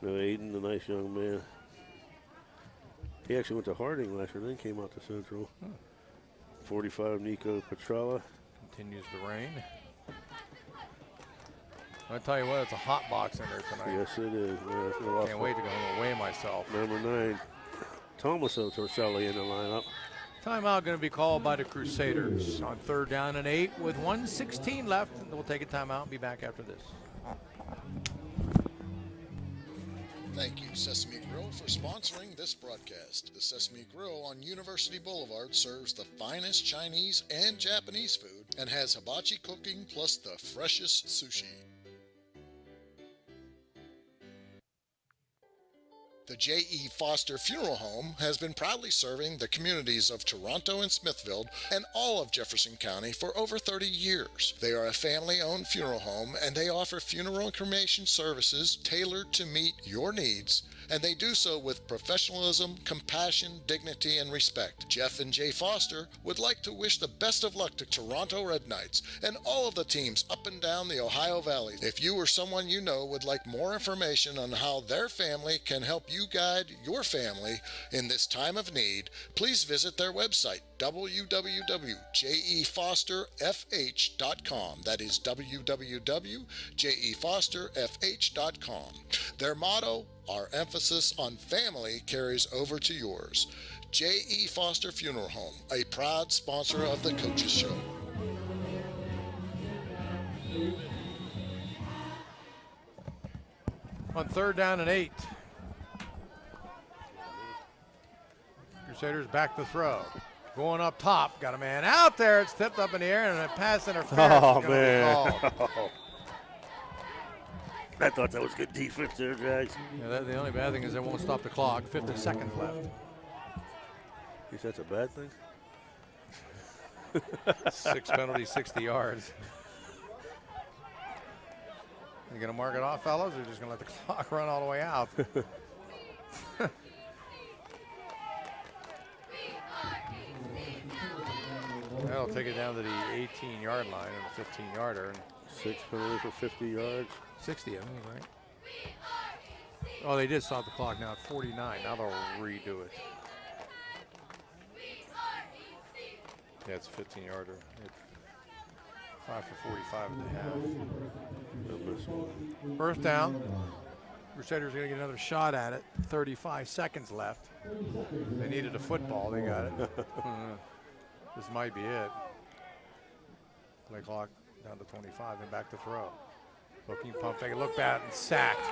No, Aiden, a nice young man. He actually went to Harding last year, then came out to Central. 45, Nico Petrella. Continues the rain. I'll tell you what, it's a hot box in there tonight. Yes, it is. Yeah, can't wait to go home and weigh myself. Number 9, Tomaso Torselli in the lineup. Timeout going to be called by the Crusaders on 3rd down and 8 with 1:16 left. We'll take a timeout and be back after this. Thank you, Sesame Grill, for sponsoring this broadcast. The Sesame Grill on University Boulevard serves the finest Chinese and Japanese food and has hibachi cooking plus the freshest sushi. The J.E. Foster Funeral Home has been proudly serving the communities of Toronto and Smithfield and all of Jefferson County for over 30 years. They are a family-owned funeral home, and they offer funeral and cremation services tailored to meet your needs, and they do so with professionalism, compassion, dignity, and respect. Jeff and Jay Foster would like to wish the best of luck to Toronto Red Knights and all of the teams up and down the Ohio Valley. If you or someone you know would like more information on how their family can help you guide your family in this time of need, please visit their website, www.jefosterfh.com. That is www.jefosterfh.com. Their motto, our emphasis on family carries over to yours. J.E. Foster Funeral Home, a proud sponsor of the Coaches Show. On 3rd down and 8. Crusaders back to throw. Going up top. Got a man out there. It's tipped up in the air, and a pass interference is going to be called. I thought that was good defense there, Jags. Yeah, the only bad thing is they won't stop the clock. 50 seconds left. You said that's a bad thing? 6 penalties, 60 yards. You going to mark it off, fellas, or just going to let the clock run all the way out? That'll take it down to the 18-yard line and a 15-yarder. 6 penalties for 50 yards. 60, I think, right? Oh, they did stop the clock now at 49. Now they'll redo it. Yeah, it's a 15-yarder. 5 for 45 and a half. First down. Crusaders are going to get another shot at it. 35 seconds left. They needed a football. They got it. This might be it. Play clock down to 25 and back to throw. Looking pump, take a look back and sacked.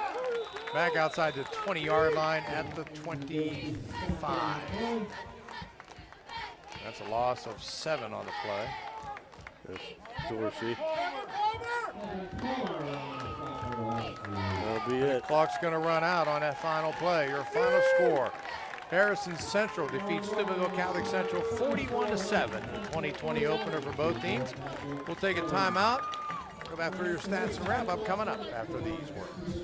Back outside the 20-yard line at the 25. That's a loss of 7 on the play. Yes, Dorsey. That'll be it. Clock's going to run out on that final play. Your final score. Harrison Central defeats Steubenville Catholic Central 41-7. The 2020 opener for both teams. We'll take a timeout. Go back through your stats and wrap up coming up after these words.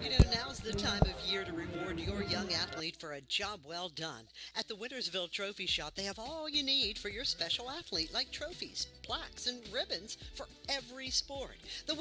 You know, now's the time of year to reward your young athlete for a job well done. At the Wintersville Trophy Shop, they have all you need for your special athlete, like trophies, plaques, and ribbons for every sport. The